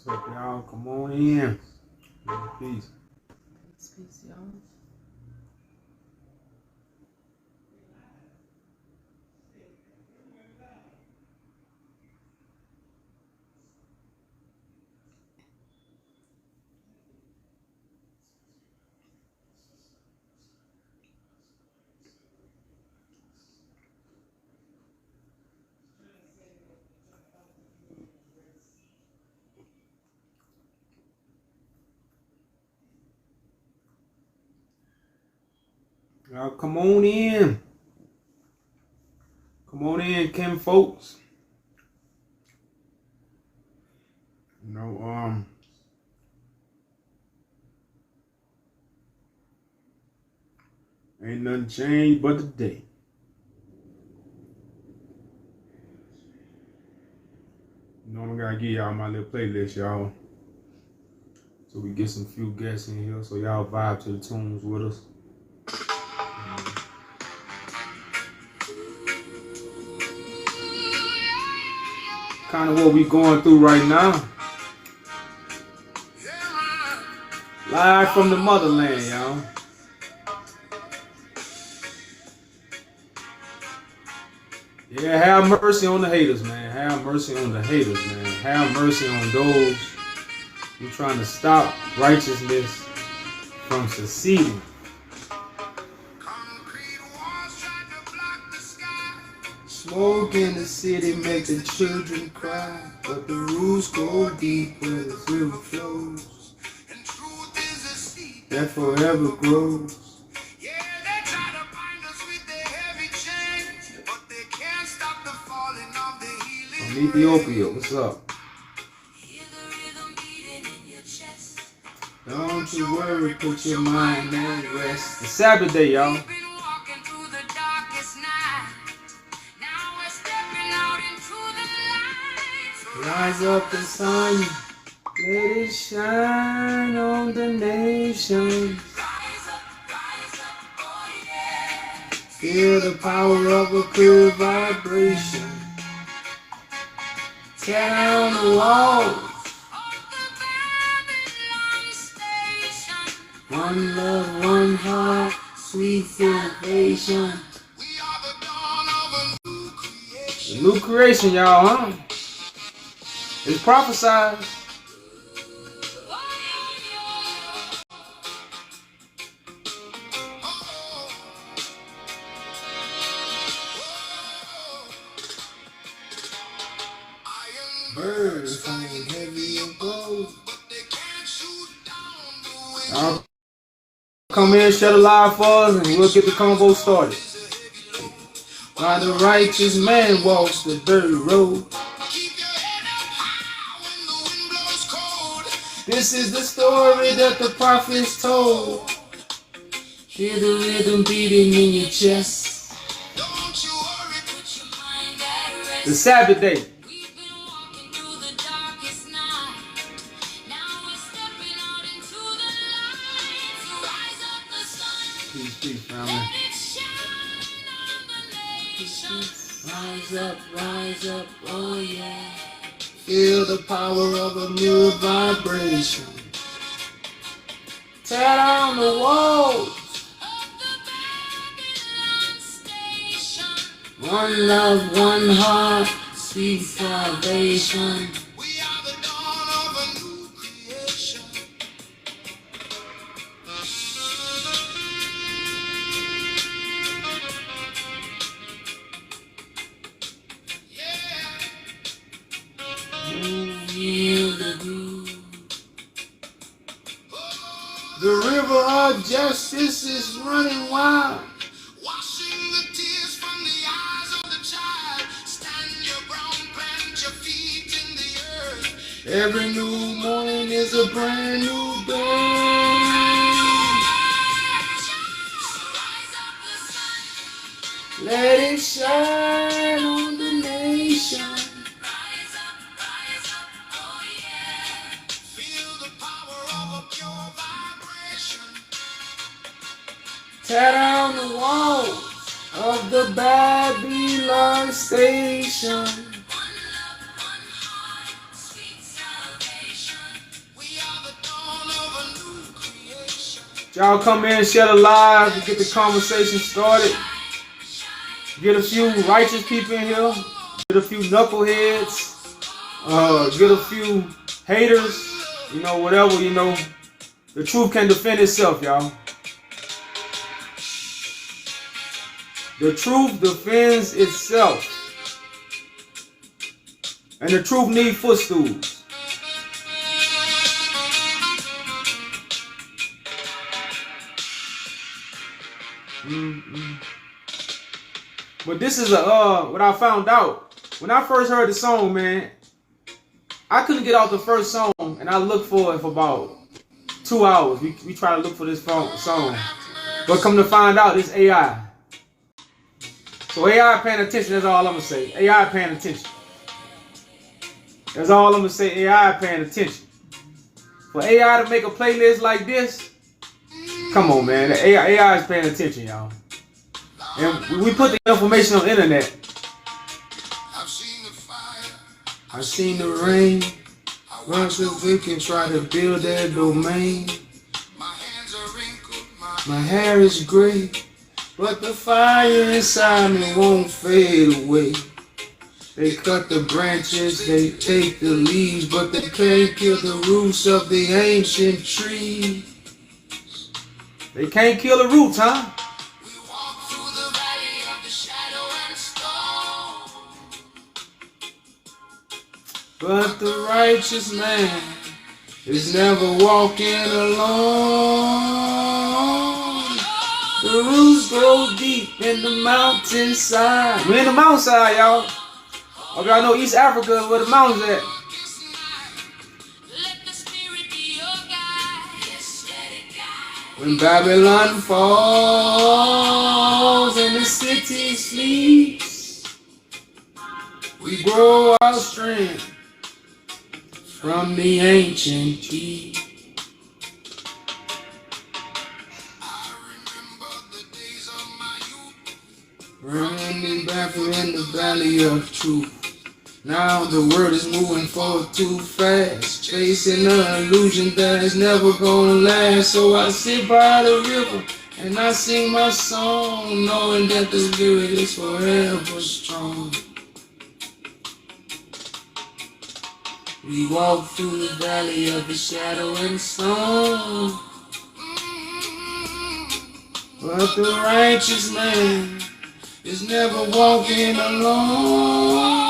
What's up, y'all? Come on in. Peace. Peace, y'all. Y'all come on in. Come on in, Kim folks. Ain't nothing changed but the day. I'm gonna give y'all my little playlist, y'all. So we get some few guests in here, so y'all vibe to the tunes with us. Kind of what we going through right now. Live from the motherland, y'all. Yeah, have mercy on the haters, man. Have mercy on the haters, man. Have mercy on those who trying to stop righteousness from succeeding. Smoke in the city make the children cry, but the roots go deep where the river flows, and truth is a seed that forever grows. Yeah, they try to bind us with their heavy chains, but they can't stop the falling of the healing. From Ethiopia, what's up? Hear the rhythm beating in your chest. Don't you worry, put your mind at rest. It's Sabbath day, y'all. Rise up the sun, let it shine on the nations. Feel the power of a pure vibration. Tear down the walls. One love, one heart, sweet salvation. The new creation, y'all, huh? It's prophesied. Birds hanging heavy and bold. Come in, shut a live for us, and we'll get the convo started. While the righteous man walks the dirty road. This is the story that the prophets told. Hear the rhythm beating in your chest. The Sabbath day. Peace, peace, family. Rise up, oh yeah. Feel the power of a new vibration. Tear down the walls. One love, one heart, sweet salvation. We are the dawn of a new creation. The river of justice is running wild. Washing the tears from the eyes of the child. Stand your ground, plant your feet in the earth. Every new morning is a brand new day. Let it shine on the nation. Tear down the walls of the Babylon station. Y'all come in, share the live, and get the conversation started. Get a few righteous people in here. Get a few knuckleheads. Get a few haters. You know, whatever, you know. The truth can defend itself, y'all. The truth defends itself. And the truth needs footstools. But this is what I found out. When I first heard the song, man, I couldn't get out the first song, and I looked for it for about 2 hours. We try to look for this song. But come to find out, it's AI. So AI paying attention, that's all I'm going to say. AI paying attention. That's all I'm going to say, AI paying attention. For AI to make a playlist like this, come on, man. The AI is paying attention, y'all. And we put the information on the internet. I've seen the rain. Run so we can try to build that domain. My hands are wrinkled, my hair is gray, but the fire inside me won't fade away. They cut the branches, they take the leaves, but they can't kill the roots of the ancient tree. They can't kill the roots, huh? We walk through the valley of the shadow and stone. But the righteous man is never walking alone. The roots grow deep in the mountainside. We're in the mountainside, y'all. Okay, I know East Africa is where the mountains at. When Babylon falls and the city sleeps, we grow our strength from the ancient tree. I remember the days of my youth, running back in the valley of truth. Now the world is moving forward too fast, chasing an illusion that is never gonna last. So I sit by the river and I sing my song, knowing that the spirit is forever strong. We walk through the valley of the shadow and stone, but the righteous man is never walking alone.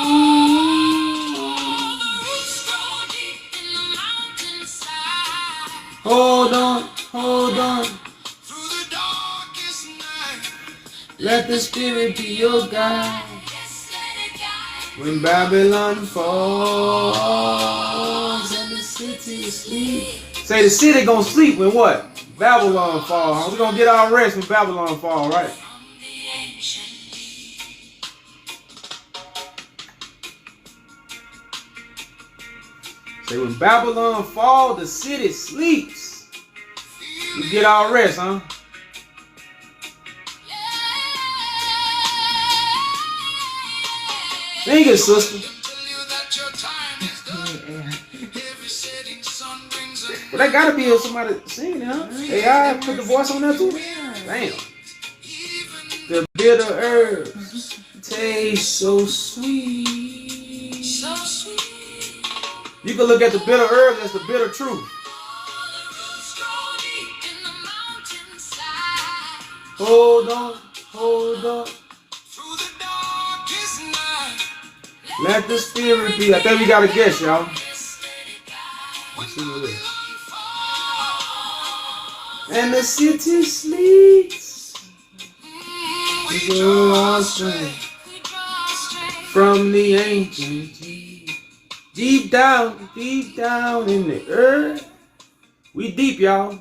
Hold on, hold on. Through the darkest night, let the spirit be your guide. When Babylon falls and the city sleeps. Say the city gonna sleep when what? Babylon falls. We're gonna get our rest when Babylon falls, right? Say when Babylon falls, the city sleeps. We get our rest, huh? Sing it, sister. Well, that gotta be somebody singing, huh? AI put the voice on there too? Damn. The bitter herbs taste so sweet. So sweet. You can look at the bitter herbs as the bitter truth. Hold on, hold on. Let the spirit be. I think we got a guess, y'all. Let's see what it is. And the city sleeps. We grow our strength from the ancient deep. Deep down in the earth. We deep, y'all.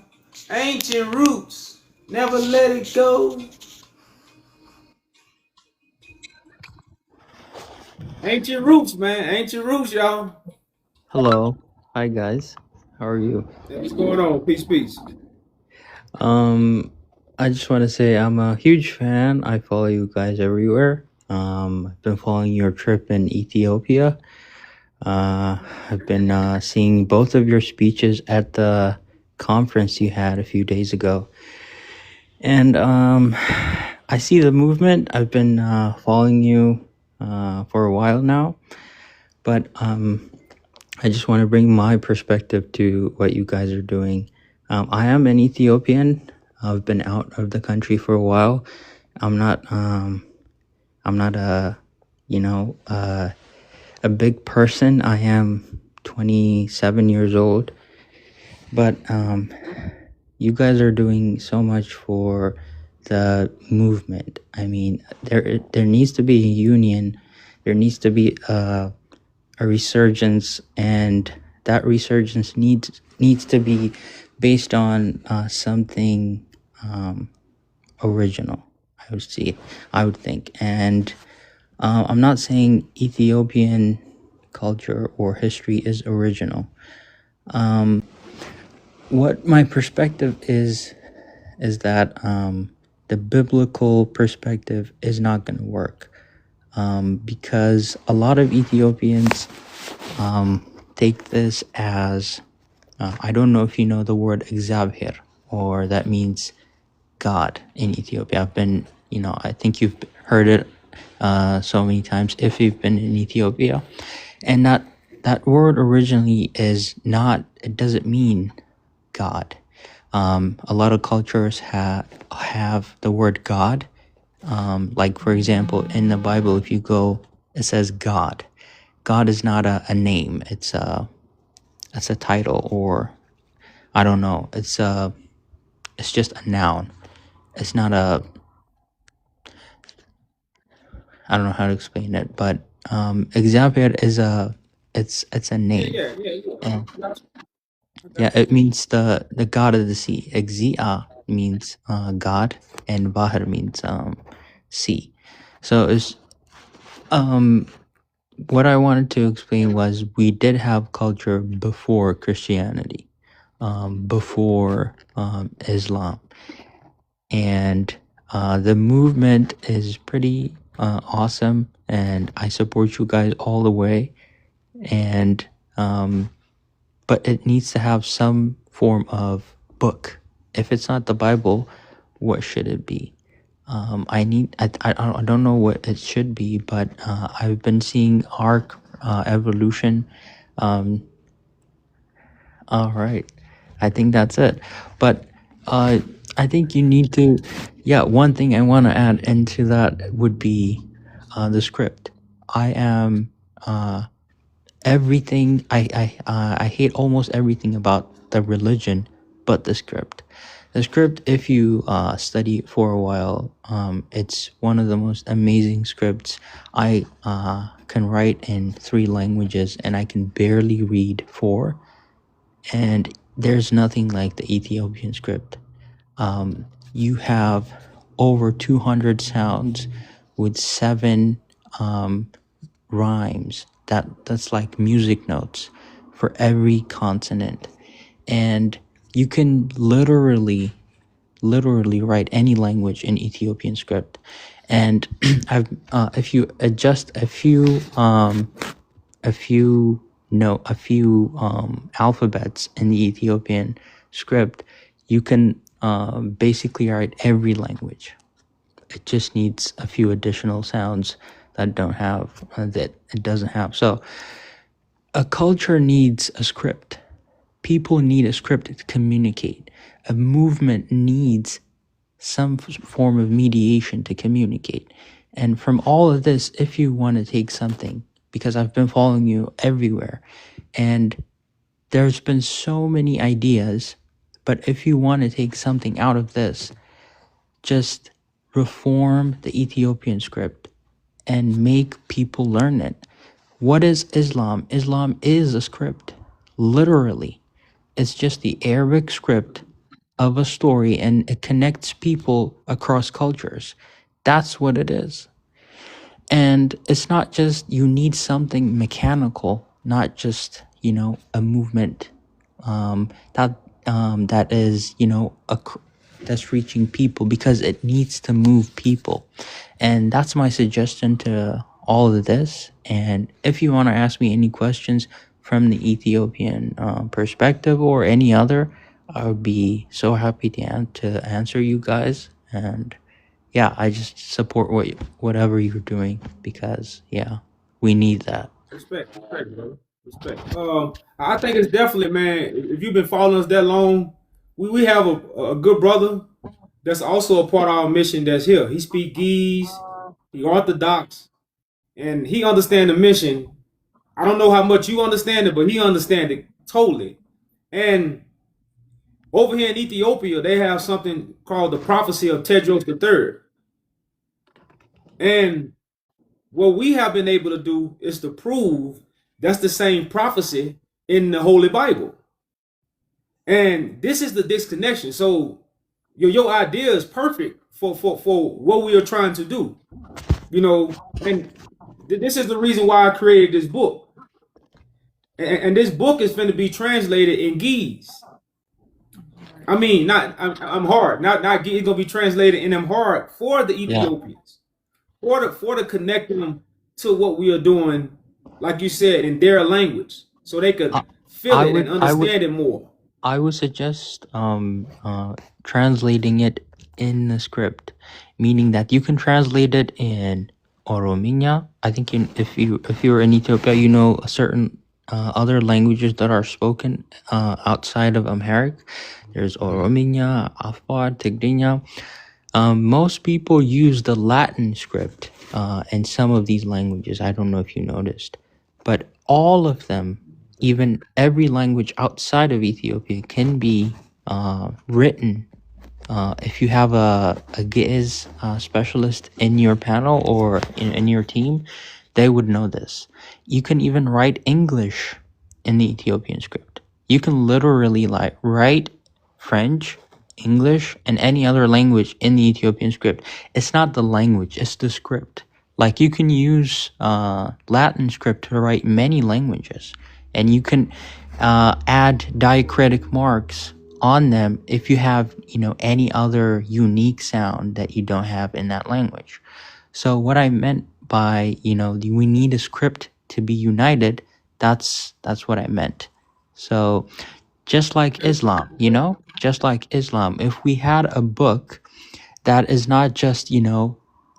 Ancient roots. Never let it go. Ancient roots, man. Ancient roots, y'all. Hello. Hi guys. How are you? Hey, what's going on? Peace, peace. I just want to say I'm a huge fan. I follow you guys everywhere. I've been following your trip in Ethiopia. I've been seeing both of your speeches at the conference you had a few days ago. And I see the movement. I've been following you for a while now, but I just want to bring my perspective to what you guys are doing. I am an Ethiopian. I've been out of the country for a while. I'm not a a big person. I am 27 years old, but you guys are doing so much for the movement. I mean, there needs to be a union. There needs to be a resurgence, and that resurgence needs to be based on something original. I would think, and I'm not saying Ethiopian culture or history is original. What my perspective is that the biblical perspective is not going to work, because a lot of Ethiopians take this as I don't know if you know the word Exabher, or that means God in Ethiopia. I think you've heard it so many times if you've been in Ethiopia, and that word originally it doesn't mean God. A lot of cultures have the word God. Like, for example, in the Bible, if you go, it says God. God is not a name. It's a title, or I don't know. It's just a noun. It's not I don't know how to explain it, but Exabher is it's a name. Yeah, it means the god of the sea. Exia means God, and Bahar means sea. So it's what I wanted to explain was we did have culture before Christianity, before Islam, and the movement is pretty awesome, and I support you guys all the way. And but it needs to have some form of book. If it's not the Bible, what should it be? I don't know what it should be, but I've been seeing arc evolution. All right, I think that's it. But I think you need to. Yeah, one thing I want to add into that would be the script. I am everything. I hate almost everything about the religion, but the script. The script, if you study it for a while, it's one of the most amazing scripts. I can write in 3 languages, and I can barely read 4. And there's nothing like the Ethiopian script. You have over 200 sounds with 7 rhymes. That's like music notes for every consonant, and you can literally write any language in Ethiopian script. And if you adjust a few alphabets in the Ethiopian script, you can basically write every language. It just needs a few additional sounds that it doesn't have. So a culture needs a script. People need a script to communicate. A movement needs some form of mediation to communicate. And from all of this, if you want to take something, because I've been following you everywhere, and there's been so many ideas, but if you want to take something out of this, just reform the Ethiopian script and make people learn it. What is Islam? Islam is a script, literally. It's just the Arabic script of a story, and it connects people across cultures. That's what it is. And it's not just you need something mechanical, not just, a movement that is, that's reaching people, because it needs to move people. And that's my suggestion to all of this. And if you want to ask me any questions from the Ethiopian perspective or any other, I would be so happy to answer you guys. And yeah, I just support whatever you're doing because yeah, we need that. Respect, brother. Respect. I think it's definitely, man. If you've been following us that long, we have a good brother that's also a part of our mission. That's here. He speak Geese. He Orthodox, and he understand the mission. I don't know how much you understand it, but he understand it totally. And over here in Ethiopia, they have something called the prophecy of Tedros III. And what we have been able to do is to prove that's the same prophecy in the Holy Bible. And this is the disconnection. So your idea is perfect for what we are trying to do. You know, and this is the reason why I created this book. And this book is going to be translated in Geese. I mean, not I'm hard. Not it's gonna be translated in Amharic for the Ethiopians, for the connecting them to what we are doing, like you said, in their language, so they could feel it and understand it more. I would suggest translating it in the script, meaning that you can translate it in Orominya. I think if you're in Ethiopia, you know certain other languages that are spoken outside of Amharic. There's Orominya, Afar, Tigrinya. Most people use the Latin script in some of these languages. I don't know if you noticed, but all of them, even every language outside of Ethiopia, can be written. If you have a Ge'ez specialist in your panel or in your team, they would know this. You can even write English in the Ethiopian script. You can literally write French, English, and any other language in the Ethiopian script. It's not the language, it's the script. Like you can use Latin script to write many languages, and you can add diacritic marks on them if you have, any other unique sound that you don't have in that language. So what I meant by, we need a script to be united, that's what I meant. So just like Islam, if we had a book that is not just,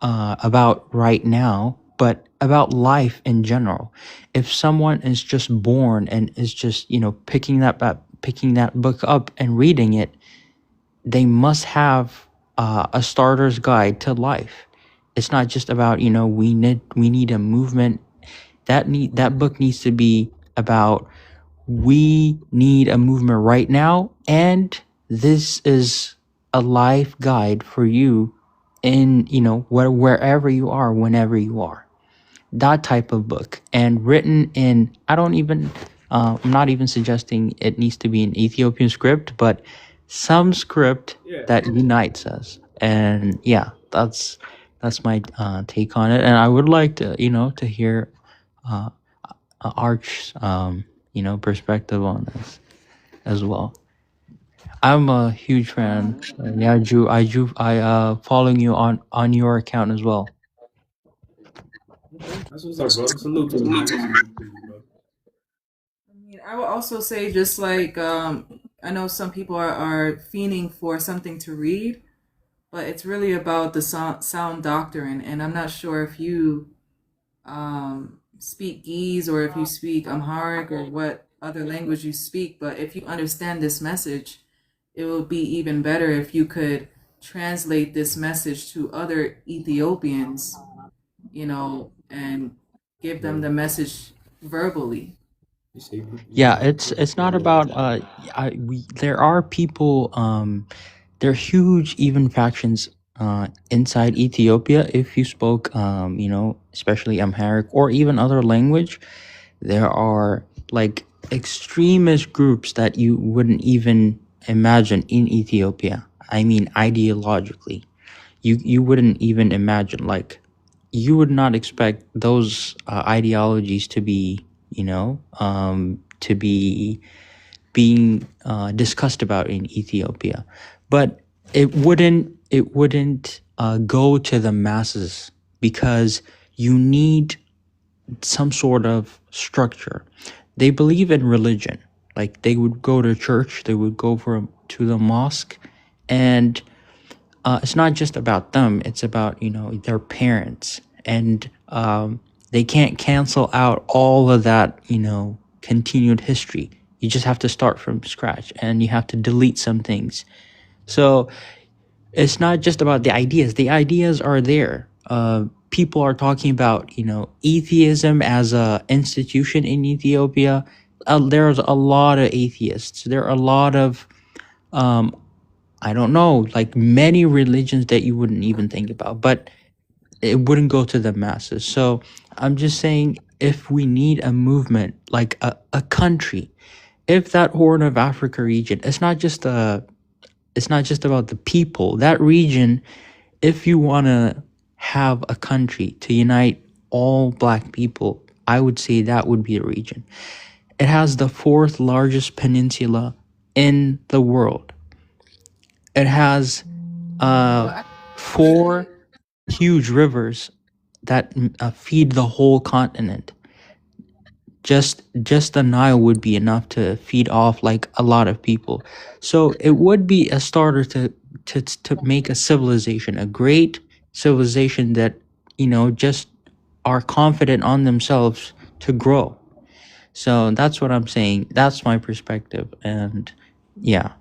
about right now, but about life in general. If someone is just born and is just, picking that book up and reading it, they must have a starter's guide to life. It's not just about, we need a movement. That book needs to be about, we need a movement right now, and this is a life guide for you in, wherever you are, whenever you are. That type of book, and written in, I'm not even suggesting it needs to be an Ethiopian script, but some script that unites us. And yeah, that's my take on it. And I would like to, to hear Arch's, perspective on this as well. I'm a huge fan. Yeah, I following you on your account as well. That's what's up, brother. Salute to you. I would also say, just like I know some people are fiending for something to read, but it's really about the sound doctrine. And I'm not sure if you speak Ge'ez or if you speak Amharic or what other language you speak, but if you understand this message, it would be even better if you could translate this message to other Ethiopians, and give them the message verbally. Yeah, it's not about there are people, there are huge even factions inside Ethiopia. If you spoke especially Amharic or even other language, there are like extremist groups that you wouldn't even imagine in Ethiopia. I mean, ideologically, you wouldn't even imagine, like, you would not expect those ideologies to be, to be being discussed about in Ethiopia. But it wouldn't go to the masses because you need some sort of structure. They believe in religion. Like, they would go to church, they would go for to the mosque, and it's not just about them. It's about their parents, and they can't cancel out all of that continued history. You just have to start from scratch, and you have to delete some things. So it's not just about the ideas. The ideas are there. People are talking about atheism as a institution in Ethiopia. There's a lot of atheists. There are a lot of I don't know, like many religions that you wouldn't even think about, but it wouldn't go to the masses. So I'm just saying, if we need a movement, like a country, if that Horn of Africa region, it's not just about the people. That region, if you want to have a country to unite all black people, I would say that would be a region. It has the fourth largest peninsula in the world. It has four huge rivers that feed the whole continent. Just the Nile would be enough to feed off like a lot of people. So it would be a starter to make a civilization, a great civilization that just are confident on themselves to grow. So that's what I'm saying. That's my perspective, and yeah.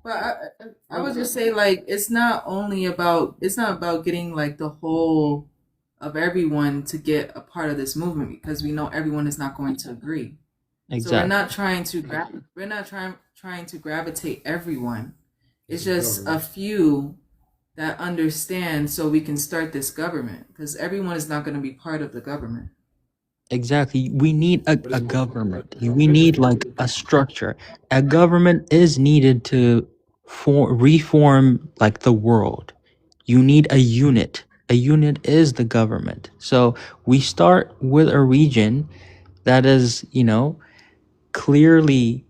But I would just say, like, it's not about getting like the whole of everyone to get a part of this movement, because we know everyone is not going to agree. So we're Exactly. not trying to gravitate everyone. It's just a few that understand, so we can start this government, because everyone is not going to be part of the government. Exactly. We need a government. We need like a structure. A government is needed to reform like the world. You need a unit. A unit is the government. So we start with a region that is, clearly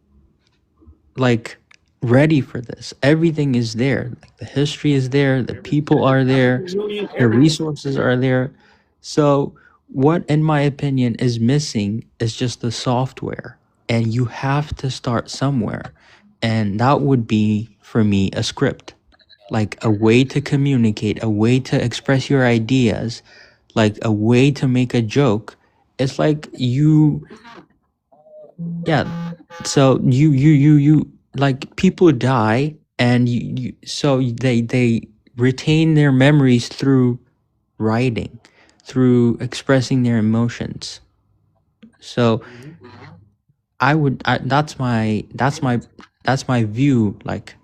like ready for this. Everything is there. Like the history is there, the people are there, the resources are there. So what in my opinion is missing is just the software. And you have to start somewhere. And that would be for me a script. Like a way to communicate, a way to express your ideas, like a way to make a joke. It's like yeah, so you like people die, and so they retain their memories through writing, through expressing their emotions. So that's my view, like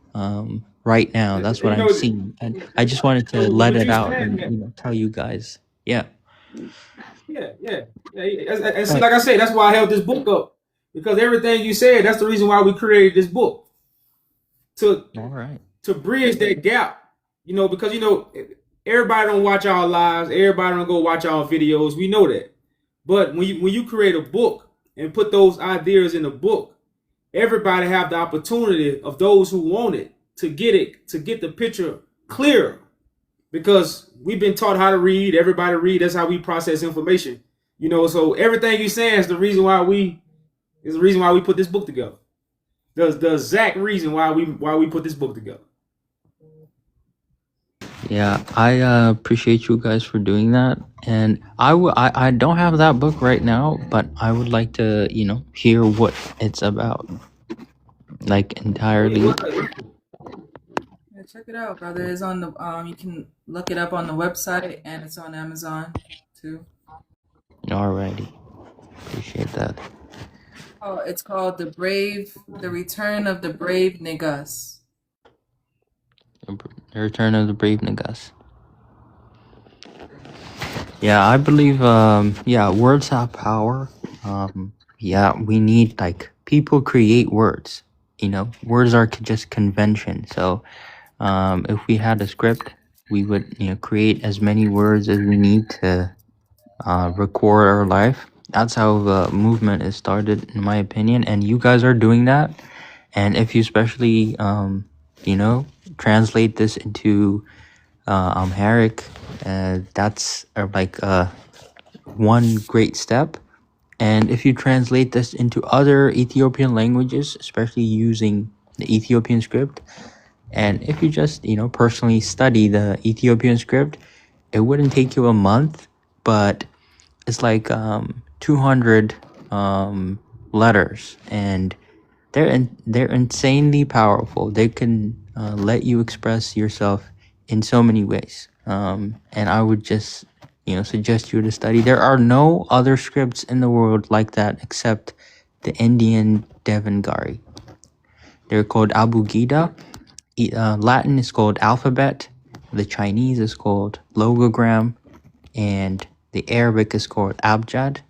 right now. That's what You I'm know, seeing, and I just wanted to let what it you out saying? and tell you guys. Yeah. And see, Right. like I said, that's why I held this book up, because everything you said, that's the reason why we created this book, to All right. bridge that gap. Because everybody don't watch our lives, everybody don't go watch our videos. We know that, but when you create a book and put those ideas in a book, everybody have the opportunity of those who want it to get the picture clear, because we've been taught how to read. Everybody read. That's how we process information. So everything you're saying is the reason why we put this book together. The exact reason why we put this book together. Yeah, I appreciate you guys for doing that, and I don't have that book right now, but I would like to hear what it's about, like entirely. Yeah, check it out, brother. It's on the you can look it up on the website, and it's on Amazon too. Alrighty, appreciate that. Oh, it's called The Return of the Brave Niggas. The Return of the Brave Niggas. Yeah, I believe words have power. We need, like, people create words. Words are just convention. So if we had a script, we would create as many words as we need to record our life. That's how the movement is started, in my opinion, and you guys are doing that. And if you especially translate this into Amharic, that's like one great step. And if you translate this into other Ethiopian languages, especially using the Ethiopian script. And if you just, personally study the Ethiopian script, it wouldn't take you a month, but it's like 200 letters, and they're insanely powerful. They can let you express yourself in so many ways. And I would just, suggest you to study. There are no other scripts in the world like that except the Indian Devanagari. They're called Abugida. Latin is called alphabet. The Chinese is called logogram, and the Arabic is called abjad.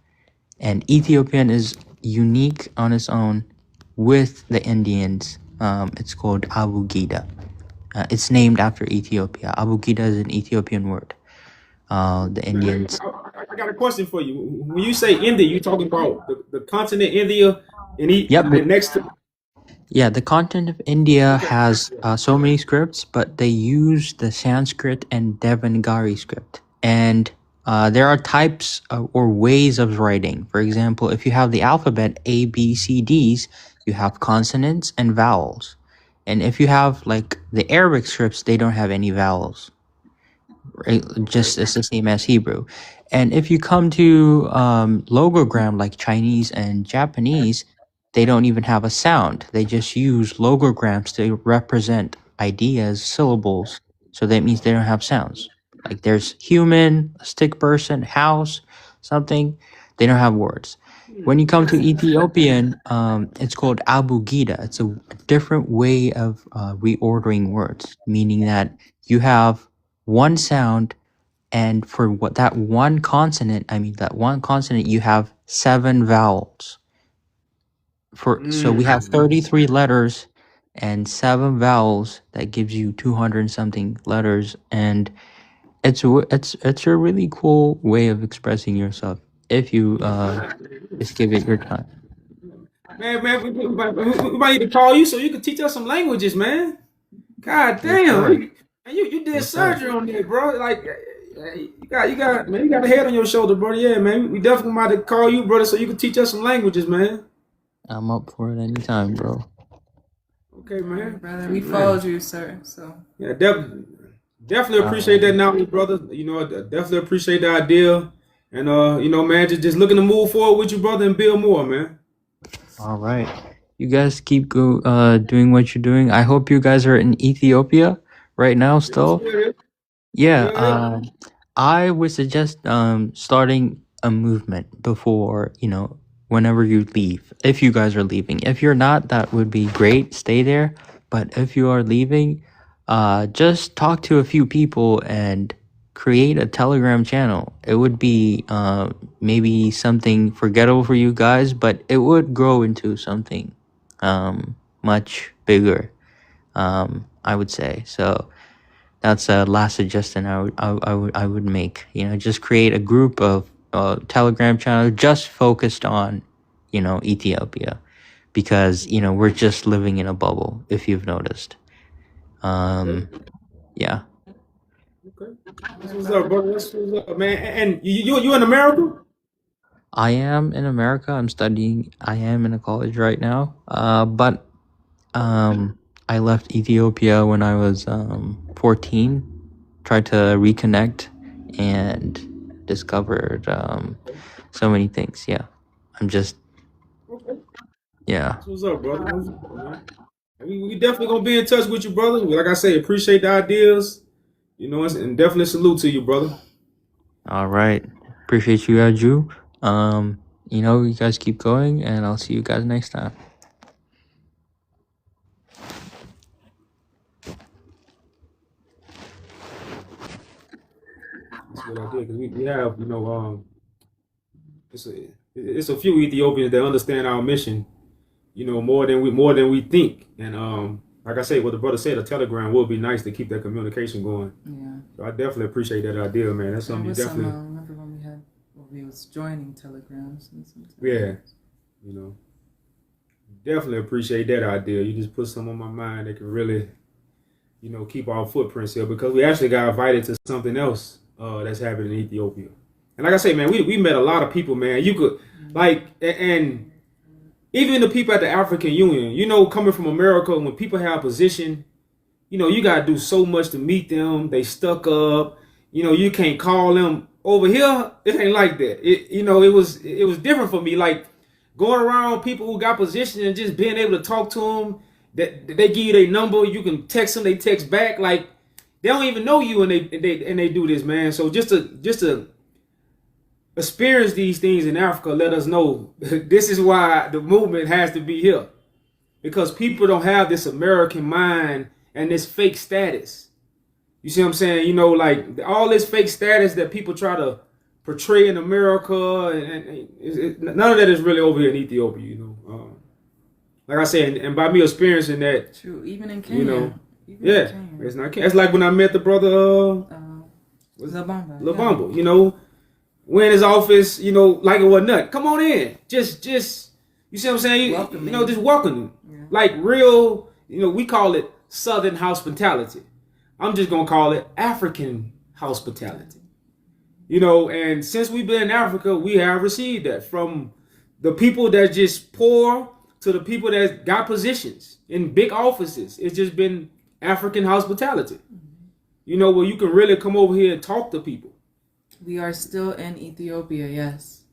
And Ethiopian is unique on its own with the Indians. It's called Abugida. It's named after Ethiopia. Abugida is an Ethiopian word. The Indians. I got a question for you. When you say India, you talking about the continent India Yep. and next to. Yeah, the continent of India has so many scripts, but they use the Sanskrit and Devanagari script. And there are types or ways of writing. For example, if you have the alphabet A, B, C, Ds, you have consonants and vowels. And if you have like the Arabic scripts, they don't have any vowels. Right? Just it's the same as Hebrew. And if you come to logogram like Chinese and Japanese, they don't even have a sound. They just use logograms to represent ideas, syllables. So that means they don't have sounds. Like there's human, a stick person, house, something. They don't have words. When you come to Ethiopian, it's called Abugida. It's a different way of reordering words, meaning that you have one sound, and for that one consonant, you have 7 vowels. So we have 33 letters and 7 vowels. That gives you 200 and something letters, and it's a really cool way of expressing yourself if you just give it your time. Man, we might need to call you so you can teach us some languages, man. God damn, man, you did surgery on me, bro. Like, you got a head on your shoulder, bro. Yeah, man, we definitely might have to call you, brother, so you can teach us some languages, man. I'm up for it anytime, bro. Okay, man. Brother, we followed you, sir. So yeah, definitely appreciate that knowledge, brother. Definitely appreciate the idea, and man, just looking to move forward with you, brother, and build more, man. All right, you guys keep doing what you're doing. I hope you guys are in Ethiopia right now still. Yeah, I would suggest starting a movement before, whenever you leave. If you guys are leaving. If you're not, that would be great. Stay there. But if you are leaving, just talk to a few people and create a Telegram channel. It would be maybe something forgettable for you guys, but it would grow into something much bigger, I would say. So that's a last suggestion I would make. Just create a group of Telegram channel just focused on, Ethiopia, because we're just living in a bubble. If you've noticed, yeah. Okay, that's what's up, brother. That's what's up, man. And you in America? I am in America. I'm studying. I am in a college right now. But I left Ethiopia when I was 14. Tried to reconnect and discovered so many things. Yeah, I'm just. Okay. Yeah. That's what's up, brother. What's up, man? We definitely gonna be in touch with you, brother. Like I say, appreciate the ideas, and definitely salute to you, brother. All right. Appreciate you, Aju. You guys keep going, and I'll see you guys next time. That's what I did because we have, it's a few Ethiopians that understand our mission, more than we think. And like I say, what the brother said, a Telegram would be nice to keep that communication going. yeah. So I definitely appreciate that idea, man. That's something you There was definitely. some, remember when we was joining Telegrams and something. Yeah, definitely appreciate that idea. You just put some on my mind that can really, keep our footprints here, because we actually got invited to something else that's happening in Ethiopia. And like I say, man, we met a lot of people, man. You could and even the people at the African Union, you know, coming from America, when people have position, you know, you gotta do so much to meet them. They stuck up. You know, you can't call them. Over here, it ain't like that. It was different for me. Like going around people who got position and just being able to talk to them. That they give you their number, you can text them, they text back. Like they don't even know you, and they do this, man. So just to experience these things in Africa, let us know this is why the movement has to be here, because people don't have this American mind and this fake status. You see what I'm saying? You know, like all this fake status that people try to portray in America, and none of that is really over here in Ethiopia. You know, like I said, and by me experiencing that, true, even in Kenya, you know, even yeah, in Kenya. it's not. It's like when I met the brother Labamba. Labamba. You know, when his office, you know, like it was nothing. Come on in, just you see what I'm saying? You know, just welcome them, like real. You know, we call it Southern hospitality. I'm just gonna call it African hospitality. You know, and since we've been in Africa, we have received that from the people that just poor to the people that got positions in big offices. It's just been African hospitality. You know, where you can really come over here and talk to people. We are still in Ethiopia, yes.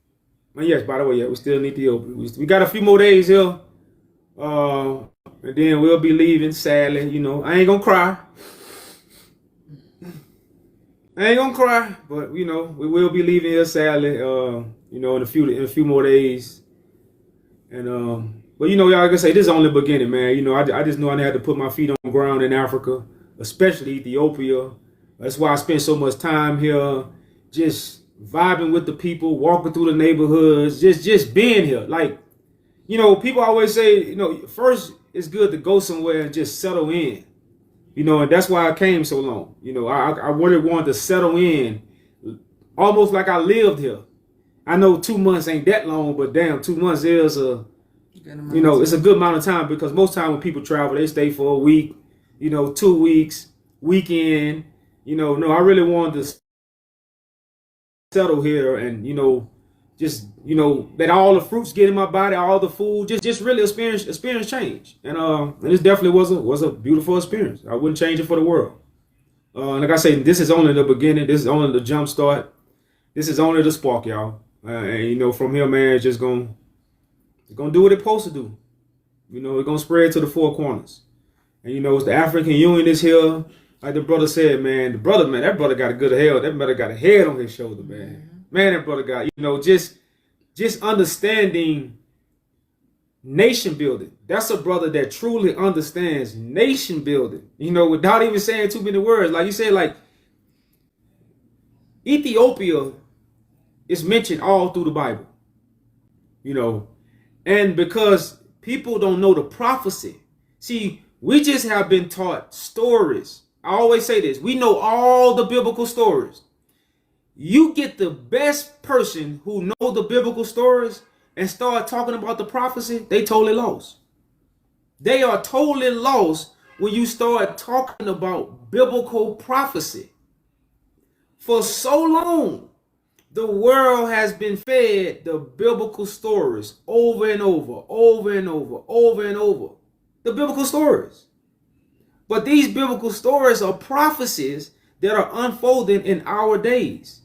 And yes, by the way, yeah, we're still in Ethiopia. We got a few more days here. And then we'll be leaving, sadly. You know, I ain't gonna cry. But you know, we will be leaving here sadly. You know, in a few more days. And but you know, y'all, like I say, this is only the beginning, man. You know, I just knew I had to put my feet on the ground in Africa, especially Ethiopia. That's why I spent so much time here, just vibing with the people, walking through the neighborhoods, just being here. Like, you know, people always say, you know, first it's good to go somewhere and just settle in. You know, and that's why I came so long. You know, I really wanted to settle in, almost like I lived here. I know 2 months ain't that long, but damn, 2 months is it's a good amount of time, because most time when people travel, they stay for a week, you know, 2 weeks, weekend. You know, no, I really wanted to settle here and, you know, just, you know, let all the fruits get in my body, all the food, just really experience change. And this definitely was a beautiful experience. I wouldn't change it for the world. Like I say, this is only the beginning. This is only the jump start. This is only the spark, y'all. And you know, from here, man, it's just gonna do what it's supposed to do. You know, it's gonna spread to the four corners. And you know, it's the African Union is here. Like the brother said, man, that brother got a good head. That brother got a head on his shoulder, man. Man, that brother got, you know, just understanding nation building. That's a brother that truly understands nation building. You know, without even saying too many words. Like you said, like Ethiopia is mentioned all through the Bible. You know, and because people don't know the prophecy. See, we just have been taught stories. I always say this. We know all the biblical stories. You get the best person who know the biblical stories and start talking about the prophecy, they totally lost. They are totally lost when you start talking about biblical prophecy. For so long, the world has been fed the biblical stories over and over, over and over, over and over. The biblical stories. But these biblical stories are prophecies that are unfolding in our days.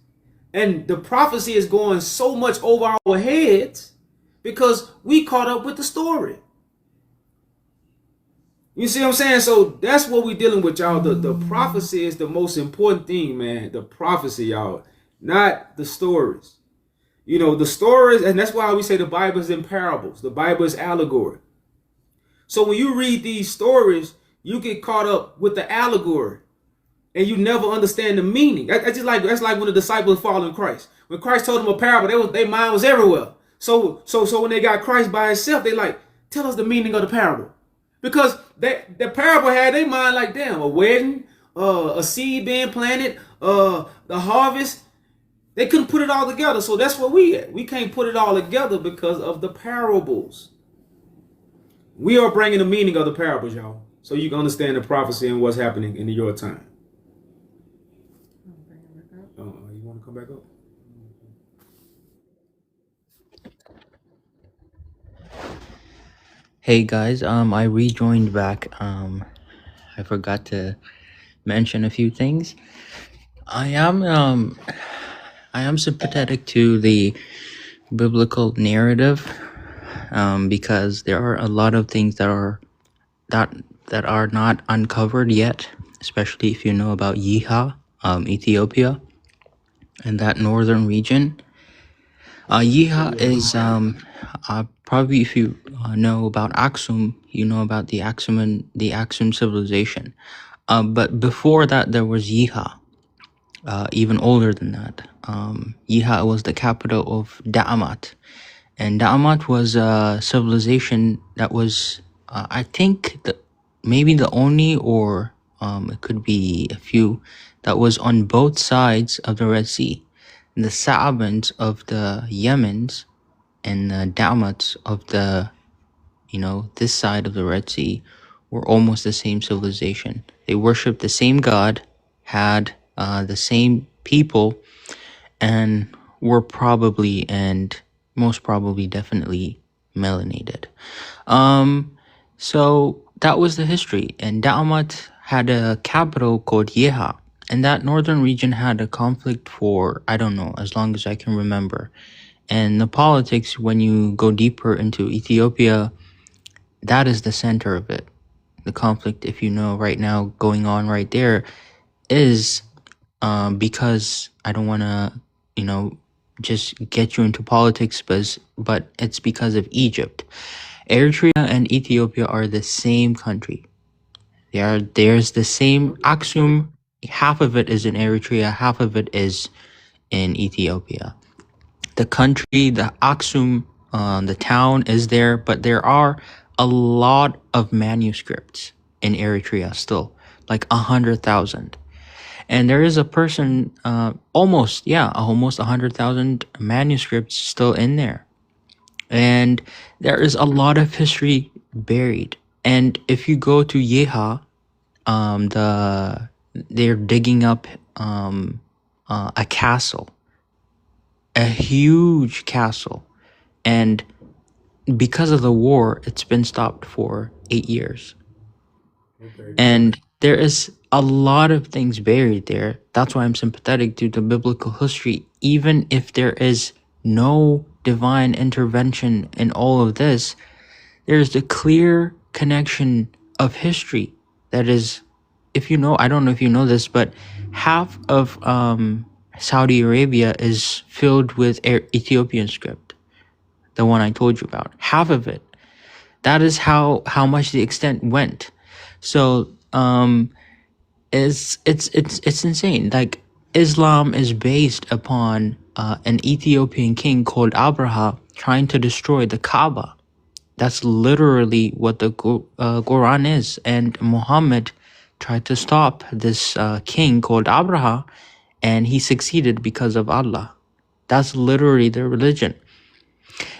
And the prophecy is going so much over our heads because we caught up with the story. You see what I'm saying? So that's what we're dealing with, y'all. The prophecy is the most important thing, man. The prophecy, y'all. Not the stories. You know, the stories, and that's why we say the Bible is in parables. The Bible is allegory. So when you read these stories, you get caught up with the allegory. And you never understand the meaning. That's like when the disciples following Christ. When Christ told them a parable, their mind was everywhere. So when they got Christ by himself, they like, tell us the meaning of the parable. Because the parable had their mind like, damn, a wedding, a seed being planted, the harvest. They couldn't put it all together. So that's where we at. We can't put it all together because of the parables. We are bringing the meaning of the parables, y'all, so you can understand the prophecy and what's happening in your time. You want to come back up? Hey guys, I rejoined back. I forgot to mention a few things. I am sympathetic to the biblical narrative, because there are a lot of things that that are not uncovered yet, especially if you know about Yeha, Ethiopia, and that northern region. Yeha is probably, if you know about Aksum, you know about the Aksum civilization. But before that, there was Yeha, even older than that. Yeha was the capital of Da'amat, and Da'amat was a civilization that was, I think, maybe the only, or it could be a few, that was on both sides of the Red Sea. The Sa'abans of the Yemens and the Da'amats of the, this side of the Red Sea were almost the same civilization. They worshipped the same God, had the same people, and were probably, and most probably definitely, melanated. So that was the history. And Da'amat had a capital called Yeha. And that northern region had a conflict for, I don't know, as long as I can remember. And the politics, when you go deeper into Ethiopia, that is the center of it. The conflict, if you know right now, going on right there is because I don't want to, just get you into politics, but it's because of Egypt. Eritrea and Ethiopia are the same country. There's the same Aksum. Half of it is in Eritrea, half of it is in Ethiopia. The country, the Aksum, the town is there, but there are a lot of manuscripts in Eritrea still, like 100,000. And there is a person, almost 100,000 manuscripts still in there. And there is a lot of history buried. And if you go to Yeha, they're digging up a castle, a huge castle, and because of the war, it's been stopped for 8 years. Okay. And there is a lot of things buried there. That's why I'm sympathetic to the biblical history, even if there is no divine intervention in all of this. There's a clear connection of history that is, if you know, I don't know if you know this, but half of Saudi Arabia is filled with Ethiopian script, the one I told you about. Half of it. That is how much the extent went. So it's insane. Like, Islam is based upon an Ethiopian king called Abraha trying to destroy the Kaaba. That's literally what the Quran is. And Muhammad tried to stop this king called Abraha, and he succeeded because of Allah. That's literally their religion.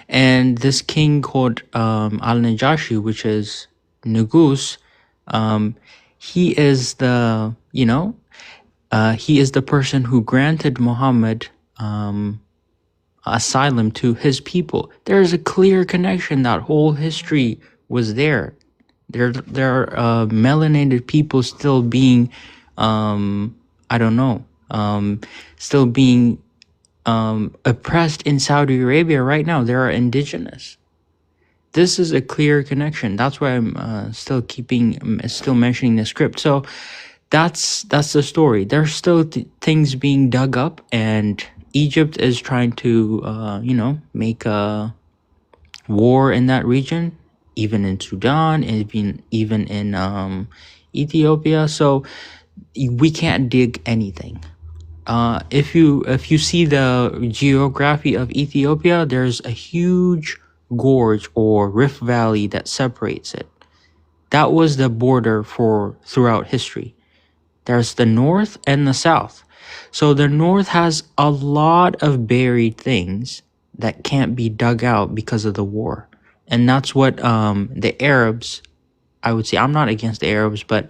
And this king called Al-Najashi, which is Nugus, he is the, he is the person who granted Muhammad asylum to his people. There is a clear connection. That whole history was there. There are melanated people still being, still being oppressed in Saudi Arabia right now. There are indigenous. This is a clear connection. That's why I'm still mentioning the script. So that's the story. There's still things being dug up, and Egypt is trying to, make a war in that region, even in Sudan, even in Ethiopia. So we can't dig anything. If you see the geography of Ethiopia, there's a huge gorge or rift valley that separates it. That was the border throughout history. There's the north and the south. So the north has a lot of buried things that can't be dug out because of the war. And that's what the Arabs, I would say, I'm not against the Arabs, but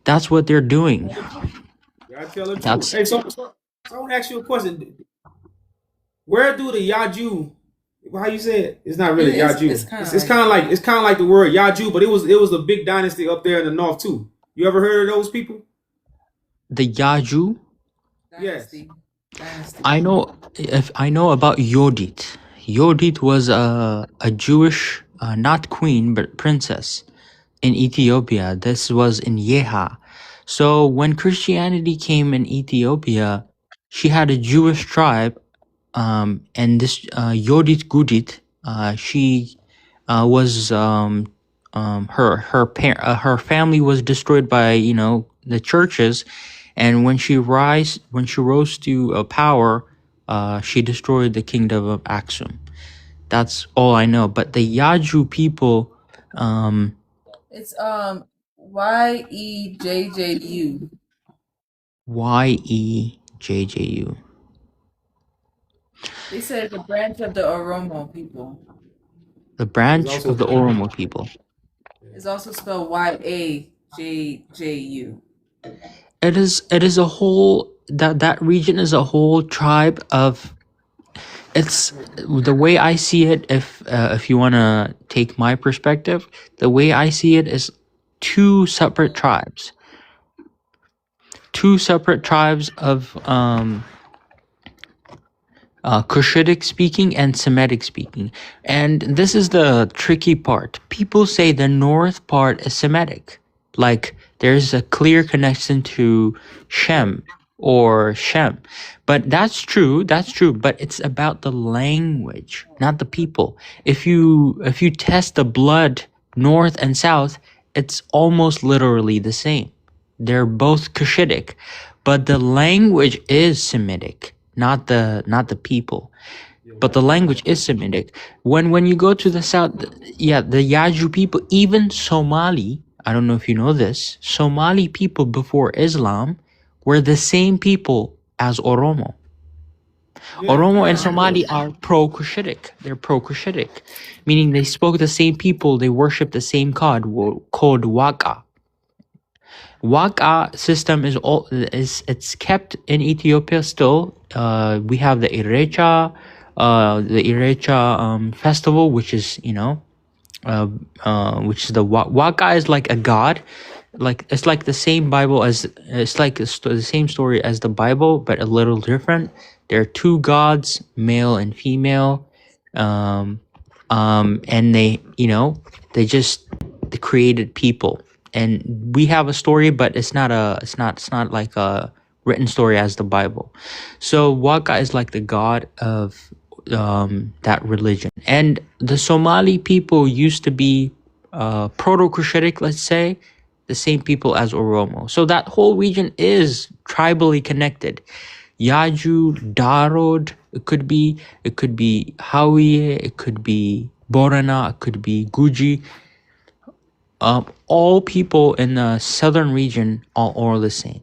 that's what they're doing. Gotta tell the truth. Hey, so I want to ask you a question. Where do the Yaju How you say it? It's not really It's Yaju. kind It's, of it's like kind of like it's kind of like the word Yaju, but it was a big dynasty up there in the north too. You ever heard of those people? The Yaju. Yes. dynasty. I know about Yodit. Yodit was a Jewish, not queen but princess in Ethiopia. This was in Yeha. So when Christianity came in Ethiopia, she had a Jewish tribe, and this Yodit Gudit, she was her family was destroyed by the churches, and when she rose to power, she destroyed the kingdom of Aksum. That's all I know. But the Yaju people, It's YEJJU. YEJJU. They said the branch of the Oromo people. The branch also- of the Oromo people. It's also spelled YAJJU. It is a whole that region is a whole tribe of. It's the way I see it. If you want to take my perspective, the way I see it is two separate tribes. Two separate tribes of Cushitic speaking and Semitic speaking. And this is the tricky part. People say the north part is Semitic. Like there's a clear connection to Shem or Shem. But that's true, but it's about the language, not the people. If you test the blood north and south, it's almost literally the same. They're both Cushitic, but the language is Semitic, not the people. But the language is Semitic. When you go to the south, yeah, the Yaju people, even Somali, I don't know if you know this, Somali people before Islam were the same people as Oromo. Oromo and Somali are pro-Cushitic. They're pro-Cushitic, meaning they spoke the same people, they worship the same god called Waka. Waka system it's kept in Ethiopia still. We have the Irecha festival, which is which is the Waka is like a god, like it's like the same Bible as it's like the same story as the Bible, but a little different. There are two gods, male and female, and they created people. And we have a story, but it's not like a written story as the Bible. So Waka is like the god of that religion. And the Somali people used to be Proto-Cushitic, let's say, the same people as Oromo. So that whole region is tribally connected. Yaju, Darod, it could be Hawiye, it could be Borana, it could be Guji. All people in the southern region are all the same.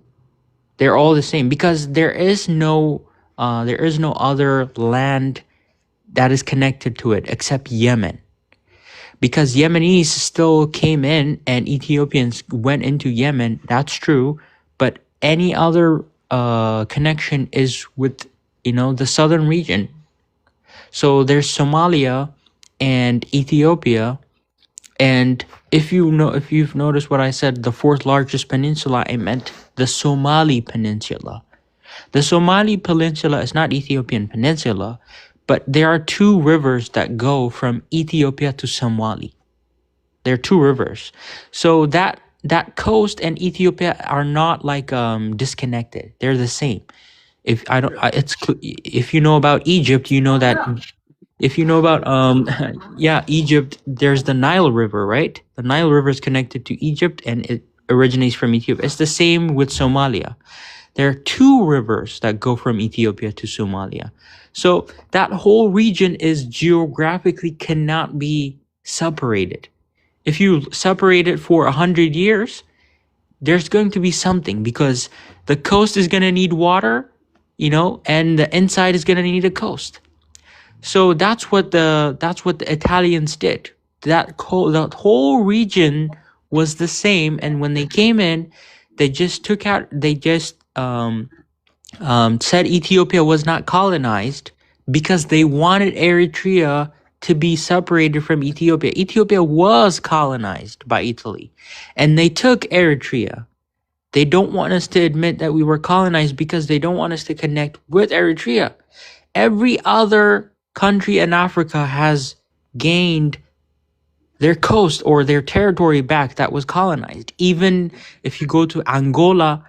They're all the same because there is no other land that is connected to it except Yemen. Because Yemenis still came in and Ethiopians went into Yemen, that's true, but any other connection is with the southern region. So there's Somalia and Ethiopia. And if you've noticed what I said, the fourth largest peninsula, I meant the Somali Peninsula. The Somali Peninsula is not Ethiopian peninsula, but there are two rivers that go from Ethiopia to Somali. There are two rivers. So that coast and Ethiopia are not like disconnected. They're the same. If you know about Egypt, you know that. If you know about Egypt, there's the Nile River, right? The Nile River is connected to Egypt and it originates from Ethiopia. It's the same with Somalia. There are two rivers that go from Ethiopia to Somalia. So that whole region is geographically cannot be separated. If you separate it for 100 years, there's going to be something because the coast is going to need water, and the inside is going to need a coast. So that's what the Italians did. That whole region was the same, and when they came in, they just said Ethiopia was not colonized because they wanted Eritrea to be separated from Ethiopia. Ethiopia was colonized by Italy, and they took Eritrea. They don't want us to admit that we were colonized because they don't want us to connect with Eritrea. Every other country in Africa has gained their coast or their territory back that was colonized. Even if you go to Angola,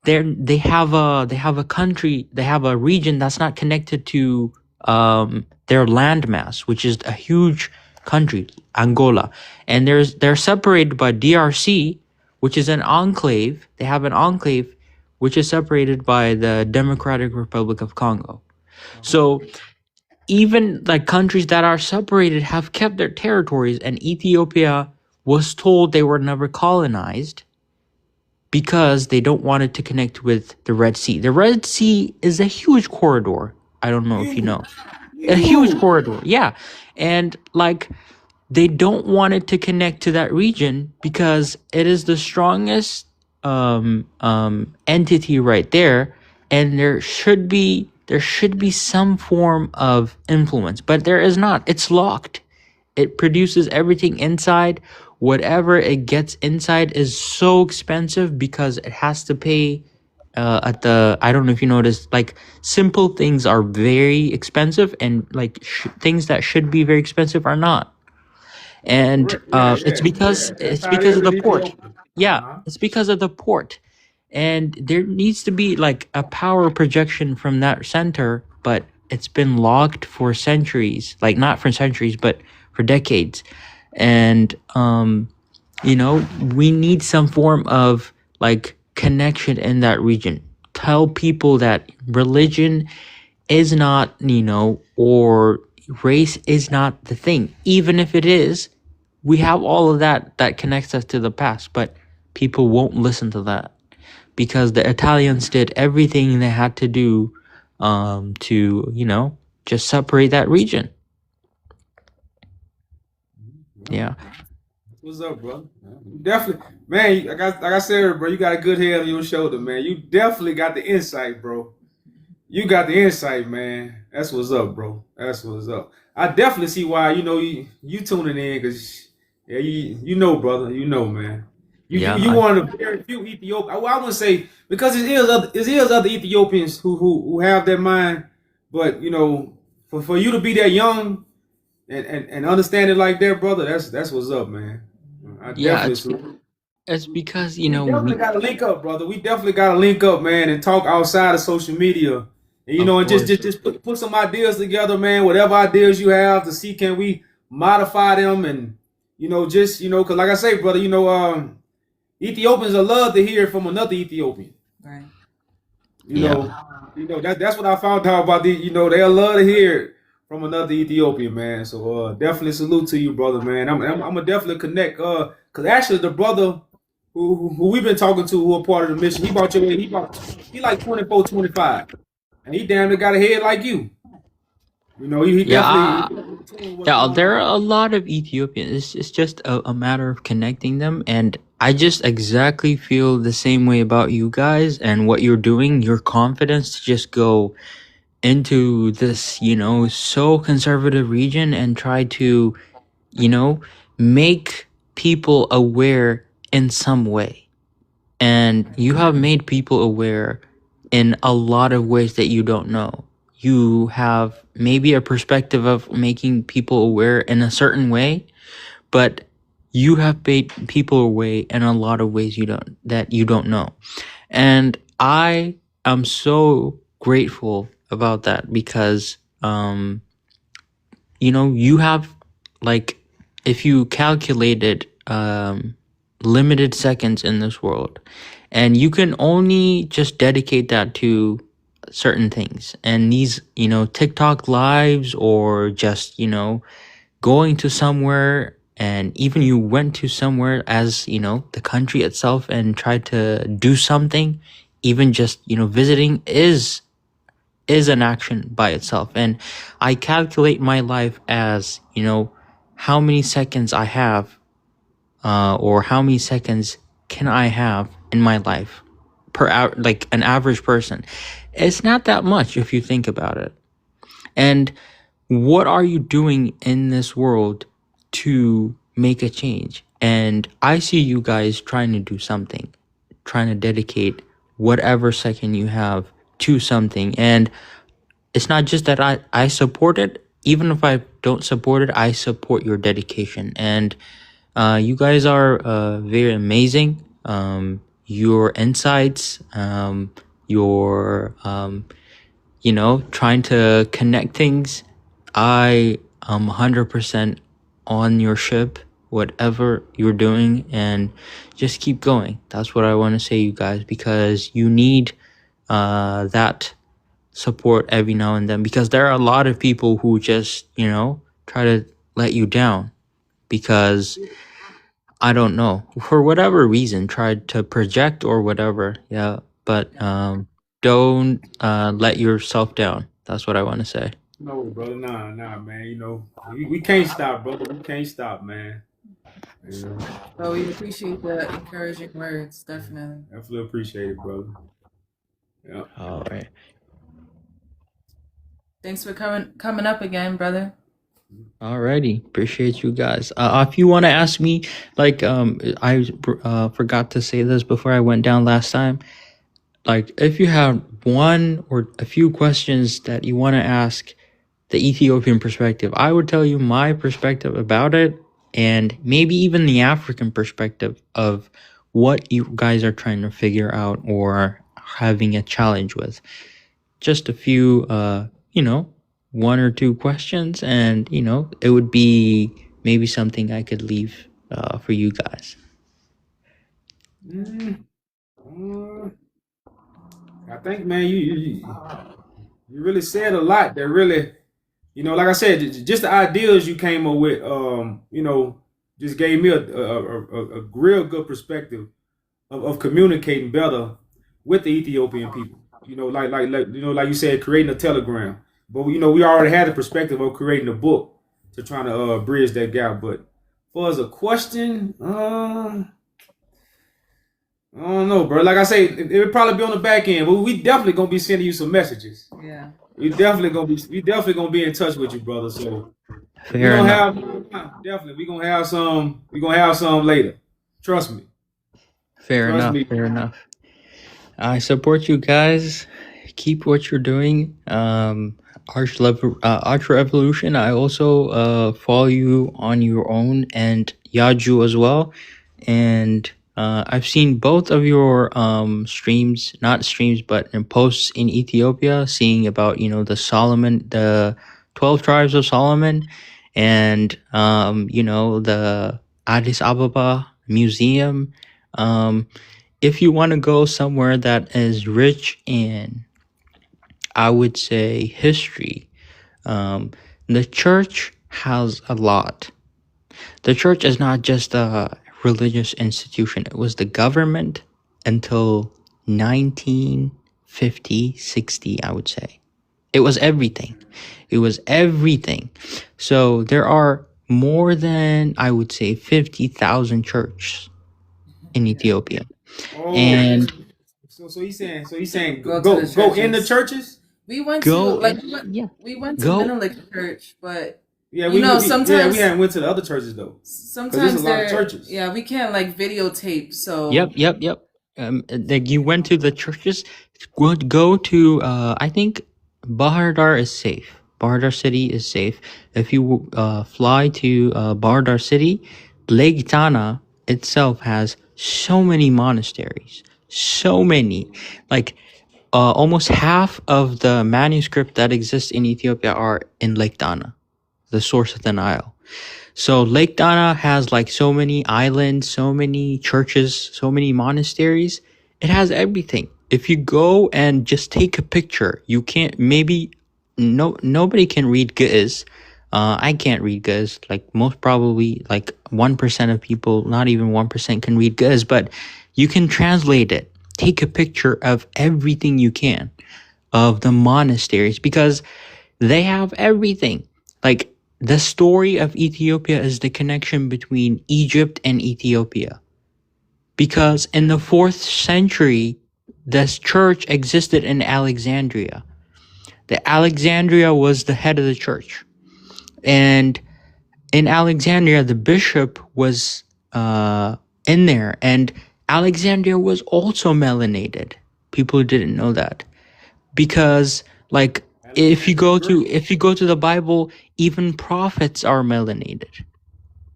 they have a country, they have a region that's not connected to their landmass, which is a huge country, Angola. And they're separated by DRC, which is an enclave. They have an enclave which is separated by the Democratic Republic of Congo. So even like countries that are separated have kept their territories, and Ethiopia was told they were never colonized because they don't want it to connect with the Red Sea. The Red Sea is a huge corridor. I don't know if you know. A huge corridor, yeah. And like they don't want it to connect to that region because it is the strongest entity right there, and there should be some form of influence, but there is not. It's locked. It produces everything inside. Whatever it gets inside is so expensive because it has to pay I don't know if you noticed, like simple things are very expensive, and like things that should be very expensive are not. And it's because of the port. Yeah, it's because of the port. And there needs to be like a power projection from that center, but it's been locked for centuries, like not for centuries, but for decades. And, we need some form of like connection in that region. Tell people that religion is not, or race is not the thing. Even if it is, we have all of that connects us to the past, but people won't listen to that. Because the Italians did everything they had to do to, just separate that region. Yeah. What's up, bro? You definitely, man. Like I said, bro, you got a good head on your shoulder, man. You definitely got the insight, bro. You got the insight, man. That's what's up, bro. That's what's up. I definitely see why you tuning in, because yeah, you know, brother, man. You one of the very few Ethiopians. I wouldn't say, because it is other Ethiopians who have that mind, but for you to be that young and understand it like that, brother, that's what's up, man. It's because we definitely gotta link up, brother. We definitely gotta link up, man, and talk outside of social media, and and just put some ideas together, man. Whatever ideas you have, to see can we modify them, and because like I say, brother, Ethiopians are love to hear from another Ethiopian. Right. That's what I found out about they'll love to hear it from another Ethiopian, man. So definitely salute to you, brother, man. I'm gonna definitely connect. Cause actually the brother who we've been talking to, who are part of the mission, he like 24, 25, and he damn near got a head like you. He definitely. There are a lot of Ethiopians. It's just a matter of connecting them, and I just exactly feel the same way about you guys and what you're doing. Your confidence to just go into this, so conservative region and try to, make people aware in some way. And you have made people aware in a lot of ways that you don't know. You have maybe a perspective of making people aware in a certain way, but you have made people aware in a lot of ways you don't know. And I am so grateful about that, because you have, like, if you calculated limited seconds in this world, and you can only just dedicate that to certain things, and these TikTok lives, or just going to somewhere, and even you went to somewhere as the country itself and tried to do something, even just visiting is an action by itself. And I calculate my life as how many seconds I have, or how many seconds can I have in my life per hour, like an average person. It's not that much if you think about it. And what are you doing in this world to make a change? And I see you guys trying to do something, trying to dedicate whatever second you have to something. And it's not just that I support it. Even if I don't support it, I support your dedication. And you guys are very amazing. Your insights, your trying to connect things. I am 100% on your ship, whatever you're doing, and just keep going. That's what I want to say, you guys, because you need that support every now and then, because there are a lot of people who just, try to let you down because, I don't know, for whatever reason, tried to project or whatever. Yeah, but don't let yourself down. That's what I want to say. No, brother, nah, man. We can't stop, brother. We can't stop, man. So we appreciate the encouraging words, definitely. Definitely appreciate it, brother. Yeah. All right. Thanks for coming up again, brother. Alrighty, appreciate you guys. If you want to ask me, like, I forgot to say this before I went down last time. Like, if you have one or a few questions that you want to ask the Ethiopian perspective, I would tell you my perspective about it, and maybe even the African perspective of what you guys are trying to figure out or having a challenge with. Just a few, one or two questions, and it would be maybe something I could leave for you guys. I think, man, you really said a lot that really, like I said, just the ideas you came up with, just gave me a real good perspective of communicating better with the Ethiopian people. Like you said, creating a telegram. But we already had the perspective of creating a book to try to bridge that gap. But for as a question, I don't know, bro. Like I say, it would probably be on the back end, but we definitely gonna be sending you some messages. Yeah. We definitely gonna be in touch with you, brother. So Fair enough. We're gonna have some later. Trust me. Fair enough. I support you guys. Keep what you're doing. Arch Revolution, I also follow you on your own, and Yaju as well. And I've seen both of your posts in Ethiopia, seeing about the 12 tribes of Solomon, and the Addis Ababa Museum. If you want to go somewhere that is rich in, I would say, history, the church has a lot. The church is not just a religious institution. It was the government until 1950, 60, I would say. It was everything. So there are more than, I would say, 50,000 churches in Ethiopia. Oh, and so he's saying Go go to the in the churches. churches. We went Go, we went to Go. Menelik Church, but Yeah, sometimes we haven't went to the other churches though. sometimes there's a lot of churches. Yeah, we can't videotape. So Yep. Like, you went to the churches. Go to I think Bahir Dar is safe. Bahir Dar city is safe. If you fly to Bahir Dar city, Lake Tana itself has so many monasteries. So many. Like, almost half of the manuscript that exists in Ethiopia are in Lake Tana, the source of the Nile. So Lake Tana has so many islands, so many churches, so many monasteries. It has everything. If you go and just take a picture, you can't, nobody can read Ge'ez. I can't read Ge'ez. Most probably 1% of people, not even 1% can read Ge'ez, but you can translate it. Take a picture of everything you can of the monasteries, because they have everything. The story of Ethiopia is the connection between Egypt and Ethiopia. Because in the 4th century, this church existed in Alexandria. The Alexandria was the head of the church. And in Alexandria, the bishop was in there. And Alexandria was also melanated. People didn't know that. Because like if you go to the Bible, even prophets are melanated.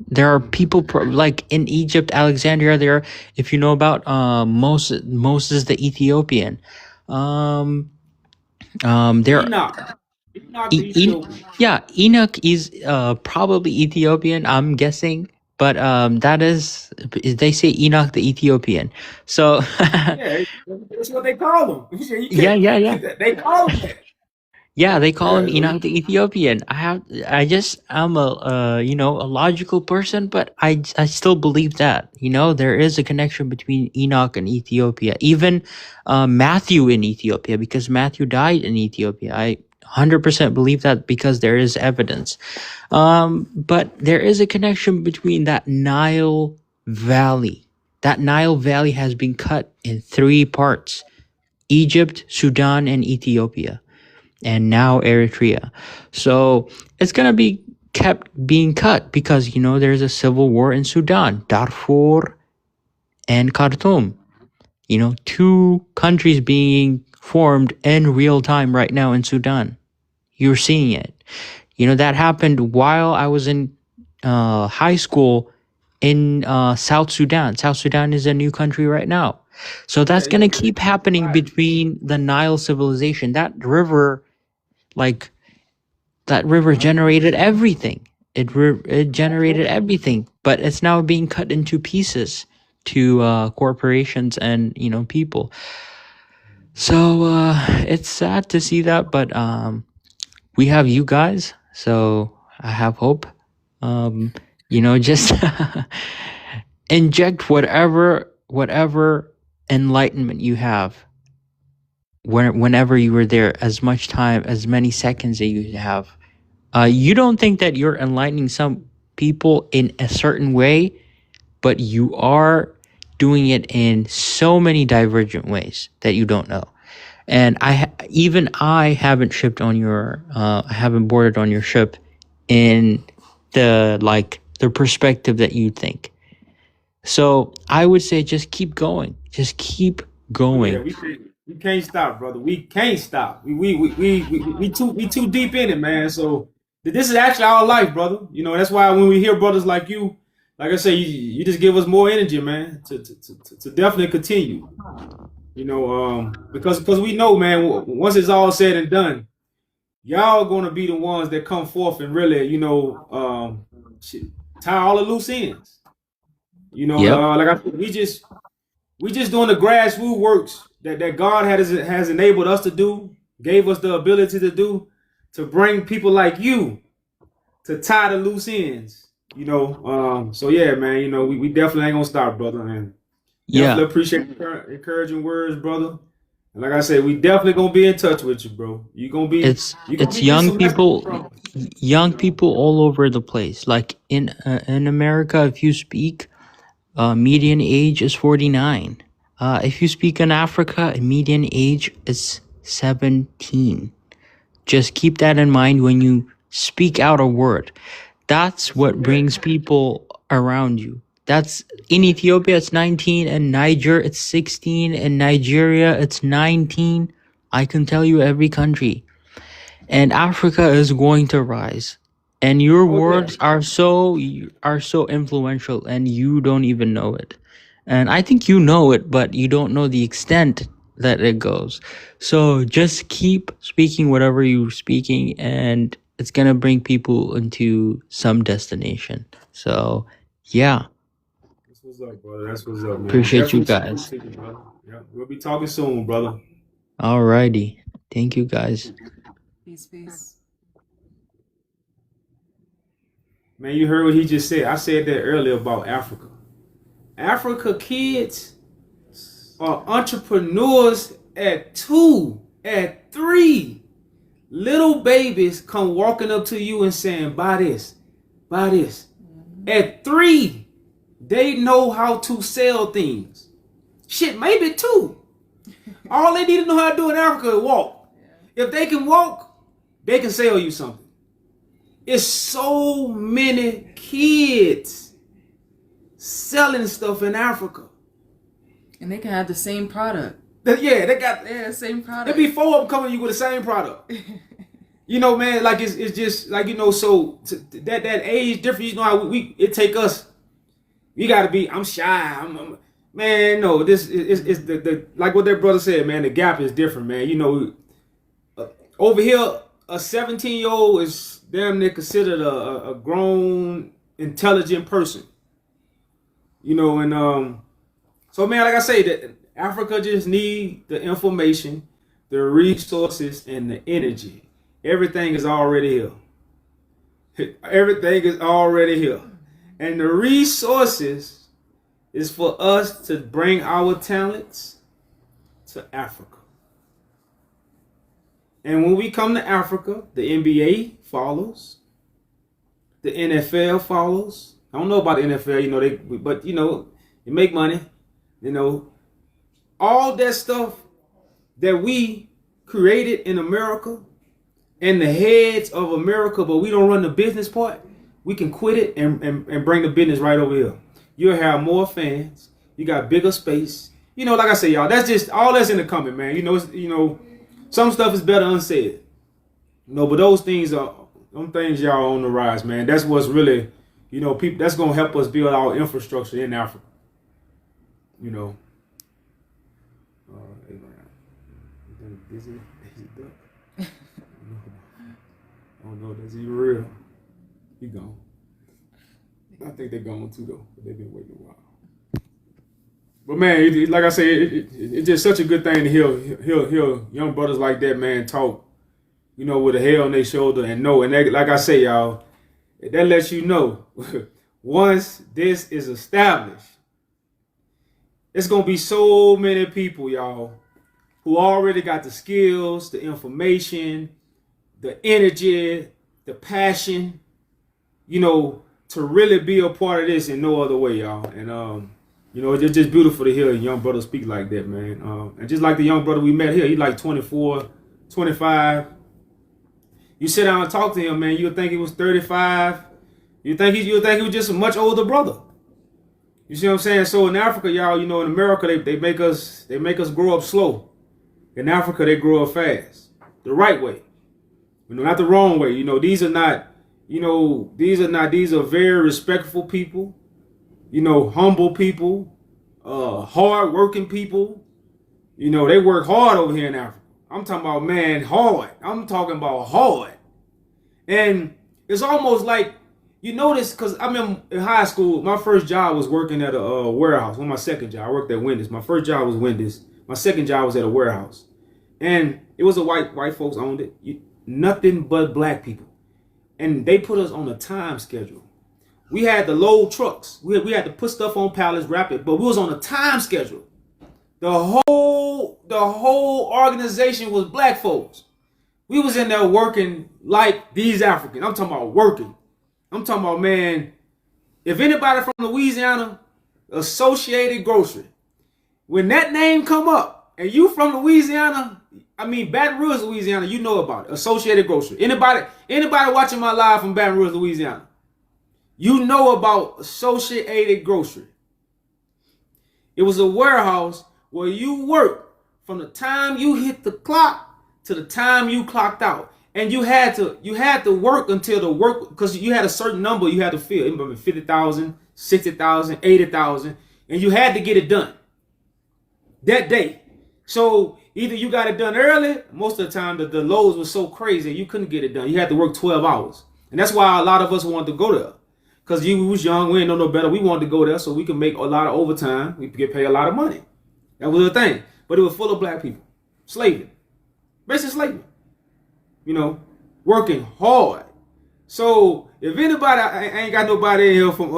There are people like in Egypt, Alexandria. There, if you know about Moses the Ethiopian, there. Enoch the Ethiopian. Yeah, Enoch is probably Ethiopian. I'm guessing, but that is they say Enoch the Ethiopian. So Yeah, that's what they call him. yeah. They call him that. Yeah, they call him Yeah, Enoch the Ethiopian. I'm a a logical person, but I still believe that, there is a connection between Enoch and Ethiopia. Even Matthew in Ethiopia, because Matthew died in Ethiopia. I 100% believe that because there is evidence. But there is a connection between that Nile Valley. That Nile Valley has been cut in 3 parts: Egypt, Sudan, and Ethiopia. And now Eritrea. So it's going to be kept being cut because, there's a civil war in Sudan, Darfur and Khartoum. 2 countries being formed in real time right now in Sudan. You're seeing it. That happened while I was in high school in South Sudan. South Sudan is a new country right now. So that's going to keep happening between the Nile civilization. That river generated everything. It generated everything, but it's now being cut into pieces to corporations and people. So it's sad to see that, but we have you guys, so I have hope. Just inject whatever enlightenment you have. Whenever you were there, as much time, as many seconds that you have, you don't think that you're enlightening some people in a certain way, but you are doing it in so many divergent ways that you don't know. And I haven't shipped on I haven't boarded on your ship in the perspective that you think. So I would say just keep going. Just keep going. Yeah, we can't stop, brother. We can't stop. We too deep in it, man. So this is actually our life, brother. That's why when we hear brothers like you, like I say, you just give us more energy, man, to definitely continue. Because we know, man, once it's all said and done, y'all gonna be the ones that come forth and really, tie all the loose ends. Yep. Like I said, we just doing the grassroots works that God has enabled us to do, gave us the ability to do, to bring people like you to tie the loose ends. So yeah, man, we definitely ain't gonna stop, brother, and definitely appreciate the encouraging words, brother. And like I said, we definitely gonna be in touch with you, bro. You gonna be it's young people, all over the place. Like in America, if you speak, median age is 49. If you speak in Africa, median age is 17. Just keep that in mind when you speak out a word. That's what brings people around you. That's in Ethiopia, it's 19, and Niger, it's 16, and Nigeria, it's 19. I can tell you every country. And Africa is going to rise. And your words are so influential, and you don't even know it. And I think you know it, but you don't know the extent that it goes. So just keep speaking whatever you're speaking, and it's going to bring people into some destination. So, yeah. That's what's up, brother. That's what's up, man. Appreciate you guys. Yeah, we'll be talking soon, brother. Alrighty. Thank you, guys. Peace. Man, you heard what he just said. I said that earlier about Africa. Africa kids are entrepreneurs at 2, at 3. Little babies come walking up to you and saying, buy this, buy this. At 3, they know how to sell things. Shit, maybe 2. All they need to know how to do in Africa is walk. If they can walk, they can sell you something. It's so many kids selling stuff in Africa. And they can have the same product. Yeah, they got the same product. There be 4 of them coming to you with the same product. You know, man, like it's just like, you know, so that age difference, you know how it take us. We gotta be. I'm shy. Man, no. This is the like what their brother said, man. The gap is different, man. You know, over here, a 17-year-old is damn near considered a grown, intelligent person. You know, and so man, like I say, that Africa just need the information, the resources, and the energy. Everything is already here. Everything is already here. And the resources is for us to bring our talents to Africa. And when we come to Africa, the NBA follows. The NFL follows. I don't know about the NFL, you know, but you know, they make money, you know. All that stuff that we created in America and the heads of America, but we don't run the business part, we can quit it and bring the business right over here. You'll have more fans. You got bigger space. You know, like I say, y'all, that's just all that's in the comment, man. You know, some stuff is better unsaid. You know, but those things y'all on the rise, man. That's what's really, you know, people. That's gonna help us build our infrastructure in Africa. You know. Is it duck? I don't know if that's even real. He gone. I think they're gone too, though. But they've been waiting a while. But man, like I say, it's just such a good thing to hear young brothers like that, man, talk, you know, with a head on their shoulder and know. And that, like I say, y'all, that lets you know, once this is established, it's going to be so many people, y'all, who already got the skills, the information, the energy, the passion, you know, to really be a part of this in no other way, y'all. And, you know, it's just beautiful to hear a young brother speak like that, man. And just like the young brother we met here, he's like 24, 25. You sit down and talk to him, man, you'll think he was 35. You'll think he was just a much older brother. You see what I'm saying? So in Africa, y'all, you know, in America, they make us grow up slow. In Africa, they grow up fast. The right way. You know, not the wrong way. You know, these are very respectful people. You know, humble people, hard-working people. You know, they work hard over here in Africa. I'm talking about, man, hard. I'm talking about hard. And it's almost like, you notice, because I remember in high school, my first job was working at a warehouse. Well, my second job, I worked at Wendy's. My first job was Wendy's. My second job was at a warehouse. And it was a white folks owned it. Nothing but black people. And they put us on a time schedule. We had to load trucks. We had to put stuff on pallets, wrap it, but we was on a time schedule. The whole organization was black folks. We was in there working like these Africans. I'm talking about working. I'm talking about, man, if anybody from Louisiana, Associated Grocery, when that name come up and you from Louisiana, I mean Baton Rouge, Louisiana, you know about it. Associated Grocery. Anybody watching my live from Baton Rouge, Louisiana, you know about Associated Grocery. It was a warehouse where you worked from the time you hit the clock to the time you clocked out. And you had to work until the work, because you had a certain number you had to fill. 50,000, 60,000, 80,000. And you had to get it done that day. So either you got it done early, most of the time the loads were so crazy you couldn't get it done. You had to work 12 hours. And that's why a lot of us wanted to go there. Because we was young, we didn't know no better. We wanted to go there so we could make a lot of overtime. We could get paid a lot of money. That was the thing. But it was full of black people. Slaving. Basically slaving. You know, working hard. So if anybody, I ain't got nobody in here from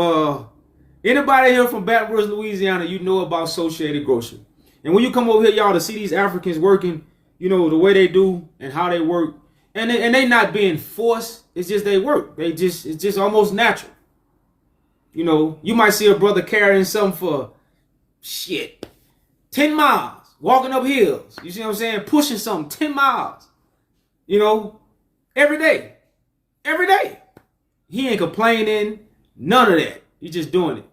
Baton Rouge, Louisiana, you know about Associated Grocery. And when you come over here, y'all, to see these Africans working, you know, the way they do and how they work, and they not being forced, it's just they work. It's just almost natural. You know, you might see a brother carrying something for 10 miles, walking up hills. You see what I'm saying? Pushing something 10 miles. You know, every day. Every day. He ain't complaining, none of that. He's just doing it.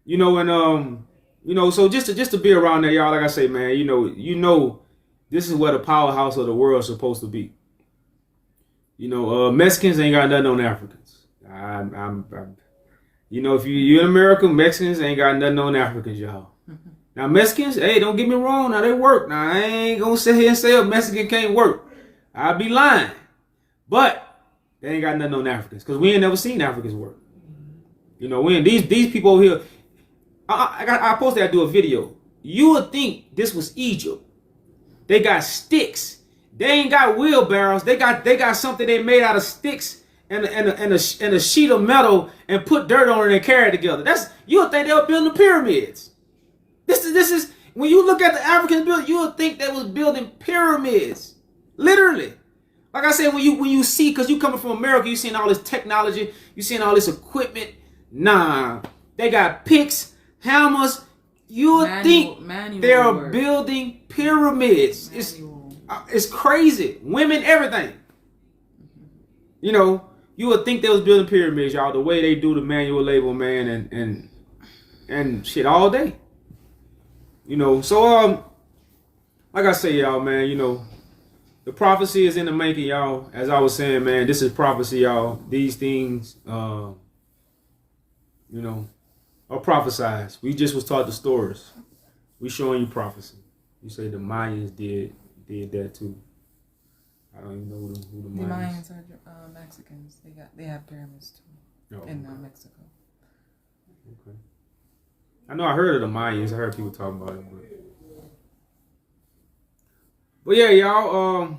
You know, and so just to be around there, y'all, like I say, man, you know, this is where the powerhouse of the world is supposed to be. You know, Mexicans ain't got nothing on Africans. You know, if you're in America, Mexicans ain't got nothing on Africans, y'all. Now, Mexicans, hey, don't get me wrong. Now, they work. Now, I ain't going to sit here and say a Mexican can't work. I'd be lying. But they ain't got nothing on Africans because we ain't never seen Africans work. You know, these people over here, I posted to do a video. You would think this was Egypt. They got sticks. They ain't got wheelbarrows. They got something they made out of sticks and a sheet of metal and put dirt on it and carry it together. You would think they were building the pyramids. This is when you look at the African build, you would think they was building pyramids. Literally. Like I said, when you see, because you coming from America, you seeing all this technology, you seeing all this equipment. Nah, they got picks, hammers. You would think they are building pyramids. It's crazy. Women, everything. You know, you would think they was building pyramids, y'all. The way they do the manual labor, man, and shit all day. You know, so like I say, y'all, man, you know, the prophecy is in the making, y'all. As I was saying, man, this is prophecy, y'all. These things, you know, are prophesized. We just was taught the stories. We showing you prophecy. You say the Mayans did that too. I don't even know who the Mayans. The Mayans are Mexicans. They have pyramids too in Mexico. Okay. I know I heard of the Mayans. I heard people talking about it, but yeah, y'all.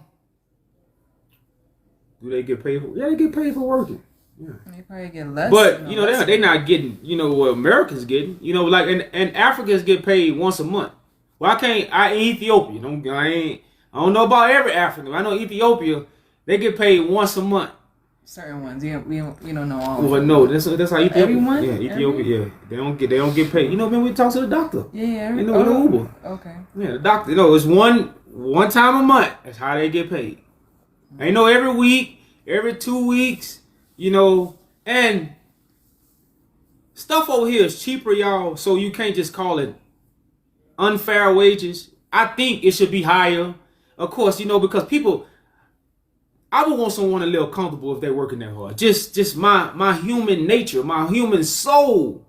Do they get paid for? Yeah, they get paid for working. Yeah. They probably get less. But you know they're not getting what Americans getting. You know, like and Africans get paid once a month. Well, I Ethiopia. I don't know about every African. I know Ethiopia. They get paid once a month. Certain ones. We don't know all. Well, no, that's how Ethiopia. Everyone? Yeah, Ethiopia. Yeah, they don't get paid. You know, when we talk to the doctor. Yeah. They know the Uber. Okay. Yeah, the doctor. You know, it's one time a month. That's how they get paid. Ain't no every week, every 2 weeks. You know, and stuff over here is cheaper, y'all. So you can't just call it unfair wages. I think it should be higher. Of course, you know, because people, I would want someone a little comfortable if they're working that hard. Just my human nature, my human soul.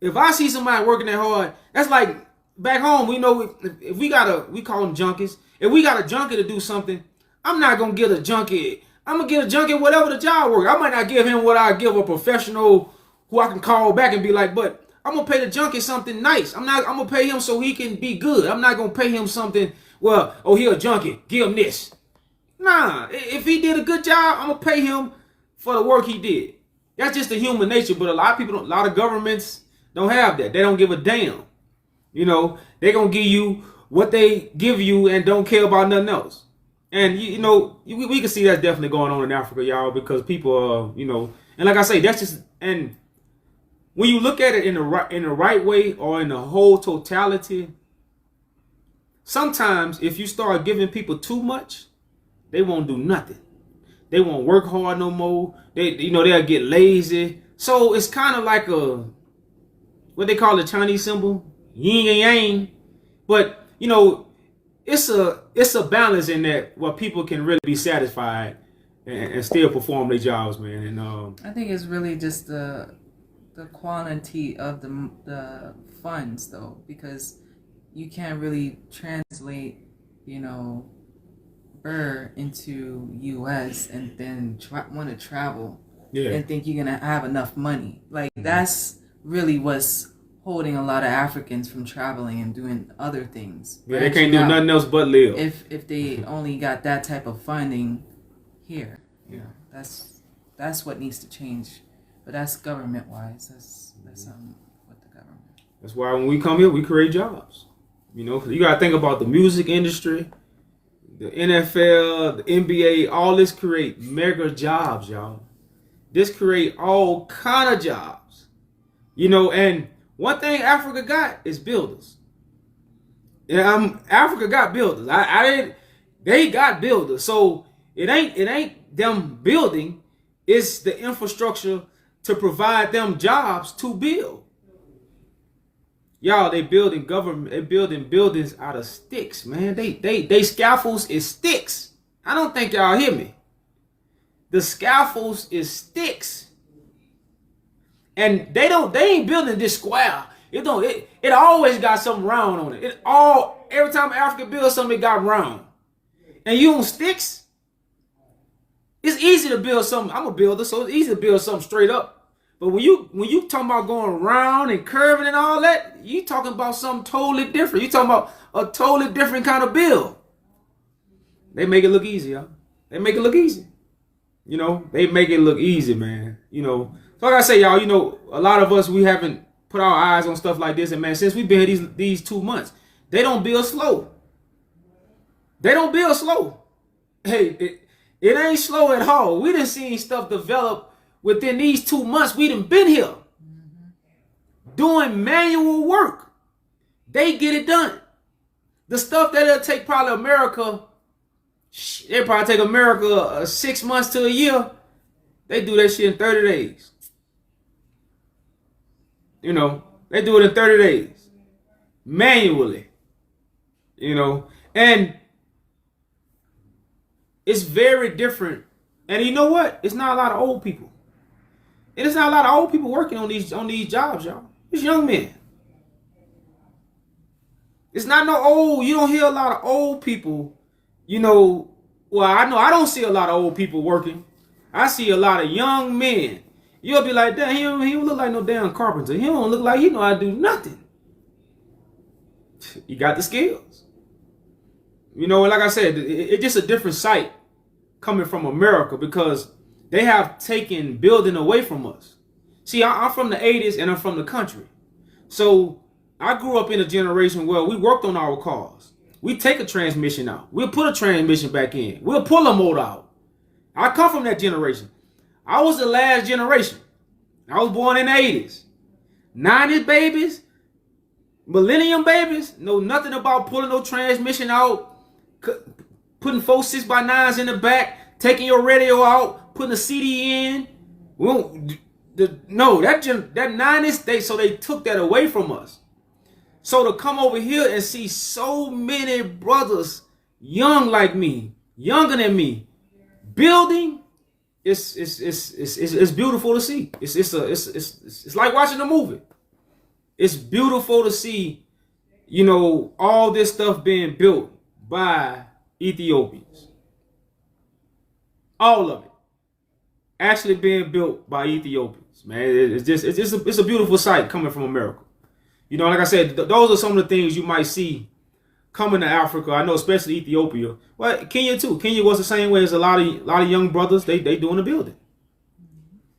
If I see somebody working that hard, that's like back home. We know if we call them junkies. If we got a junkie to do something, I'm not gonna get a junkie. I'm gonna get a junkie whatever the job work. I might not give him what I give a professional who I can call back and be like, but I'm gonna pay the junkie something nice. I'm gonna pay him so he can be good. I'm not gonna pay him something. Well, he a junkie. Give him this. Nah, if he did a good job, I'm gonna pay him for the work he did. That's just the human nature. But a lot of governments don't have that. They don't give a damn. You know, they gonna give you what they give you and don't care about nothing else. And you know, we can see that's definitely going on in Africa, y'all, because people you know, and like I say, that's just, and when you look at it in the right way or in the whole totality, sometimes if you start giving people too much, they won't do nothing. They won't work hard no more. They'll get lazy. So it's kind of like what they call the Chinese symbol, yin and yang. But you know, it's a balance in that where people can really be satisfied and still perform their jobs, man. And I think it's really just the quantity of the funds, though, because you can't really translate, you know, Burr into U.S. and then want to travel and think you're gonna have enough money. Like that's really what's holding a lot of Africans from traveling and doing other things. Yeah, they can't do nothing else but live. If they only got that type of funding here, that's what needs to change. But that's government wise. That's with the government. That's why when we come here, we create jobs. You know, you gotta think about the music industry, the NFL, the NBA. All this create mega jobs, y'all. This create all kind of jobs. You know, and one thing Africa got is builders. Yeah, Africa got builders. They got builders. So It ain't them building. It's the infrastructure to provide them jobs to build. Y'all, they building government, they building buildings out of sticks, man. They scaffolds is sticks. I don't think y'all hear me. The scaffolds is sticks. And they ain't building this square. It always got something round on it. Every time Africa builds something, it got round. And you on sticks? It's easy to build something. I'm a builder, so it's easy to build something straight up. But when you talking about going round and curving and all that, you talking about something totally different. You talking about a totally different kind of build. They make it look easy, y'all. They make it look easy. You know, they make it look easy, man. You know, so like I say, y'all, you know, a lot of us, we haven't put our eyes on stuff like this. And man, since we've been here these 2 months, they don't build slow. They don't build slow. Hey, it ain't slow at all. We done seen stuff develop within these 2 months. We done been here doing manual work. They get it done. The stuff that'll take probably America, they probably take America 6 months to a year. They do that shit in 30 days. You know, they do it in 30 days. Manually. You know, and it's very different. And you know what? It's not a lot of old people. And it's not a lot of old people working on these jobs, y'all. It's young men. It's not no old. You don't hear a lot of old people, you know. Well, I know I don't see a lot of old people working. I see a lot of young men. You'll be like, damn, he don't look like no damn carpenter. He don't look like he know how to do nothing. You got the skills. You know, like I said, it's just a different sight coming from America because they have taken building away from us. See, I'm from the 80s and I'm from the country. So I grew up in a generation where we worked on our cars. We take a transmission out. We'll put a transmission back in. We'll pull a motor out. I come from that generation. I was the last generation. I was born in the 80s. 90s babies, millennium babies, know nothing about pulling no transmission out, putting 4 6x9s in the back, taking your radio out, putting a CD in. That 90s, they took that away from us. So to come over here and see so many brothers young like me, younger than me, building, it's beautiful to see. It's like watching a movie. It's beautiful to see, you know, all this stuff being built by Ethiopians. All of it actually being built by Ethiopians, man. It's a beautiful sight coming from America. You know, like I said, those are some of the things you might see coming to Africa. I know, especially Ethiopia. Well, Kenya too. Kenya was the same way as a lot of young brothers. They doing the building.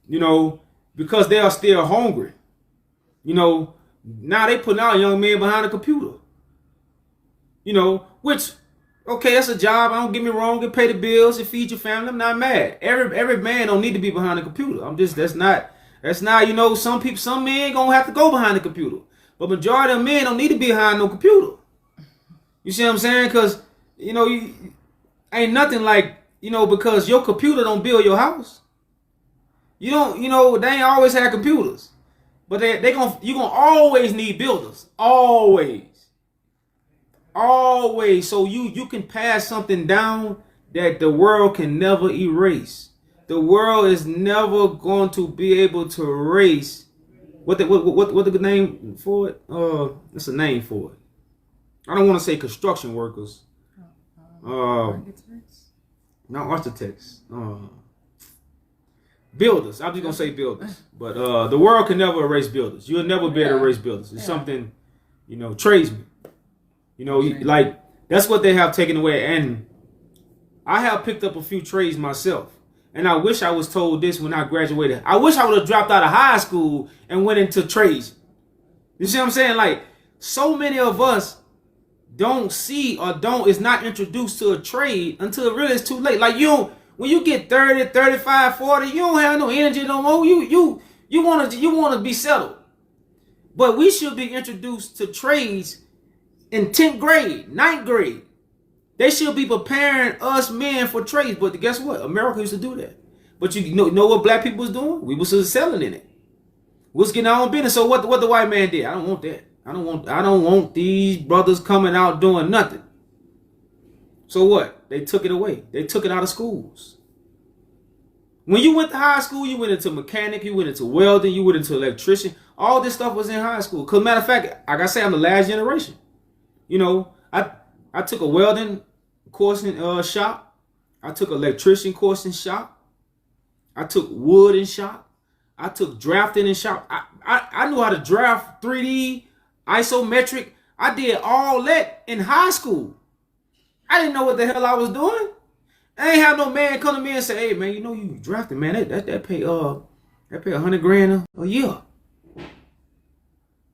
You know, because they are still hungry. You know, now they putting out young men behind a computer. You know, which, okay, that's a job. I don't get me wrong. It pay the bills. It feed your family. I'm not mad. Every man don't need to be behind a computer. That's not. You know, some men gonna have to go behind the computer. But majority of men don't need to be behind no computer. You see what I'm saying? Because, you know, ain't nothing like, you know, because your computer don't build your house. You don't, you know, they ain't always had computers. But you gonna always need builders. Always. Always. So you can pass something down that the world can never erase. The world is never going to be able to erase. What the name for it? It's a name for it. I don't want to say construction workers. Architects? Not architects. Builders. I'm just gonna say builders. But the world can never erase builders. You'll never be able to erase builders. It's something, you know, tradesmen. You know, like that's what they have taken away. And I have picked up a few trades myself. And I wish I was told this when I graduated. I wish I would have dropped out of high school and went into trades. You see what I'm saying? Like, so many of us don't see or is not introduced to a trade until really it's too late. Like, when you get 30, 35, 40, you don't have no energy no more. You want to be settled. But we should be introduced to trades in 10th grade, 9th grade. They should be preparing us men for trades. But guess what? America used to do that. But you know what black people was doing? We was selling in it. We was getting our own business. So what the white man did? I don't want that. I don't want these brothers coming out doing nothing. So what? They took it away. They took it out of schools. When you went to high school, you went into mechanic, you went into welding, you went into electrician. All this stuff was in high school. Cause matter of fact, like I say, I'm the last generation. You know, I took a welding course in shop. I took an electrician course in shop. I took wood in shop. I took drafting in shop. I knew how to draft 3D, isometric. I did all that in high school. I didn't know what the hell I was doing. I ain't have no man come to me and say, "Hey man, you know you drafted, man. That pay $100,000 a year."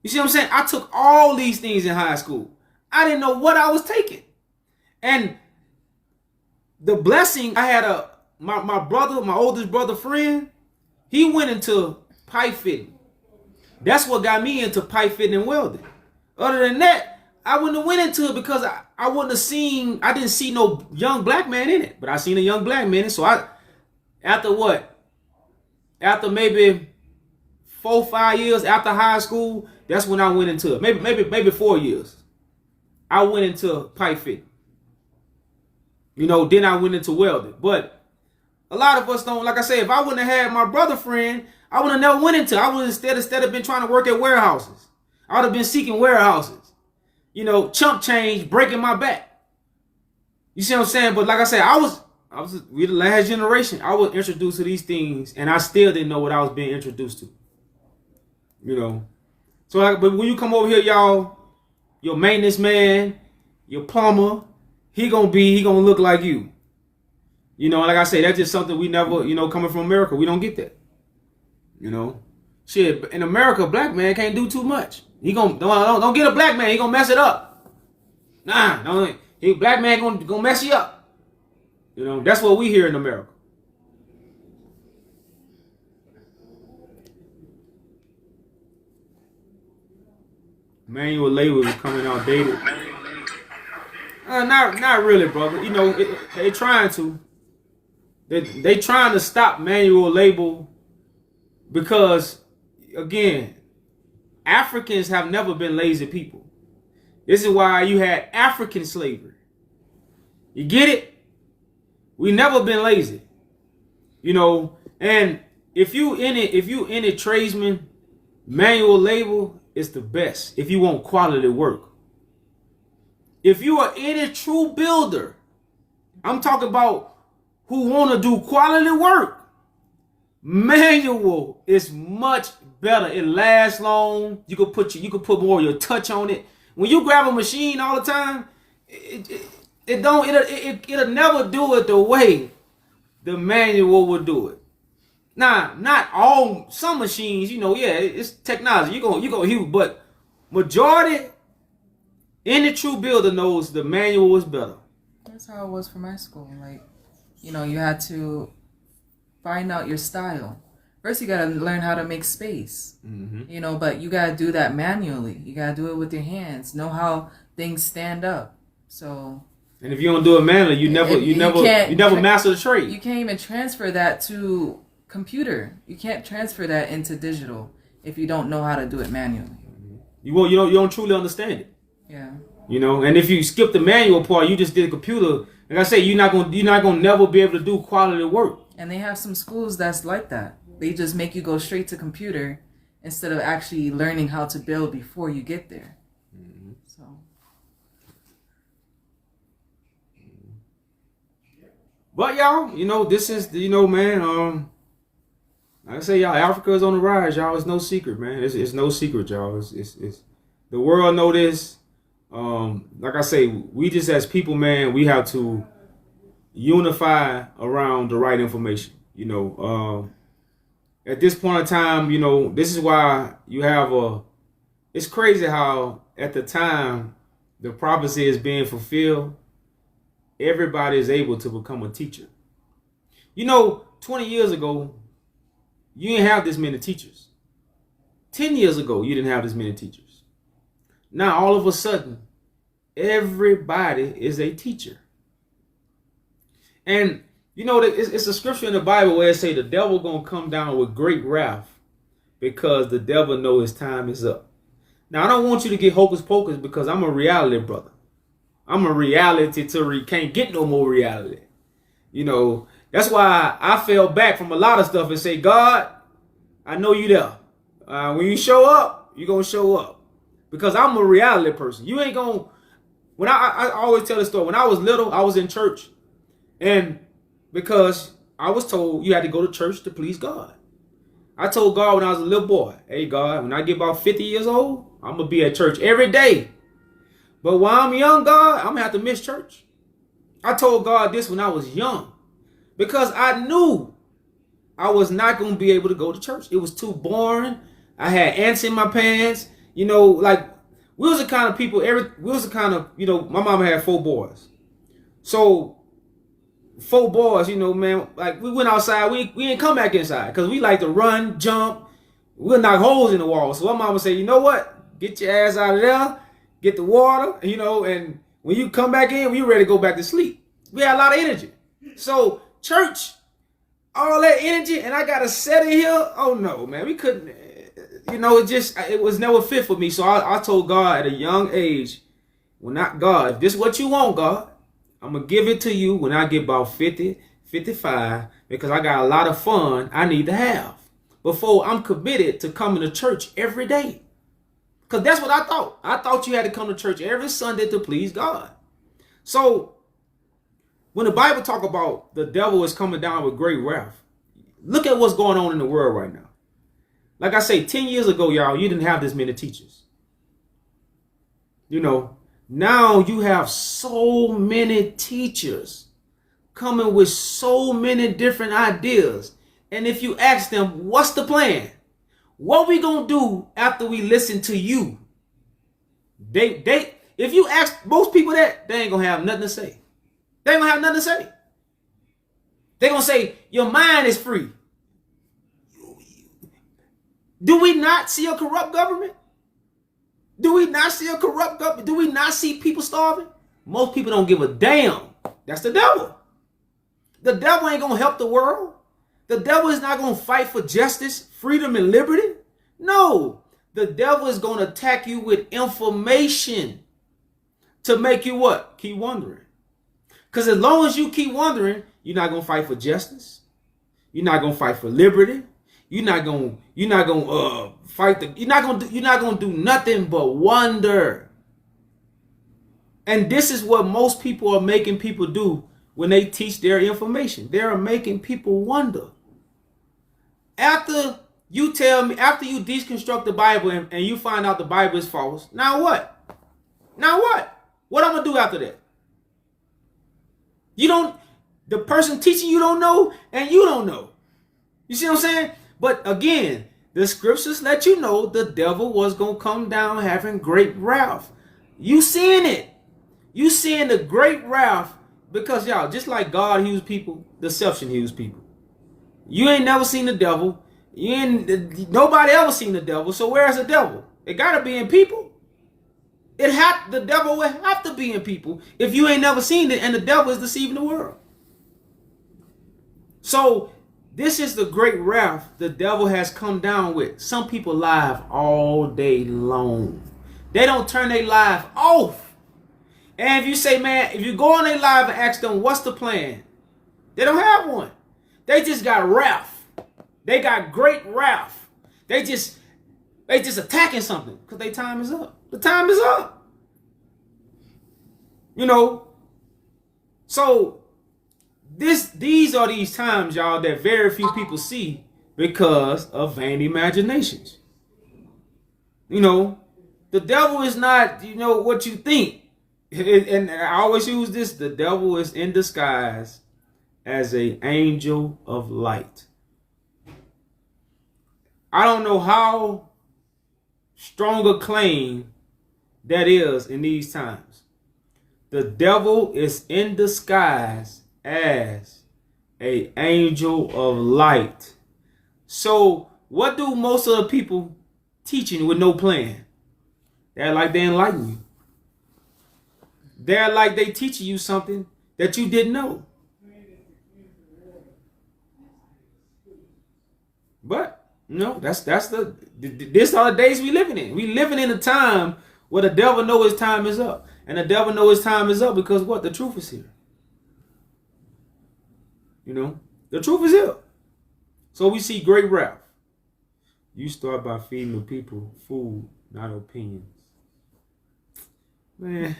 You see what I'm saying? I took all these things in high school. I didn't know what I was taking. And the blessing, I had my brother, my oldest brother friend, he went into pipe fitting. That's what got me into pipe fitting and welding. Other than that, I wouldn't have went into it because I wouldn't have seen, I didn't see no young black man in it. But I seen a young black man in it. So after maybe 4-5 years after high school, that's when I went into it. Maybe 4 years. I went into pipe fitting. You know, then I went into welding. But a lot of us don't, like I say, if I wouldn't have had my brother friend, I would have never went into it. I would instead have been trying to work at warehouses. I would have been seeking warehouses. You know, chump change, breaking my back. You see what I'm saying? But like I said, we the last generation. I was introduced to these things, and I still didn't know what I was being introduced to. You know. So, but when you come over here, y'all, your maintenance man, your plumber, he gonna look like you. You know, like I say, that's just something we never, you know, coming from America, we don't get that. You know, shit, in America, a black man can't do too much. He don't get a black man. He gonna mess it up. Nah, black man gonna mess you up. You know, that's what we hear in America. Manual labor is coming outdated. Not really, brother. You know, they trying to. They trying to stop manual labor because, again, Africans have never been lazy people. This is why you had African slavery. You get it? We never been lazy. You know, and if you in it tradesman, manual labor is the best if you want quality work. If you are any true builder, I'm talking about who want to do quality work, manual is much better. It lasts long. You could put more of your touch on it. When you grab a machine all the time, it'll never do it the way the manual will do it. Now, not all, some machines, you know, yeah, it's technology. You gonna use, but majority, any true builder knows the manual is better. That's how it was for my school. Like, you know, you had to find out your style. First, you gotta learn how to make space. Mm-hmm. You know, but you gotta do that manually. You gotta do it with your hands. Know how things stand up. So. And if you don't do it manually, you never master the trade. You can't even transfer that to computer. You can't transfer that into digital if you don't know how to do it manually. You don't truly understand it. Yeah. You know, and if you skip the manual part, you just did a computer. Like I say, you're not gonna never be able to do quality work. And they have some schools that's like that. They just make you go straight to computer instead of actually learning how to build before you get there. Mm-hmm. So. But y'all, you know, this is, you know, man, like I say, y'all, Africa is on the rise, y'all. It's no secret, man. It's no secret, y'all. It's the world know this. Like I say, we just as people, man, we have to unify around the right information. You know, at this point in time, you know, this is why you have it's crazy how at the time the prophecy is being fulfilled, everybody is able to become a teacher. You know, 20 years ago, you didn't have this many teachers. 10 years ago, you didn't have this many teachers. Now, all of a sudden, everybody is a teacher. And you know, it's a scripture in the Bible where it say the devil gonna come down with great wrath because the devil know his time is up. Now, I don't want you to get hocus pocus because I'm a reality brother. I'm a reality till can't get no more reality. You know, that's why I fell back from a lot of stuff and say, God, I know you there. When you show up, you're going to show up. Because I'm a reality person. You ain't going to... When I always tell this story. When I was little, I was in church. And because I was told you had to go to church to please God. I told God when I was a little boy, hey, God, when I get about 50 years old, I'm going to be at church every day. But while I'm young, God, I'm going to have to miss church. I told God this when I was young. Because I knew I was not going to be able to go to church. It was too boring. I had ants in my pants. You know, like, we was the kind of people, my mama had 4 boys. So, 4 boys, you know, man, like, we went outside. We ain't come back inside because we like to run, jump. We'll knock holes in the wall. So, my mama said, you know what? Get your ass out of there. Get the water, you know, and when you come back in, we ready to go back to sleep. We had a lot of energy. So, church, all that energy, and I got to set in here. Oh, no, man, we couldn't, you know, it was never fit for me. So, I told God at a young age, well, not God, if this is what you want, God, I'm going to give it to you when I get about 50, 55, because I got a lot of fun I need to have before I'm committed to coming to church every day. Because that's what I thought. I thought you had to come to church every Sunday to please God. So, when the Bible talk about the devil is coming down with great wrath, look at what's going on in the world right now. Like I say, 10 years ago, y'all, you didn't have this many teachers. You know, now you have so many teachers coming with so many different ideas. And if you ask them, what's the plan? What we gonna do after we listen to you? If you ask most people that, they ain't gonna have nothing to say. They ain't gonna have nothing to say. They gonna say, your mind is free. Do we not see a corrupt government? Do we not see a corrupt government? Do we not see people starving? Most people don't give a damn. That's the devil. The devil ain't gonna help the world. The devil is not going to fight for justice, freedom, and liberty. No, the devil is going to attack you with information to make you what? Keep wondering. Because as long as you keep wondering, you're not going to fight for justice. You're not going to fight for liberty. You're not going to fight you're not going to do nothing but wonder. And this is what most people are making people do when they teach their information. They are making people wonder. After you deconstruct the Bible and you find out the Bible is false, now what? Now what? What I'm going to do after that? The person teaching you don't know, and you don't know. You see what I'm saying? But again, the scriptures let you know the devil was going to come down having great wrath. You seeing it. You seeing the great wrath because, y'all, just like God heals people, deception heals people. You ain't never seen the devil. Nobody ever seen the devil. So where's the devil? It got to be in people. The devil will have to be in people if you ain't never seen it, and the devil is deceiving the world. So this is the great wrath the devil has come down with. Some people live all day long. They don't turn their life off. And if you say, man, if you go on their live and ask them, what's the plan? They don't have one. They just got wrath. They got great wrath. They just attacking something because their time is up. The time is up. You know. So these are these times, y'all, that very few people see because of vain imaginations. You know, the devil is not, what you think. And I always use this, the devil is in disguise as an angel of light. I don't know how strong a claim that is in these times. The devil is in disguise as an angel of light. So what do most of the people teaching with no plan? They're like they enlighten you. They're like they teaching you something that you didn't know. But that's this are the days we living in. We living in a time where the devil know his time is up, and the devil know his time is up because what? The truth is here. The truth is here. So we see Great Ralph. You start by feeding the people food, not opinions. Man,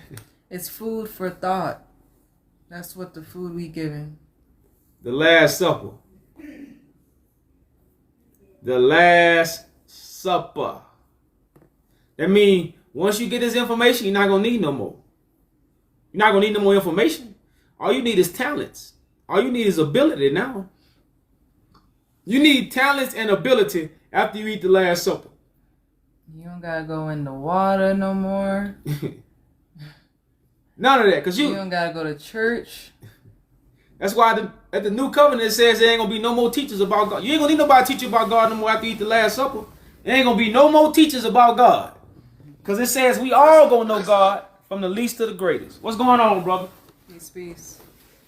it's food for thought. That's what the food we giving. The Last Supper. The Last Supper. That means once you get this information, you're not going to need no more. You're not going to need no more information. All you need is talents. All you need is ability now. You need talents and ability after you eat the Last Supper. You don't got to go in the water no more. None of that. Because you don't got to go to church. That's why at the New Covenant it says there ain't going to be no more teachers about God. You ain't going to need nobody to teach you about God no more after you eat the Last Supper. There ain't going to be no more teachers about God. Because it says we all going to know God from the least to the greatest. What's going on, brother? Peace.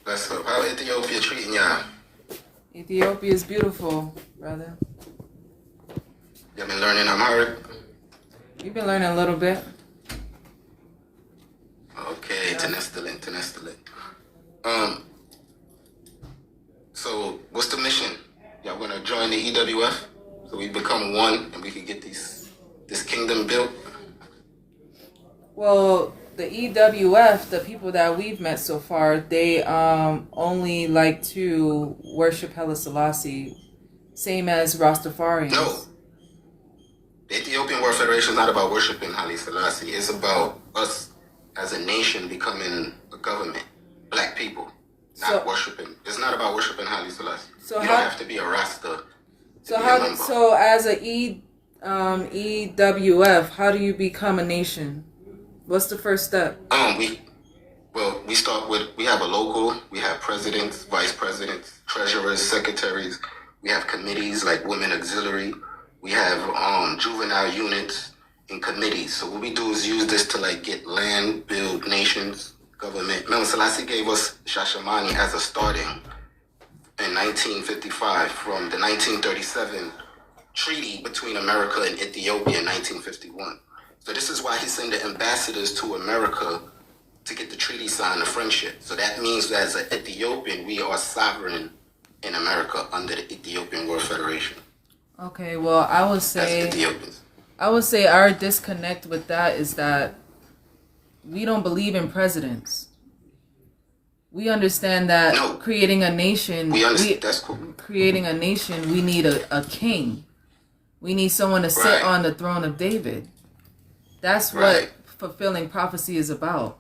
What's up? How Ethiopia treating y'all? Ethiopia is beautiful, brother. You been learning Amharic? We've been learning a little bit. Okay, Tenestelen. So what's the mission? Y'all wanna join the EWF so we become one and we can get this kingdom built? Well, the EWF, the people that we've met so far, they only like to worship Haile Selassie, same as Rastafarians. No. The Ethiopian World Federation is not about worshiping Haile Selassie. It's about us as a nation becoming a government. Black people. Not worshiping. It's not about worshiping Haile Selassie. So you don't have to be a Rasta. So as a EWF, how do you become a nation? What's the first step? We start with, we have a local, we have presidents, vice presidents, treasurers, secretaries, we have committees like Women Auxiliary, we have juvenile units and committees. So what we do is use this to like get land, build nations, government. Remember, Selassie gave us Shashamani as a starting in 1955 from the 1937 treaty between America and Ethiopia in 1951. So this is why he sent the ambassadors to America to get the treaty signed of friendship. So that means that as an Ethiopian, we are sovereign in America under the Ethiopian World Federation. Okay, well, I would say our disconnect with that is that we don't believe in presidents. We understand that creating a nation, that's cool. Creating a nation, we need a king. We need someone to sit on the throne of David. That's what fulfilling prophecy is about.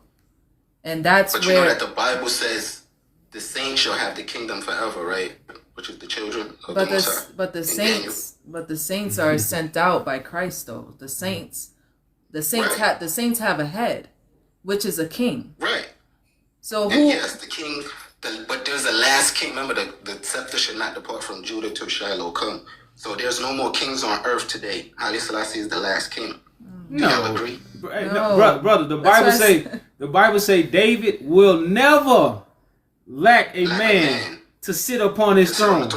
And that's but where... you know that the Bible says the saints shall have the kingdom forever, right? Which is the children of the Most High. But the saints are sent out by Christ, though. The saints have a head, which is a king. Right. So who? Yes, the king. But there's a last king. Remember, the scepter should not depart from Judah till Shiloh come. So there's no more kings on earth today. Haile Selassie is the last king. No. Do you agree? No. Brother, the Bible say David will never lack a man to sit upon his throne.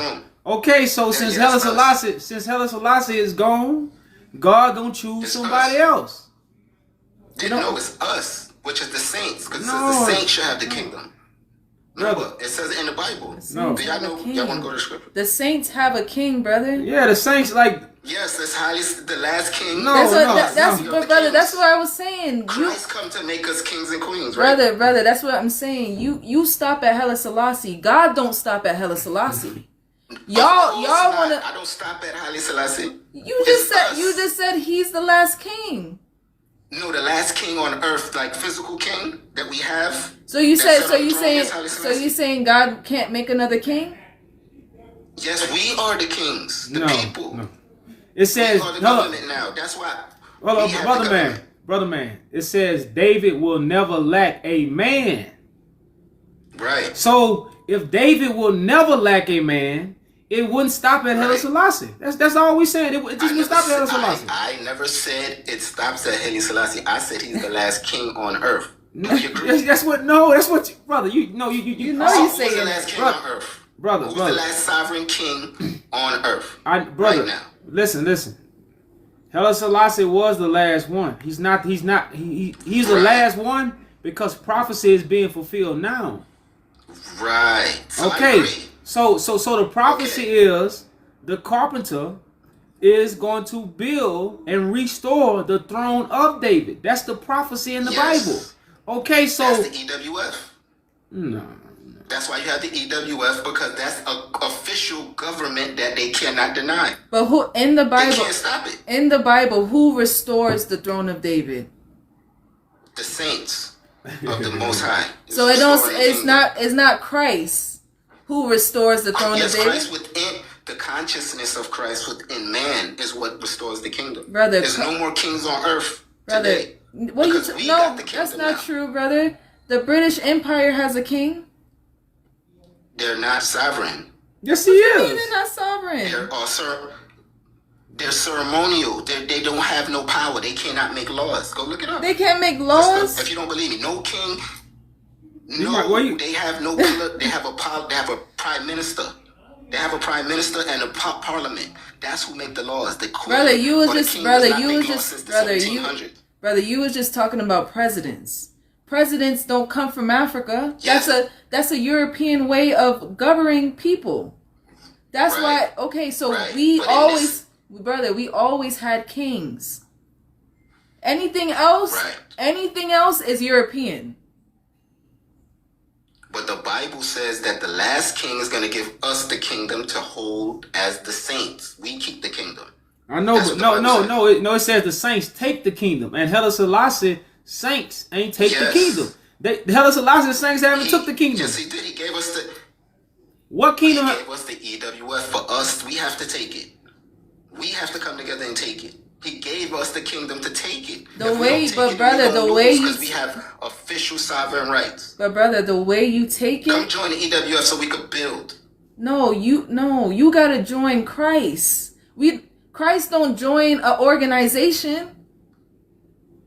Okay, so since Haile Selassie is gone, God gonna choose somebody else. No, it's us, which is the saints, because the saints should have the kingdom. Brother, it says it in the Bible. No. Do y'all know? Y'all want to go to the scripture? The saints have a king, brother. Yeah, the saints like. Yes, that's Haile, the last king. But brother, that's what I was saying. Christ come to make us kings and queens, right? Brother, that's what I'm saying. You stop at Haile Selassie. God don't stop at Haile Selassie. Y'all wanna. I don't stop at Haile Selassie. You just said he's the last king. No, the last king on earth, like physical king that we have. So you saying God can't make another king? Yes, we are the kings, the people. No. It says we are the government now. That's why. Brother man. It says David will never lack a man. Right. So if David will never lack a man, it wouldn't stop at Haile Selassie. That's all we saying. It just wouldn't stop at Haile Selassie. I never said it stops at Haile Selassie. I said he's the last king on earth. Do you agree? That's what. No, that's what, brother. You know you say the last king on earth. brother, Who's brother. the last sovereign king on earth? Brother, right now. listen. Haile Selassie was the last one. He's the last one because prophecy is being fulfilled now. Right. So I Okay. agree. So the prophecy is the carpenter is going to build and restore the throne of David. That's the prophecy in the Yes. Bible. Okay, so That's the EWF. no. That's why you have the EWF, because that's an official government that they cannot deny. But who in the They Bible? can't stop it. In the Bible, who restores the throne of David? The saints of the Most High. is So it don't. restoring the It's kingdom. not. It's not Christ who restores the throne Yes, of David. Christ within the consciousness of Christ within man is what restores the kingdom. Brother, There's no more kings on earth Brother, today. what you Because we no? got the That's kingdom not now. true, brother. The British Empire has a king. They're not sovereign. Yes, he They're is. not sovereign. They're ceremonial. They don't have no power. They cannot make laws. Go look it up. They can't make If laws. you don't believe me, no king. No, might- why you- they have no. They have a prime minister. They have a prime minister and a parliament. That's who make the laws. The queen. Brother, you was or the just king brother, does not you make was laws just since the brother, 1700s. you was just talking about presidents. Presidents don't come from Africa. Yes. That's a European way of governing people. That's Right. why. Okay, so Right. we But in always, brother, we always had kings. Anything else? Right. Anything else is European. But the Bible says that the last king is going to give us the kingdom to hold as the saints. We keep the kingdom. I know, That's but what the Bible says. it says the saints take the kingdom, and Haile Selassie saints ain't take the Yes. kingdom. The Haile Selassie saints haven't took the kingdom. Yes, he did. He gave us the. What He kingdom? gave us the EWF. For us, we have to take it. We have to come together and take it. He gave us the kingdom to take it. The If we way- don't take but it, brother, we're gonna the way lose you- 'cause we have official sovereign rights. But brother, the way you take Come it, join the EWF so we could build. no, you gotta join Christ. Christ don't join an organization.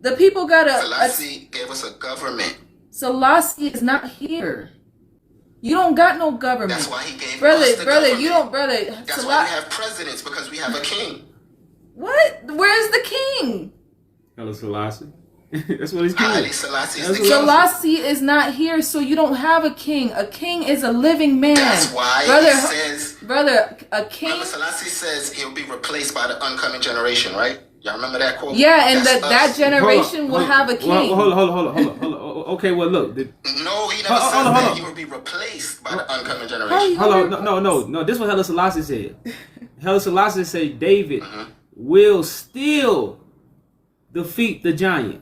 The people gotta. Selassie gave us a government. Selassie is not here. You don't got no government. That's why he gave brother, us the brother, government. you don't, brother. That's why we have presidents, because we have a king. What? Where's the king? Haile Selassie. That's what he's Haile doing. Selassie is That's the what- king. Selassie is not here, so you don't have a king. A king is a living man. That's why brother, he says. brother, a king. Remember, Selassie says he'll be replaced by the oncoming generation, right? Y'all remember that quote? Yeah, and That's that us. generation will have a king. Hold on. Okay, well, look. No, he never Hold says on. that. He will be replaced by the oncoming generation. Hold on. No. This is what Haile Selassie said. Haile Selassie said David will still defeat the giant.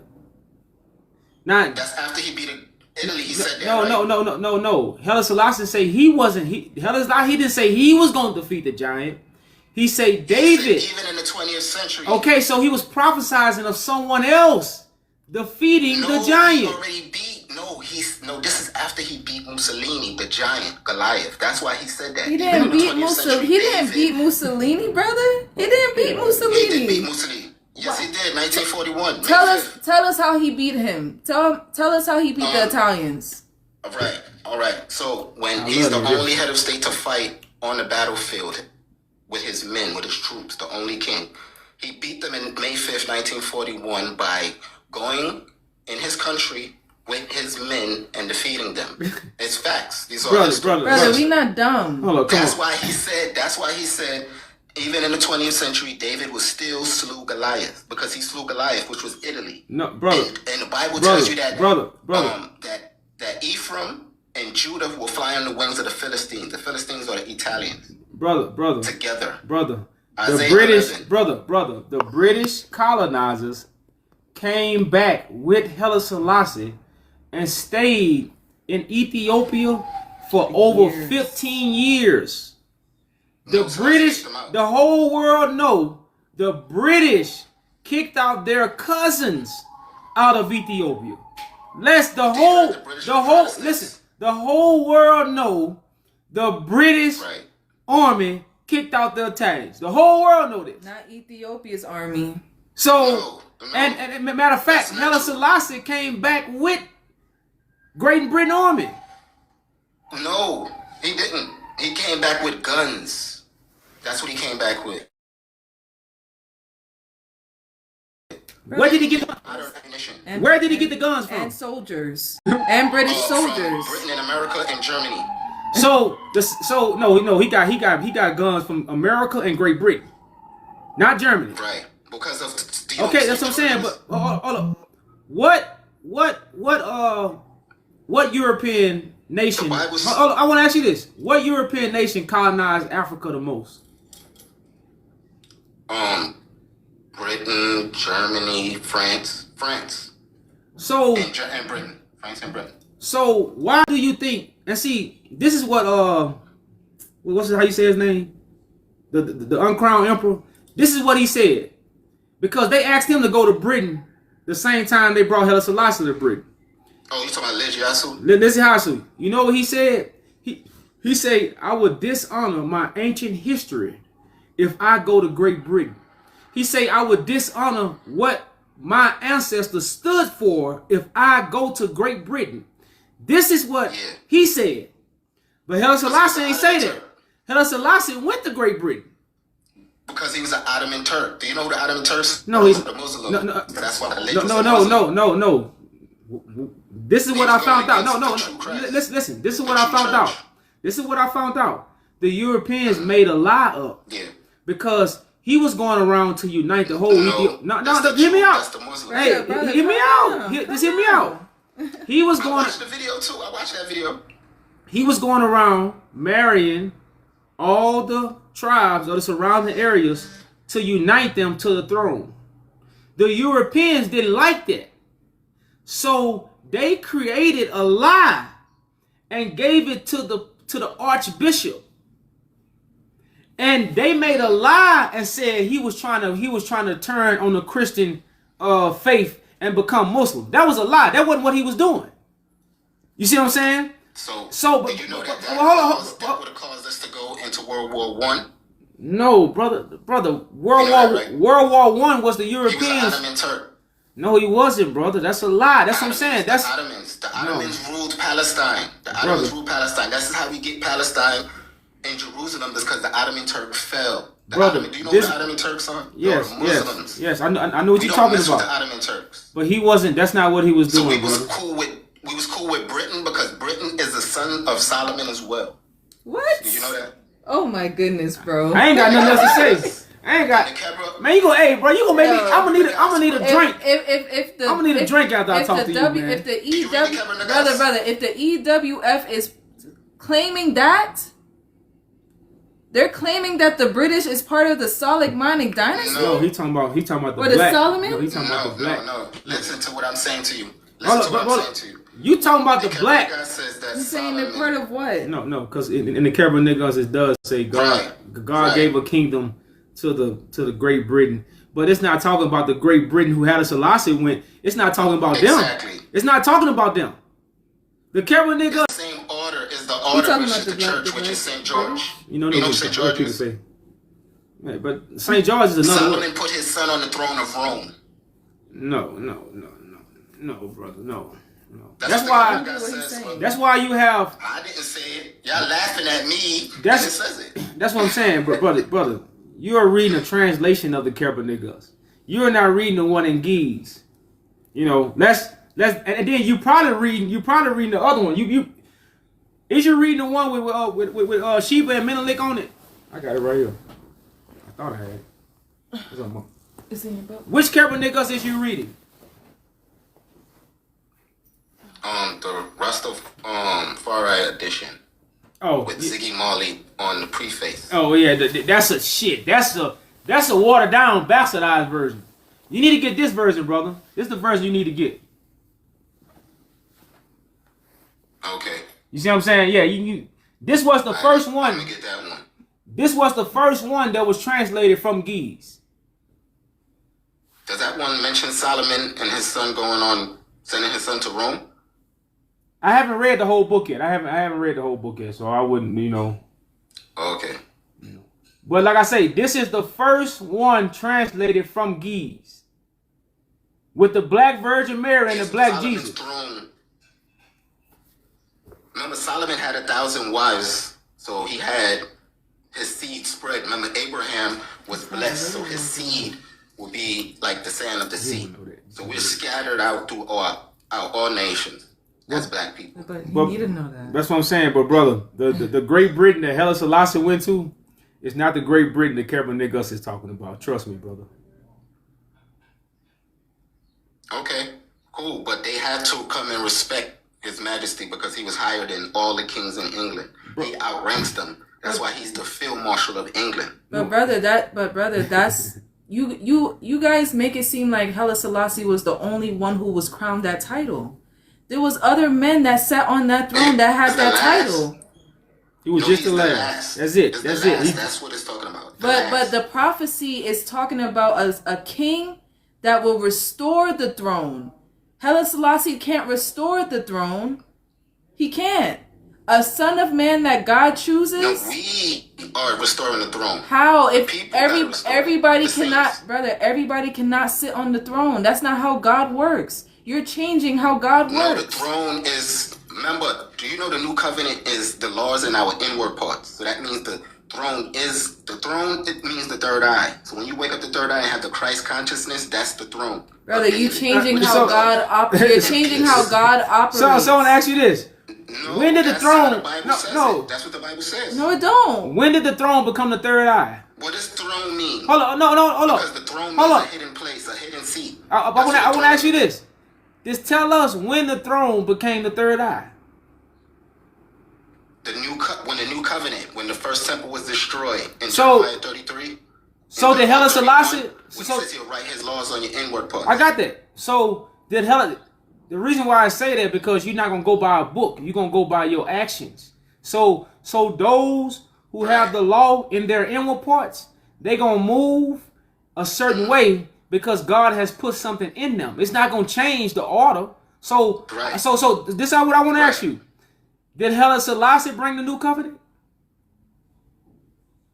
Now, That's after he beat Italy. He said that. no. Haile Selassie say he wasn't. He didn't say he was going to defeat the giant. He said David. Even in the 20th century. Okay, so he was prophesizing of someone else defeating No, the he giant. already beat. No. This is after he beat Mussolini, the giant Goliath. That's why he said that. He Even didn't in the beat 20th Mussolini. century, He didn't David- beat Mussolini, brother. He didn't beat He did beat Mussolini. Mussolini. Yes, he did. 1941. Tell us how he beat him. Tell us how he beat the Italians. All right. So when I he's the love you. only head of state to fight on the battlefield with his men, with his troops, the only king, he beat them in May 5th, 1941 by going in his country with his men and defeating them. It's facts. These are Brother, Brother, we not dumb. Hold on, come That's on. why he said, even in the 20th century, David was still slew Goliath, because he slew Goliath, which was Italy. No, brother. And the Bible Brother, tells you that brother. that Ephraim and Judah will fly on the wings of the Philistines. The Philistines are the Italians Brother. together. The Isaiah British, 11. brother, the British colonizers came back with Haile Selassie and stayed in Ethiopia for over years. 15 years. The No, so British, kicked them out. the whole world know the British kicked out their cousins out of Ethiopia. the British Protestants. Listen, the whole world know the British Right. army kicked out the Italians. The whole world know this. Not Ethiopia's army. So, No. and matter of fact, That's not Haile true. Selassie came back with Great Britain army. No, he didn't. He came back with guns. That's what he came back with. Where did he get the, Out of recognition. And- where did he get the guns from? And soldiers. And British From soldiers. Britain and America and Germany. No, he got guns from America and Great Britain, not Germany. Right. Because of Okay, that's what I'm saying. But hold up. What European nation? The Bible's- I want to ask you this: what European nation colonized Africa the most? Britain, Germany, France. So And Britain. France and Britain. So why do you think? And see, this is what what's how you say his name? The uncrowned emperor. This is what he said, because they asked him to go to Britain the same time they brought Haile Selassie to Britain. Oh, you talking about Legiasu? Listen, Hasu. You know what he said? He said, "I would dishonor my ancient history if I go to Great Britain." He said, "I would dishonor what my ancestors stood for if I go to Great Britain." This is what he said. But Haile Selassie ain't say that. Haile Selassie went to Great Britain. Because he was an Ottoman Turk. Do you know who the Ottoman Turks? No, he's the Muslim. no. That's why the No. This is what I found out. No. Listen. This is what I found out. This is what I found out. The Europeans made a lie up. Yeah. Because he was going around to unite the whole Ethiopia. No, that's hear me the- out. that's the Muslim. Hey, Yeah, brother, hear me calm out. down, Just hear me out. He was I going. watched the video too. I watched that video. He was going around marrying all the tribes of the surrounding areas to unite them to the throne. The Europeans didn't like that. So they created a lie and gave it to the archbishop. And they made a lie and said he was trying to turn on the Christian faith and become Muslim. That was a lie. That wasn't what he was doing. You see what I'm saying? So did you know that that would have caused us to go into World War One? No, brother. World War One was the He was an Europeans. Ottoman Turk. No, he wasn't, brother. That's a lie. That's what I'm saying. The Ottomans ruled Palestine. The Ottomans ruled Palestine. This is how we get Palestine and Jerusalem. Is because the Ottoman Turk fell. Do you know who the Ottoman Turks are? Yes. I know what We you're don't talking mess with the about. Ottoman Turks. But he wasn't. That's not what he was So doing, we was brother. cool with Britain because Britain is the son of Solomon as well. What? Did you know that? Oh my goodness, bro. I ain't got nothing else to say. I ain't got. Man, you go. Hey, bro, you gonna make me? I'm gonna need a drink. If the I'm gonna need a drink after I talk to you, man. If the Did you read the Kevin brother, if the EWF is claiming that, they're claiming that the British is part of the Soleimani dynasty. No, he talking about the What, is black. Solomon? No, he talking about the black. No. Listen to what I'm saying to you. Hold Listen to up, what I'm saying to you. You talking about the Kevin black? Niggas says that He's saying they're part of what? No, because in the Kevin Niggas it does say God gave a kingdom to the Great Britain, but it's not talking about the Great Britain who had a Selassie went. It's not talking about Exactly. them. It's not talking about them. The Kevin It's Niggas. the same order is the order, talking which about is the the black church, which is St. George. You know what what St. people George is? say. Yeah, but St. George is another. Solomon put his son on the throne of Rome. No, brother, no. That's That's what why. the guy says, brother. That's why you have. I didn't say it. Y'all laughing at me. That's- It says it. That's what I'm saying, brother. You are reading a translation of the Kevin Niggas. You're not reading the one in Geese. You know, let's and then you probably reading the other one. You is you reading the one with Sheba and Menelik on it? I got it right here. I thought I had it. It's on my- It's in your book. Which Kevin Niggas is you reading? The Rastafari edition Oh, with Ziggy Marley on the preface. oh yeah, that's a shit. That's a watered down, bastardized version. You need to get this version, brother. This is the version you need to get. Okay. You see what I'm saying? Yeah, you. This was the first one. Let me get that one. This was the first one that was translated from Geese. Does that one mention Solomon and his son sending his son to Rome? I haven't read the whole book yet. I haven't read the whole book yet, so I wouldn't, Okay. But like I say, this is the first one translated from Geese, with the Black Virgin Mary and the Black Solomon's Jesus. Throne. Remember, Solomon had 1,000 wives. So he had his seed spread. Remember, Abraham was blessed, so his seed will be like the sand of the sea. So we're scattered out through all nations as black people. But you But need to know that. that's what I'm saying. But brother, the Great Britain that Haile Selassie went to is not the Great Britain that Kevin Gus is talking about. Trust me, brother. Okay, cool. But they had to come and respect His Majesty because he was higher than all the kings in England. He outranks them. That's why he's the Field Marshal of England. But brother, that's you guys make it seem like Haile Selassie was the only one who was crowned that title. There was other men that sat on that throne that had that title. He was just the he's last. That's it. He's That's the it. last. That's what it's talking about. But the prophecy is talking about a king that will restore the throne. Haile Selassie can't restore the throne. He can't. A son of man that God chooses. No, we are restoring the throne. How? If People gotta restore everybody the cannot, saints. brother, everybody cannot sit on the throne. That's not how God works. You're changing how God No, works. the throne is. Remember, do you know the new covenant is the laws in our inward parts? So that means the throne is the throne. It means the third eye. So when you wake up the third eye and have the Christ consciousness, that's the throne. Brother, you changing how So- God You're changing how God operates. So someone ask you this: No, When did the that's how throne- Bible no, says no. it. That's what the Bible says. No, it don't. when did the throne become the third eye? What does throne mean? Hold on, hold Because on. the throne Hold means on. a hidden place, a hidden seat. I want to ask you this. Just tell us when the throne became the third eye. When the new covenant, when the first temple was destroyed in So- Jeremiah 33. So in did Haile 31, Selassie? when he So says he'll write his laws on your inward parts. I got that. So did Haile? The reason why I say that because you're not gonna go by a book. You're gonna go by your actions. So those who have the law in their inward parts, they gonna move a certain way because God has put something in them. It's not gonna change the order. So Right. so this is what I want to ask Right. you. Did Haile Selassie bring the new covenant?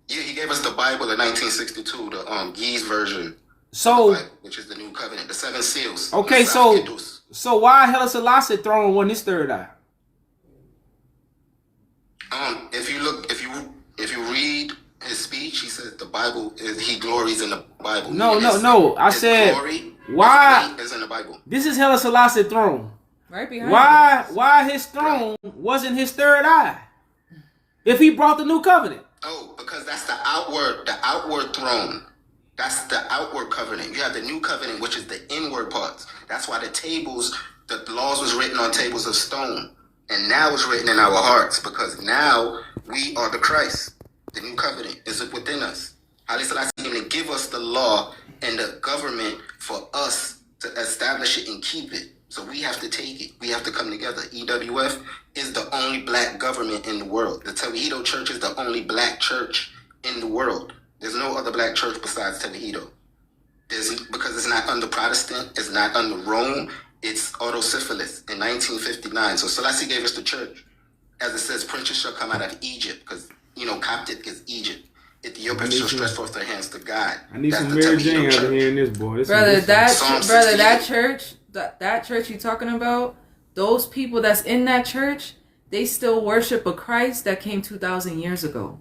Yeah, he gave us the Bible in 1962, the Geese version, So Bible, which is the new covenant, the seven seals. okay, so why Haile Selassie throne wasn't his third eye? If you read his speech, he says the Bible is he glories in the Bible. No. I His said glory, why? his weight is in the Bible. This is Haile Selassie throne. Right behind Why his throne wasn't his third eye? If he brought the new covenant. Oh, because that's the outward throne. That's the outward covenant. You have the new covenant, which is the inward parts. That's why the laws was written on tables of stone. And now it's written in our hearts because now we are the Christ. The new covenant is within us. Haile Selassie came to give us the law and the government for us to establish it and keep it. So we have to take it. We have to come together. EWF is the only black government in the world. The Tewahedo Church is the only black church in the world. There's no other black church besides Tewahedo. Because it's not under Protestant, it's not under Rome, it's autocephalous in 1959. So Selassie gave us the church. As it says, princes shall come out of Egypt, because, Coptic is Egypt. Ethiopia shall stretch forth their hands to God. I need That's some the Mary Tewahedo Jane out church. here in this boy. Brother, Psalm that 68. church, that church you talking about, those people that's in that church, they still worship a Christ that came 2,000 years ago.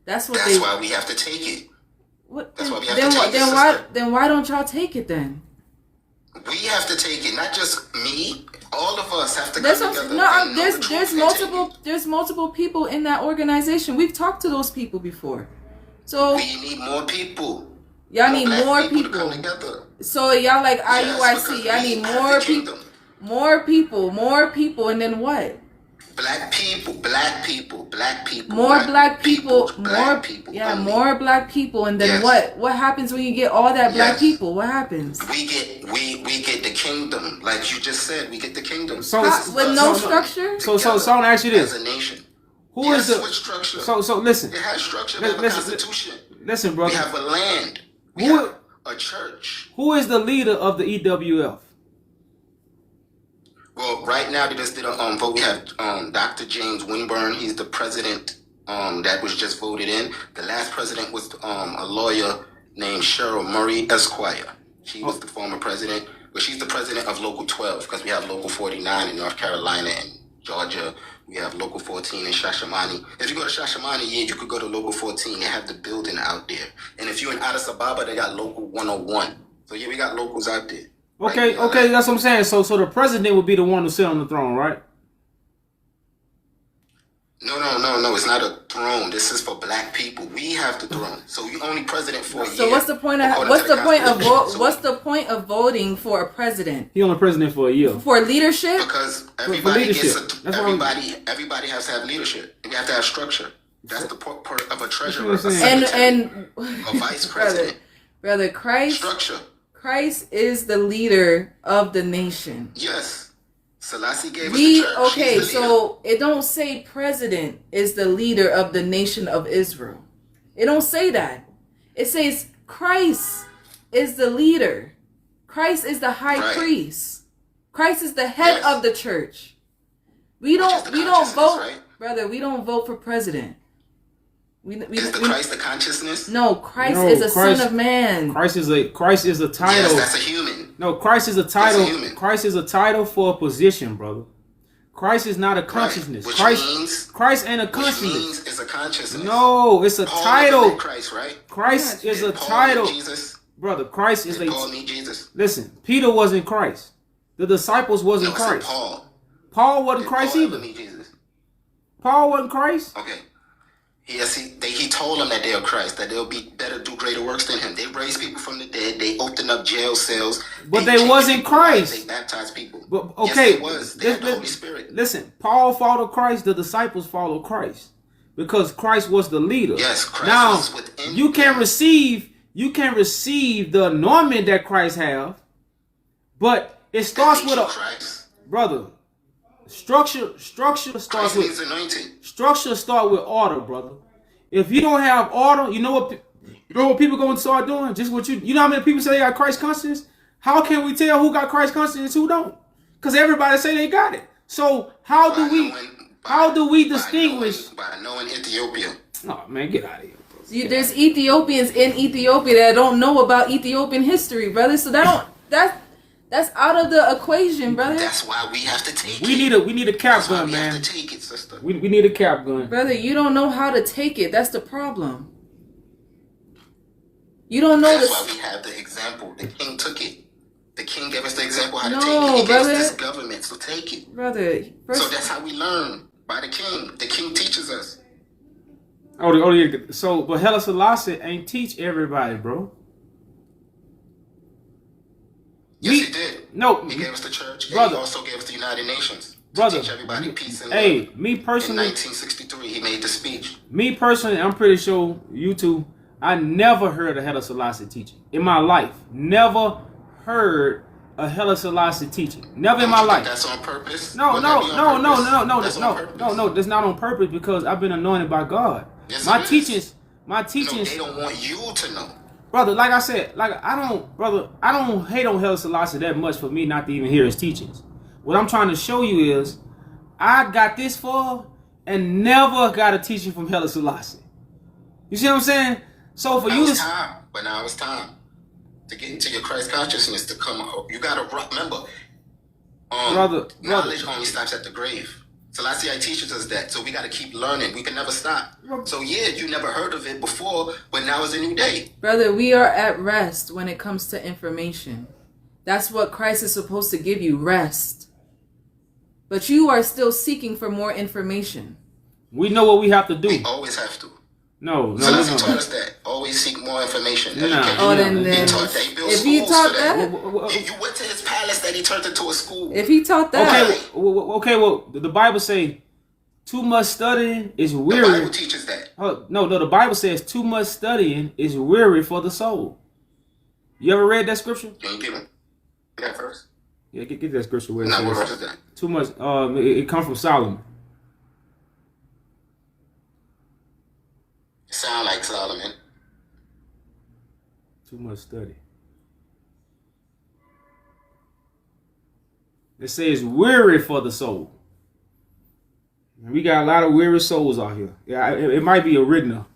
That's what That's why we have to take it. What, That's why we have then, to take it, why sister. then why don't y'all take it then? We have to take it, not just me. All of us have to There's come some, together. no, and know there's the truth there's and multiple take it. there's multiple people in that organization. We've talked to those people before. So We need more people. y'all need black more to people. come together. So y'all like Yes, IUIC, because y'all we need have more the people, kingdom. more people, and then what? Black people, More black people, black people. yeah, only. more black people, and then Yes. what? What happens when you get all that black Yes. people? What happens? We get the kingdom, like you just said. We get the kingdom So With no structure? So I want to ask you as this: a nation. Who Yes, is the with structure? so listen, It has structure. We have a listen, constitution. listen, We brother. have a land. We Who- have a church. Who is the leader of the EWF? Well, right now they just did a vote. We have Dr. James Winburn. He's the president that was just voted in. The last president was a lawyer named Cheryl Murray Esquire. She was the former president, but she's the president of Local 12 because we have Local 49 in North Carolina and Georgia. We have Local 14 in Shashamani. If you go to Shashamani, yeah, you could go to Local 14. They have the building out there. And if you're in Addis Ababa, they got Local 101. So yeah, we got locals out there. Okay, Right? okay, that's what I'm saying. So the president would be the one who sit on the throne, right? No. It's not a throne. This is for black people. We have the throne. So you only president for a year. So what's the point of voting for a president? He only president for a year. For leadership? Because everybody leadership. everybody has to have leadership. We have to have structure. That's the part of a treasurer, That's what I'm a saying. secretary, And a vice president. brother, Christ is the leader of the nation. Yes. Selassie gave us the church. Okay, He's the leader. so it don't say president is the leader of the nation of Israel. It don't say that. It says Christ is the leader. Christ is the high Right. priest. Christ is the head Yes. of the church. We Which is don't the vote, consciousness, right? brother. We don't vote for president. Is the Christ the consciousness? No, Christ No, is a Christ- son of man. Christ is a title. Yes, that's a human. No, Christ is a title. human. Christ is a title for a position, brother. Christ is not a consciousness. Which Christ ain't a Which consciousness. means it's a consciousness. No, it's a Paul title. never met Christ, right? Christ is a Paul title, met Jesus. brother. Christ is Did a. Paul meet Jesus? Listen, Peter wasn't Christ. The disciples wasn't No, I said Christ. Paul. Paul wasn't Did Christ Paul ever either. meet Jesus? Paul wasn't Christ. Okay. Yes, he told them that they are Christ, that they'll be better, do greater works than him. They raised people from the dead. They opened up jail cells. But they changed wasn't people's lives. Christ. They baptized people. But Yes, okay, they was. They had the Holy Spirit. Listen, Paul followed Christ. The disciples followed Christ because Christ was the leader. Yes, Christ now was within you can them. receive the anointment that Christ have, but it starts with a Christ. brother. Structure starts Christ with means anointed. structure. Start with order, brother. If you don't have order, you know what people going to start doing? Just what you know how many people say they got Christ consciousness? How can we tell who got Christ consciousness and who don't? Because everybody say they got it. So how do we distinguish? By knowing Ethiopia. Oh man, get out of here, bro. There's Ethiopians in Ethiopia that don't know about Ethiopian history, brother. So that's out of the equation, brother. That's why we have to take We it. need a cap That's why gun, we man. have to take it, sister. We need a cap gun. Brother, you don't know how to take it. That's the problem. You don't know That's why this. we have the example. The king took it. The king gave us the example how to No, take it. He brother. gave us this government, so take it. Brother, So first, that's how we learn, by the king. The king teaches us. Yeah. So, but Haile Selassie ain't teach everybody, bro. Yes, he did. No, He gave us the church, and brother. he also gave us the United Nations. Brother, To teach everybody peace and love. Hey, me In personally, 1963, he made the speech. I'm pretty sure you two, I never heard a Haile Selassie teaching in my life. Never heard a Haile Selassie teaching. Never in my life. That's on purpose? No. Would that be on purpose? That's on purpose. No. That's not on purpose because I've been anointed by God. Yes, My it is. teachings, No, they don't want you to know. brother. Like I said, I don't hate on Haile Selassie that much for me not to even hear his teachings. What I'm trying to show you is, I got this far and never got a teaching from Haile Selassie. You see what I'm saying? So for Now you it's to time. But now it's time to get into your Christ consciousness to come out. You gotta remember, Brother. knowledge only stops at the grave. Selassie teaches us that, so we gotta keep learning. We can never stop. So yeah, you never heard of it before, but now is a new day. brother, we are at rest when it comes to information. That's what Christ is supposed to give you, rest. But you are still seeking for more information. we know what we have to do. We always have to. No. Selassie taught us that. Always seek more information. Nah. Education. Oh, then He taught that. He built if he schools taught for that. that, You went to his palace that he turned into a school. if he taught that, Well, the Bible say too much studying is The weary. Bible teaches that. No, the Bible says too much studying is weary for the soul. You ever read that scripture? Can you give him that verse? Yeah, get that scripture where it No, what says verse is that? too much. It comes from Solomon. Sound like Solomon. Too much study. It says weary for the soul. And we got a lot of weary souls out here. Yeah, it might be original.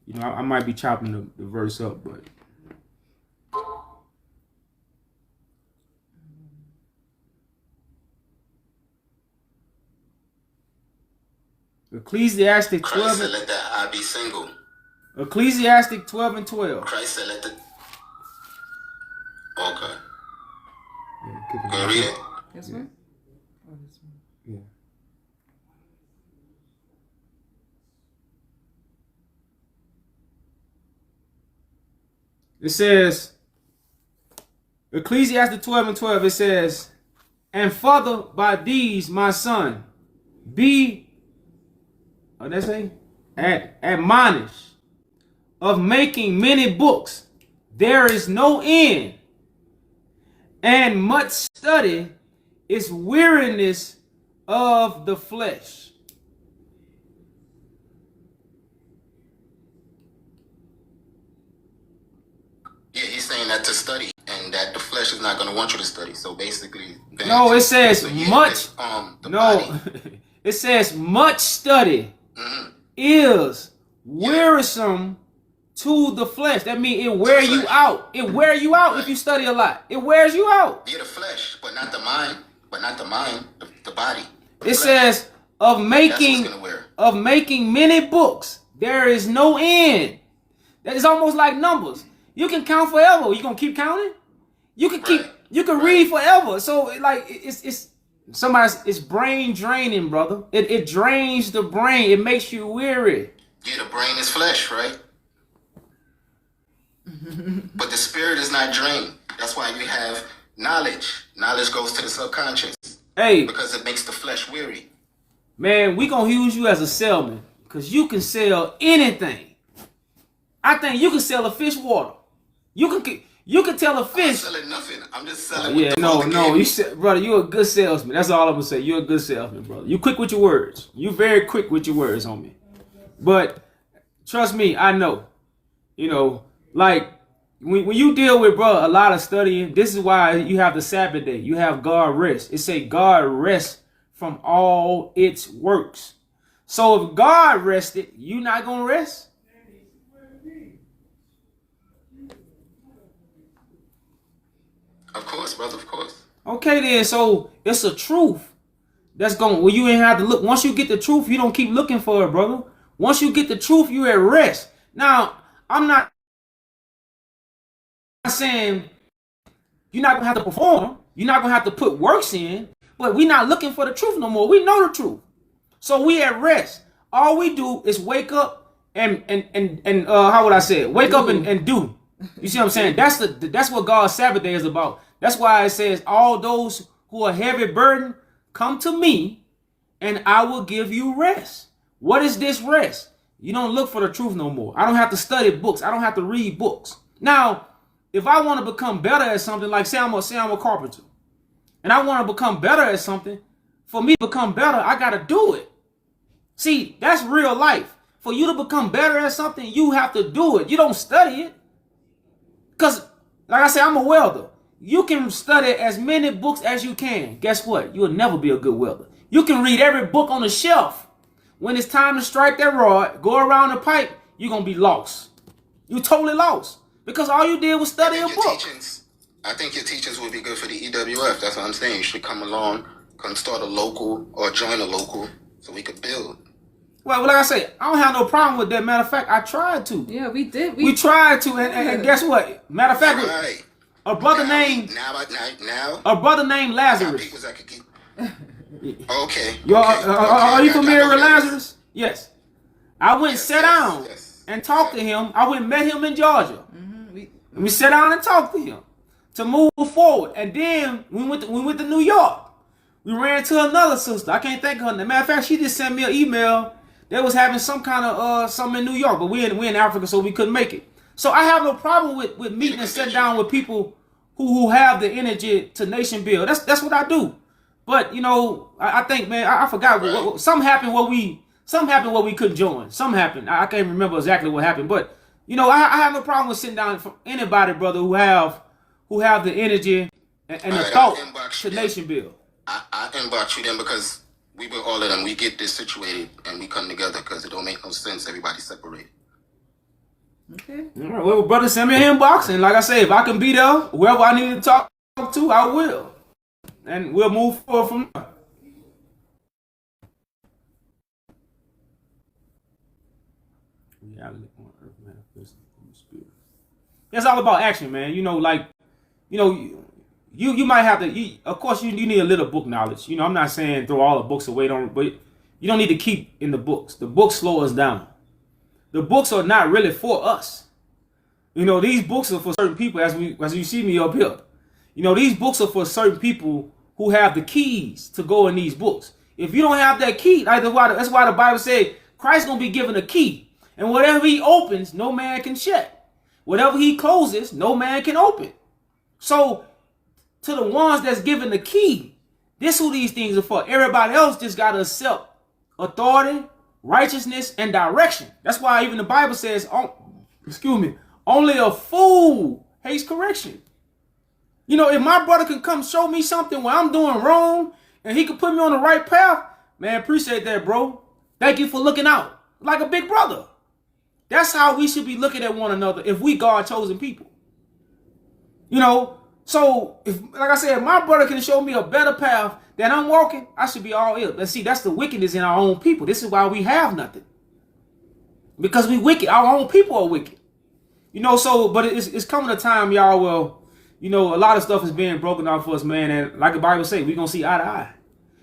You know, I might be chopping the verse up, but Ecclesiastic Christ 12. said, let that eye be single. Ecclesiastic 12 and 12. Christ said, let the... Okay. Go read it. This one? Yeah. It says, Ecclesiastes 12 and 12, it says, and further by these, my son, be, what they say? Admonish of making many books. There is no end, and much study is weariness of the flesh. Yeah, he's saying that to study, and that the flesh is not going to want you to study. So basically, No, it says much. The No, body. it says much study is wearisome to the flesh. That means it wear you out. It wear you out if you study a lot. It wears you out. Yeah, the flesh, but not the mind. But not the mind, the body. The It flesh. says of making That's what's gonna wear. of making many books. There is no end. That is almost like numbers. You can count forever. You gonna keep counting? You can keep. Right. You can read forever. So like it's somebody's. It's brain draining, brother. It drains the brain. It makes you weary. Yeah, the brain is flesh, right? But the spirit is not drained. That's why you have knowledge. Knowledge goes to the subconscious Hey, because it makes the flesh weary. man, we gonna use you as a salesman because you can sell anything. I think you can sell a fish water. You can tell a I'm fish. selling nothing. I'm just selling. Yeah, what the no, Father no, gave me. you said, brother, you're a good salesman. That's all I'm gonna say. You're a good salesman, brother. You quick with your words. You very quick with your words, homie. But trust me, I know. You know, like when you deal with, bro, a lot of studying, this is why you have the Sabbath day. You have God rest. It say God rest from all its works. So if God rested, you not gonna rest? Of course, brother. Of course. Okay then, so it's a truth that's going, well, you ain't have to look. Once you get the truth, you don't keep looking for it, brother. Once you get the truth, you at rest. Now, I'm not saying you're not gonna have to perform, you're not gonna have to put works in, but we're not looking for the truth no more. We know the truth. So we at rest. All we do is wake up and how would I say it? Wake up and do. You see what I'm saying? That's what God's Sabbath day is about. That's why it says, all those who are heavy burdened, come to me and I will give you rest. What is this rest? You don't look for the truth no more. I don't have to study books. I don't have to read books. Now, if I want to become better at something, like say I'm a carpenter, and I want to become better at something, for me to become better, I got to do it. See, that's real life. For you to become better at something, you have to do it. You don't study it. Because, like I said, I'm a welder. You can study as many books as you can. Guess what? You'll never be a good welder. You can read every book on the shelf. When it's time to strike that rod, go around the pipe, you're going to be lost. You're totally lost. Because all you did was study a book. I think your teachings would be good for the EWF. That's what I'm saying. You should come along, come start a local or join a local so we could build. Well, like I say, I don't have no problem with that. Matter of fact, I tried to. Yeah, we did. We tried to, and guess what? Matter of fact, Right. a brother named Lazarus. Peoples that could get... Okay. Are you familiar with Lazarus? Lazarus? Yes. I went and sat down and talked to him. I went and met him in Georgia. We sat down and talked to him to move forward. And then we went to New York. We ran into another sister. I can't think of her name. Matter of fact, she just sent me an email. They was having some kind of something in New York, but we in Africa, so we couldn't make it. So I have no problem with meeting and sitting down with people who have the energy to nation build. That's what I do. But you know, I think, man, I forgot what something happened where we couldn't join. Something happened. I can't remember exactly what happened. But you know, I have no problem with sitting down for anybody, brother, who have the energy and the thought to nation build. I inbox you then because we with all of them, we get this situated and we come together because it don't make no sense. Everybody separated. Okay. All right, well, brother, send me an inbox, and like I say, if I can be there, whoever I need to talk to, I will, and we'll move forward from there. It's all about action, man. You know, like, you know, you might have to. Of course, you need a little book knowledge. You know, I'm not saying throw all the books away, but you don't need to keep in the books. The books slow us down. The books are not really for us. You know, these books are for certain people. As you see me up here, you know, these books are for certain people who have the keys to go in these books. If you don't have that key, that's why the Bible said Christ's gonna be given a key, and whatever he opens, no man can shut. Whatever he closes, no man can open. So, to the ones that's given the key, this who these things are for. Everybody else just gotta accept authority, righteousness, and direction. That's why even the Bible says, only a fool hates correction. You know, if my brother can come show me something where I'm doing wrong and he can put me on the right path, man, appreciate that, bro. Thank you for looking out like a big brother. That's how we should be looking at one another if we God chosen people. You know, so if, like I said, if my brother can show me a better path than I'm walking, I should be all in. Let's see, that's the wickedness in our own people. This is why we have nothing. Because we wicked. Our own people are wicked. You know, so, but it's coming a time, y'all, well, you know, a lot of stuff is being broken off for us, man. And like the Bible says, we're going to see eye to eye.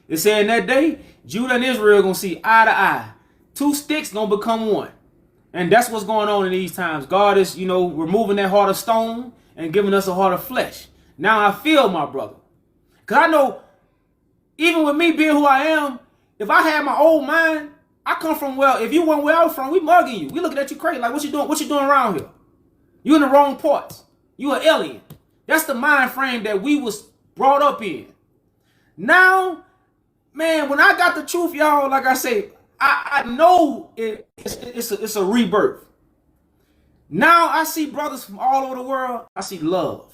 It said in that day, Judah and Israel going to see eye to eye. Two sticks going to become one. And that's what's going on in these times. God is, you know, removing that heart of stone and giving us a heart of flesh. Now I feel my brother. Because I know, even with me being who I am, if I had my old mind, I come from, well, if you went where I was from, we mugging you. We looking at you crazy. Like, what you doing? What you doing around here? You in the wrong parts. You an alien. That's the mind frame that we was brought up in. Now, man, when I got the truth, y'all, like I say, I know it's a rebirth. Now I see brothers from all over the world. I see love.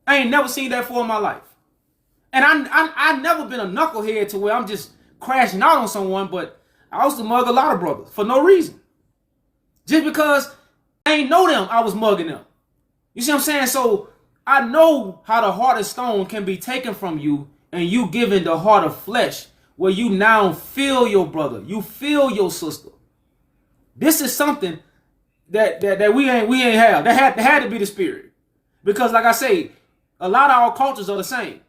I ain't never seen that before in my life. And I never been a knucklehead to where I'm just crashing out on someone, but I used to mug a lot of brothers for no reason. Just because I ain't know them, I was mugging them. You see what I'm saying? So I know how the heart of stone can be taken from you and you given the heart of flesh, where you now feel your brother, you feel your sister. This is something that we ain't have. That had to be the spirit, because like I say, a lot of our cultures are the same.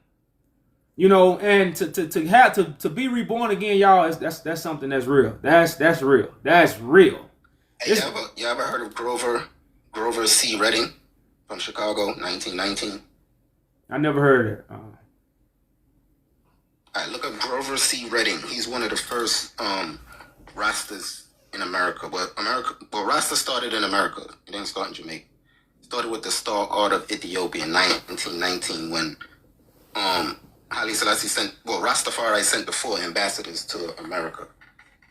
You know, and to be reborn again, y'all, that's something that's real. That's real. That's real. Hey, you ever heard of Grover C. Redding from Chicago, 1919? I never heard of it. All right, look up Grover C. Redding. He's one of the first Rastas in America. Well, Rasta started in America. It didn't start in Jamaica. It started with the Star Order of Ethiopia in 1919 when Haile Selassie Rastafari sent the 4 ambassadors to America.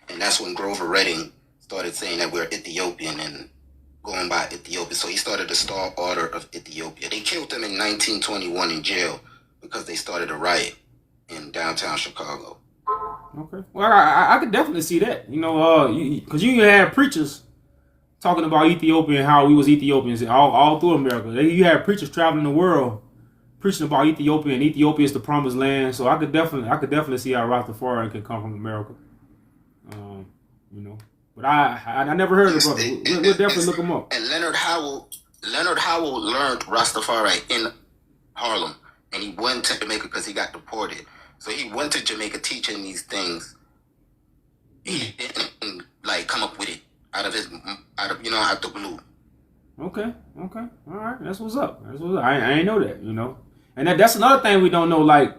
And that's when Grover Redding started saying that we're Ethiopian and going by Ethiopia. So he started the Star Order of Ethiopia. They killed him in 1921 in jail because they started a riot in downtown Chicago. Okay. Well, I could definitely see that. You know, because you had preachers talking about Ethiopia and how we was Ethiopians all through America. You had preachers traveling the world preaching about Ethiopia, and Ethiopia is the promised land. So I could definitely see how Rastafari can come from America. You know, but I never heard of the brother. We'll definitely look him up. And Leonard Howell learned Rastafari in Harlem, and he went to Jamaica because he got deported. So he went to Jamaica teaching these things. He didn't like come up with it out of the blue. Okay, all right, that's what's up. I ain't know that, you know, and that's another thing we don't know. Like,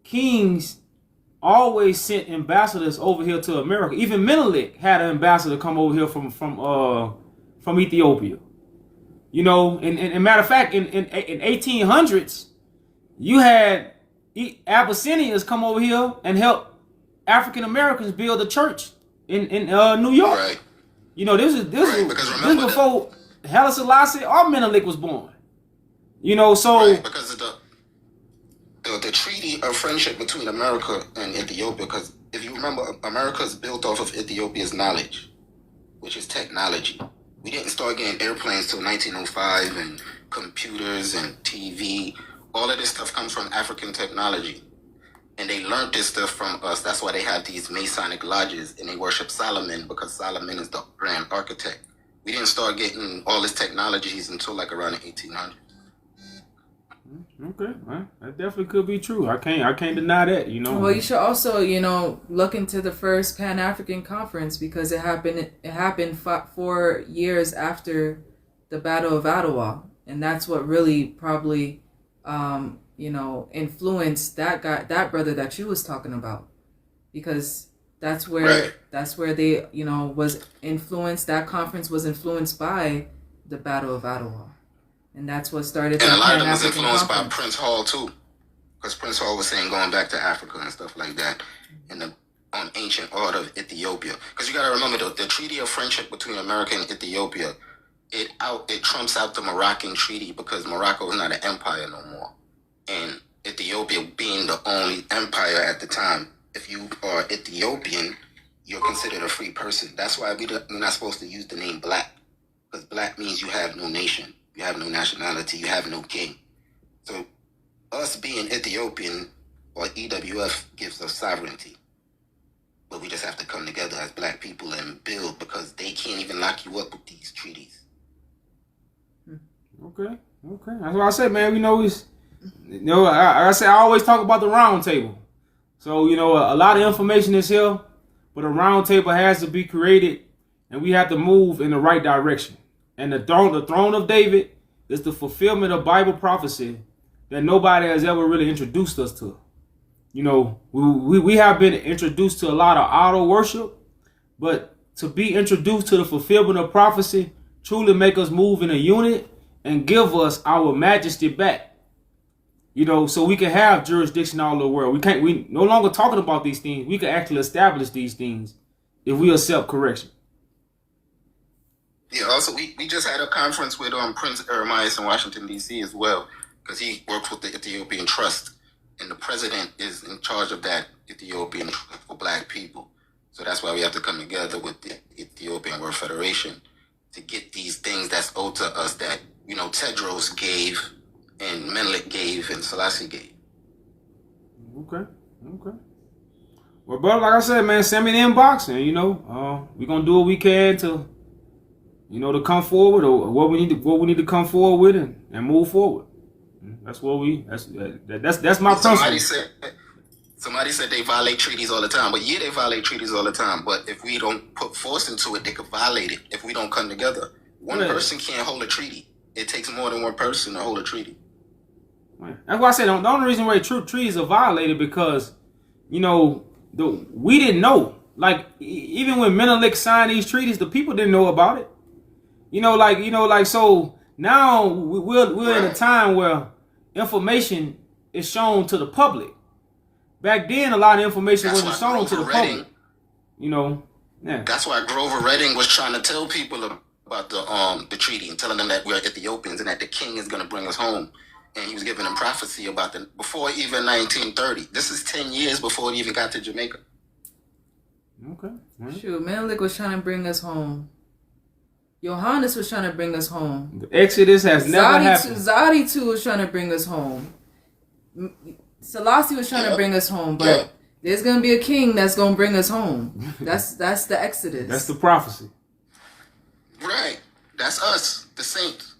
kings always sent ambassadors over here to America. Even Menelik had an ambassador come over here from Ethiopia. You know, and matter of fact, in 1800s, you had Abyssinians come over here and help African Americans build a church in New York. Right. You know, this is before Haile Selassie or Menelik was born. You know, so right, because of the treaty of friendship between America and Ethiopia. Because if you remember, America is built off of Ethiopia's knowledge, which is technology. We didn't start getting airplanes till 1905, and computers and TV. All of this stuff comes from African technology. And they learned this stuff from us. That's why they have these Masonic lodges, and they worship Solomon, because Solomon is the grand architect We didn't start getting all this technologies until like around the 1800s. Okay, well, that definitely could be true. I can't deny that. You know. Well, you should also, look into the first Pan African Conference because it happened 4 years after the Battle of Ottawa, and that's what really probably, influenced that brother that you was talking about, because that's where they, was influenced. That conference was influenced by the Battle of Ottawa. And that's what started. And a lot of them was influenced by Prince Hall too, because Prince Hall was saying going back to Africa and stuff like that, on ancient art of Ethiopia. Because you got to remember the Treaty of Friendship between America and Ethiopia, it trumps out the Moroccan treaty because Morocco is not an empire no more, and Ethiopia being the only empire at the time. If you are Ethiopian, you're considered a free person. That's why we're not supposed to use the name black, because black means you have no nation. You have no nationality. You have no king. So us being Ethiopian or EWF gives us sovereignty. But we just have to come together as black people and build, because they can't even lock you up with these treaties. Okay. That's what I said, man. I always talk about the round table. So, a lot of information is here, but a round table has to be created, and we have to move in the right direction. And the throne of David is the fulfillment of Bible prophecy that nobody has ever really introduced us to. We have been introduced to a lot of idol worship, but to be introduced to the fulfillment of prophecy truly make us move in a unit and give us our majesty back. So we can have jurisdiction all over the world. We no longer talking about these things. We can actually establish these things if we accept correction. Yeah, also, we just had a conference with Prince Eremias in Washington, D.C. as well, because he works with the Ethiopian Trust, and the president is in charge of that Ethiopian Trust for black people. So that's why we have to come together with the Ethiopian World Federation to get these things that's owed to us that, Tedros gave and Menelik gave and Selassie gave. Okay. Well, brother, like I said, man, send me the inbox, and, we're going to do what we can to come forward, or what we need to come forward with and move forward. That's my principle. Somebody said they violate treaties all the time, but they violate treaties all the time. But if we don't put force into it, they could violate it if we don't come together. One person can't hold a treaty. It takes more than one person to hold a treaty. That's why I said the only reason why treaties are violated because, we didn't know. Like, even when Menelik signed these treaties, the people didn't know about it. So now we're in a time where information is shown to the public. Back then, a lot of information wasn't shown to the public. That's why Grover Redding was trying to tell people about the treaty and telling them that we're Ethiopians and that the king is going to bring us home. And he was giving them prophecy about before even 1930. This is 10 years before it even got to Jamaica. Okay. Shoot, Menelik was trying to bring us home. Johannes was trying to bring us home. The Exodus has never happened. Zadi too was trying to bring us home. Selassie was trying to bring us home, but there's going to be a king that's going to bring us home. That's the Exodus. That's the prophecy. Right. That's us, the saints.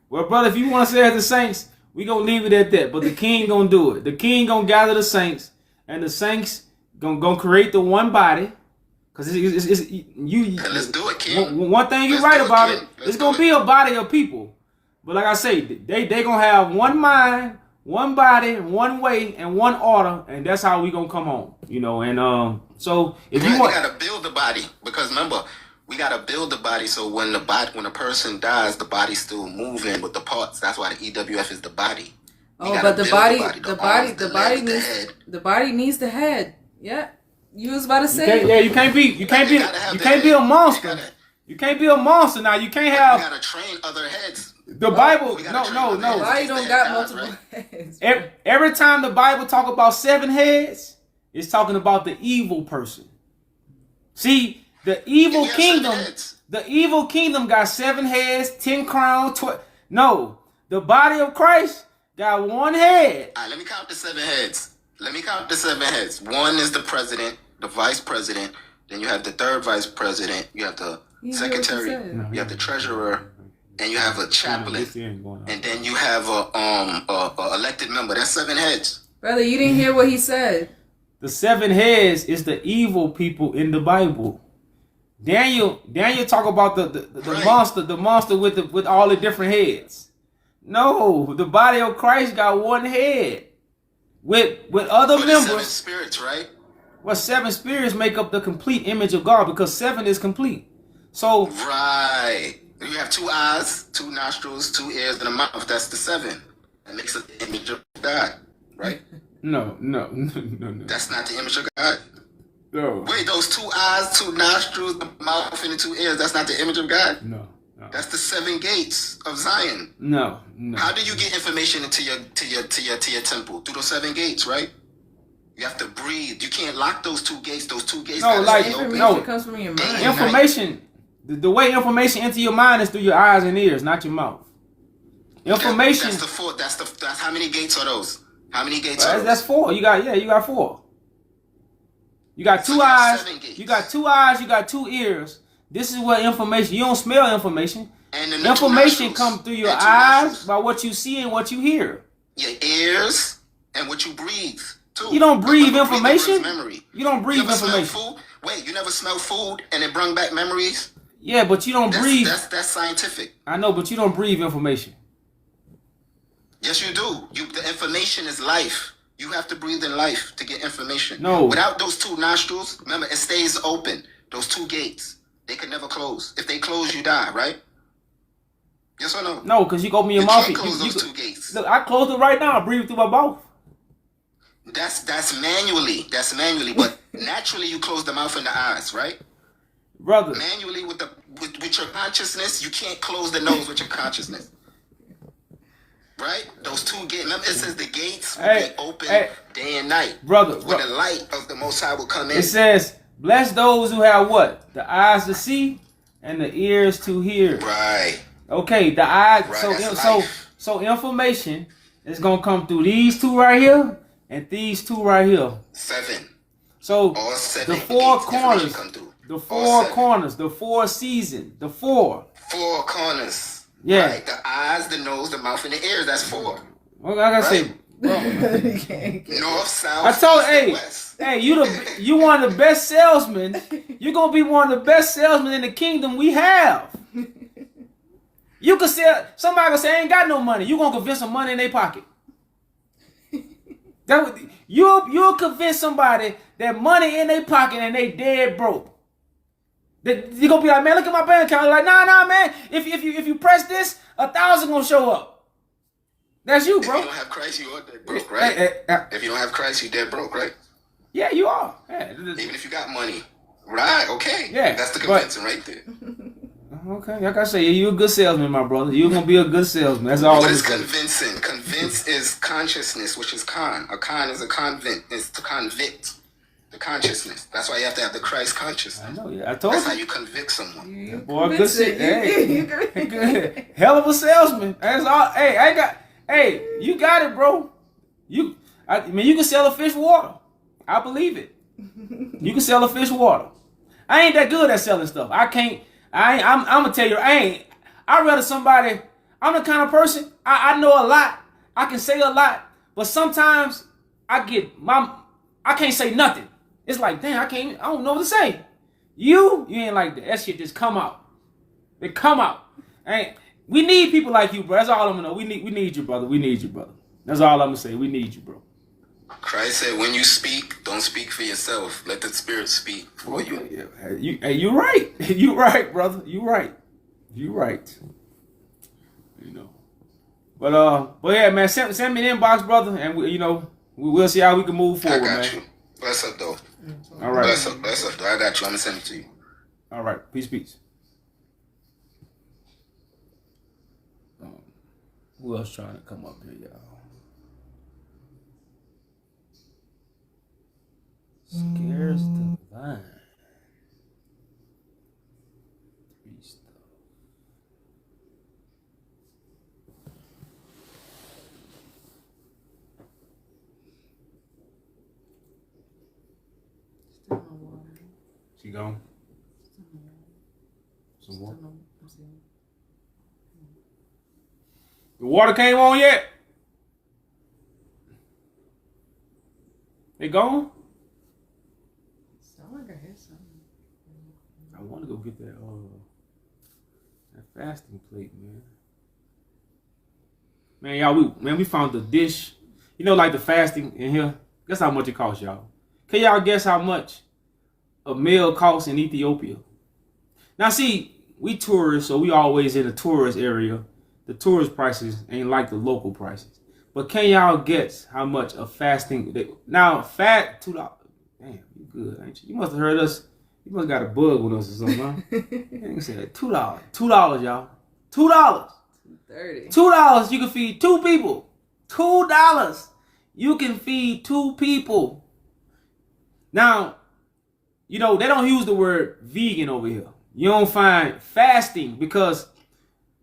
Well, brother, if you want to say it the saints, we going to leave it at that. But the king going to do it. The king going to gather the saints, and the saints going to create the one body. Because let's do it, king. One thing you're right about it, it's going to be a body of people. But like I say, they going to have one mind, one body, one way, and one order, and that's how we going to come home. So if you want... We got to build the body, because remember, we got to build the body so when a person dies, the body's still moving with the parts. That's why the EWF is the body. But the body needs the head. Yeah. You was about to say you can't be a monster. You can't be a monster now. You can't have. You gotta train other heads. The Bible, no. Why you don't got multiple heads? Every time the Bible talk about 7 heads, it's talking about the evil person. See, the evil kingdom got 7 heads, 10 crowns, 12. No, the body of Christ got 1 head. All right, let me count the 7 heads. 1 is the president, the vice president. Then you have the third vice president. You have the secretary, said. you have the treasurer, and you have a chaplain, and then you have a elected member. That's 7 heads. Brother, you didn't hear what he said. The 7 heads is the evil people in the Bible. Daniel talk about the Right. monster with all the different heads. No, the body of Christ got one head with other But it's 7 members. spirits, right? Well, 7 spirits make up the complete image of God because 7 is complete. So Right. You have 2 eyes, 2 nostrils, 2 ears, and a mouth. That's the 7. That makes up the image of God, right? no. That's not the image of God. No. Wait, those 2 eyes, 2 nostrils, a mouth, and the 2 ears. That's not the image of God. No. That's the 7 gates of Zion. No. How do you get information into your temple? Through those 7 gates, right? You have to breathe. You can't lock those 2 gates. Those 2 gates. No, gotta like, stay open. Information no. comes from your Day mind. and night. Information, the way information enter your mind is through your eyes and ears, not your mouth. Information. That's the 4. That's how many gates are those? How many gates are those? That's 4. You got 4. You got 2 So you have eyes. 7 gates. You got 2 eyes. You got 2 ears. This is what information. You don't smell information. And then the 2 Information nostrils. comes through your And 2 eyes nostrils. by what you see and what you hear. Your ears and what you breathe too. You don't breathe Remember, breathing information. brings memory. You don't breathe You never smell information. food? Wait, you never smell food and it bring back memories? Yeah, but you don't breathe. That's scientific. I know, but you don't breathe information. Yes, you do. The information is life. You have to breathe in life to get information. No. Without those 2 nostrils, remember, it stays open. Those 2 gates, they can never close. If they close, you die, right? Yes or no? No, because you open your You mouth. can't close those 2 gates. Look, I closed it right now. I breathe through my mouth. That's manually. That's manually. But naturally, you close the mouth and the eyes, right? Brother. Manually, with your consciousness, you can't close the nose with your consciousness. Right? Those 2 gates. Remember, it says the gates will be open day and night. Brother. Where the light of the Most High will come in. It says, bless those who have what? The eyes to see and the ears to hear. Right. Okay, the eyes. Right, that's life. So information is gonna come through these 2 right here and these 2 right here. 7. So All 7. the 4 gates, corners, information come through. the All 4 7. corners, the 4 seasons, the 4. 4 corners. Yeah. Right. The eyes, the nose, the mouth, and the ears. That's 4. Well, like I say, Right. North, south, I told, east, and hey, west. hey, you one of the best salesmen. You're gonna be one of the best salesmen in the kingdom we have. You can sell. Somebody gonna say, I ain't got no money. You gonna convince some money in their pocket. You'll convince somebody that money in their pocket and they dead broke. You gonna be like, man, look at my bank account. You're like, nah, man. If you press this, 1,000 gonna show up. That's you, bro. If you don't have Christ, you are dead broke, right? If you don't have Christ, you dead broke, right? Yeah, you are. Yeah. Even if you got money. Right, okay. Yeah, That's the but- convincing right there. Okay, like I say, you're a good salesman, my brother. You're gonna be a good salesman. That's all What I'm is saying. convincing? Convince is consciousness, which is con. A con is a convict. Is to convict. The consciousness. That's why you have to have the Christ consciousness. I know. Yeah, I told That's how you. you convict someone. Boy, good shit. Hey, good. Hell of a salesman. That's all. Hey, you got it, bro. You can sell a fish water. I believe it. You can sell a fish water. I ain't that good at selling stuff. I'm gonna tell you, I'd rather somebody, I'm the kind of person, I know a lot, I can say a lot, but sometimes I can't say nothing. It's like, damn, I don't know what to say. You ain't like that. That shit just come out. It come out. We need people like you, bro. That's all I'm gonna know. We need you, brother. We need you, brother. That's all I'm gonna say. We need you, bro. Christ said, when you speak, don't speak for yourself. Let the Spirit speak for you. You right. You right, brother. You right. You right. You know. But yeah, man, send me an inbox, brother, and we'll see how we can move forward, I got man. you. Bless up, though. All right. Bless up, though. I got you. I'm going to send it to you. All right. Peace. Who else trying to come up here, y'all? Scares Divine. 3 stuff. Still no water. She gone? some water. The water came on yet? They gone? Sound like I hear something. I want to go get that fasting plate, man. Man, y'all, we found the dish. You know, like the fasting in here. Guess how much it costs, y'all. Can y'all guess how much a meal costs in Ethiopia? Now, see, we tourists, so we always in the tourist area. The tourist prices ain't like the local prices. But can y'all guess how much a fasting? Now, fat $2. Damn, you good, ain't you? You must have heard us. You must have got a bug with us or something, huh? You said $2. $2, y'all. $2. $2. You can feed 2 people. $2. You can feed 2 people. Now, you know, they don't use the word vegan over here. You don't find fasting because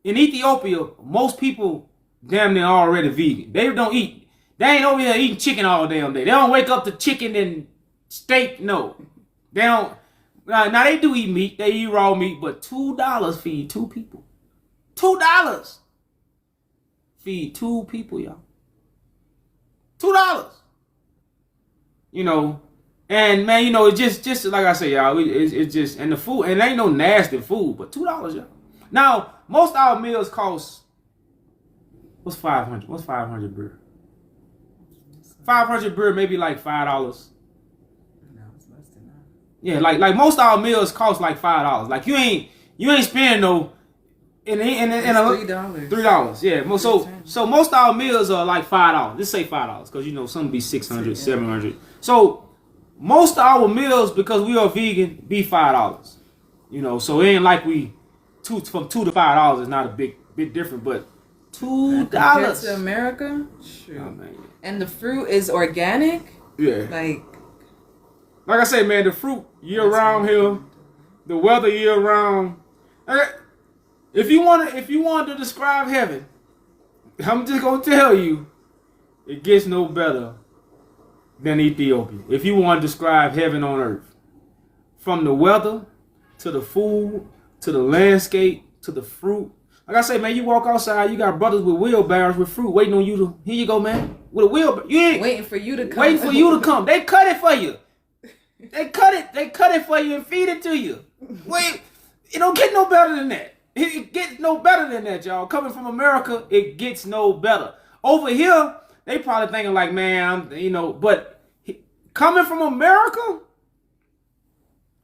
in Ethiopia, most people damn near already vegan. They don't eat. They ain't over here eating chicken all damn day. They don't wake up to chicken and steak. No. They don't. Now they do eat meat. They eat raw meat. But $2 feed 2 people. $2. Feed 2 people, y'all. $2. You know. And man, you know, it's just like I say, y'all, it's just, and the food, and it ain't no nasty food, but $2, y'all. Now, most of our meals cost, what's 500? What's 500 birr? 500 birr, maybe like $5. No, it's less than that. Yeah, like most of our meals cost like $5. Like you ain't spending no, in $3. $3, yeah. So most of our meals are like $5. Let's say $5, because you know some be 600, 700. So most of our meals, because we are vegan, be $5. You know, so it ain't like from $2 to $5 is not a bit different, but $2 compared to America, sure. Oh, man. And the fruit is organic. Yeah. Like I say, man, the fruit year round here, the weather year round. If you want to describe heaven, I'm just gonna tell you, it gets no better than Ethiopia. If you want to describe heaven on earth, from the weather to the food to the landscape to the fruit. Like I say, man, you walk outside, you got brothers with wheelbarrows with fruit waiting on you to. Here you go, man, with a wheelbarrow. You ain't waiting for you to come. Waiting for you to come. They cut it for you. They cut it for you and feed it to you. Wait, it don't get no better than that. It gets no better than that, y'all. Coming from America, it gets no better. Over here, they probably thinking like, man, but coming from America,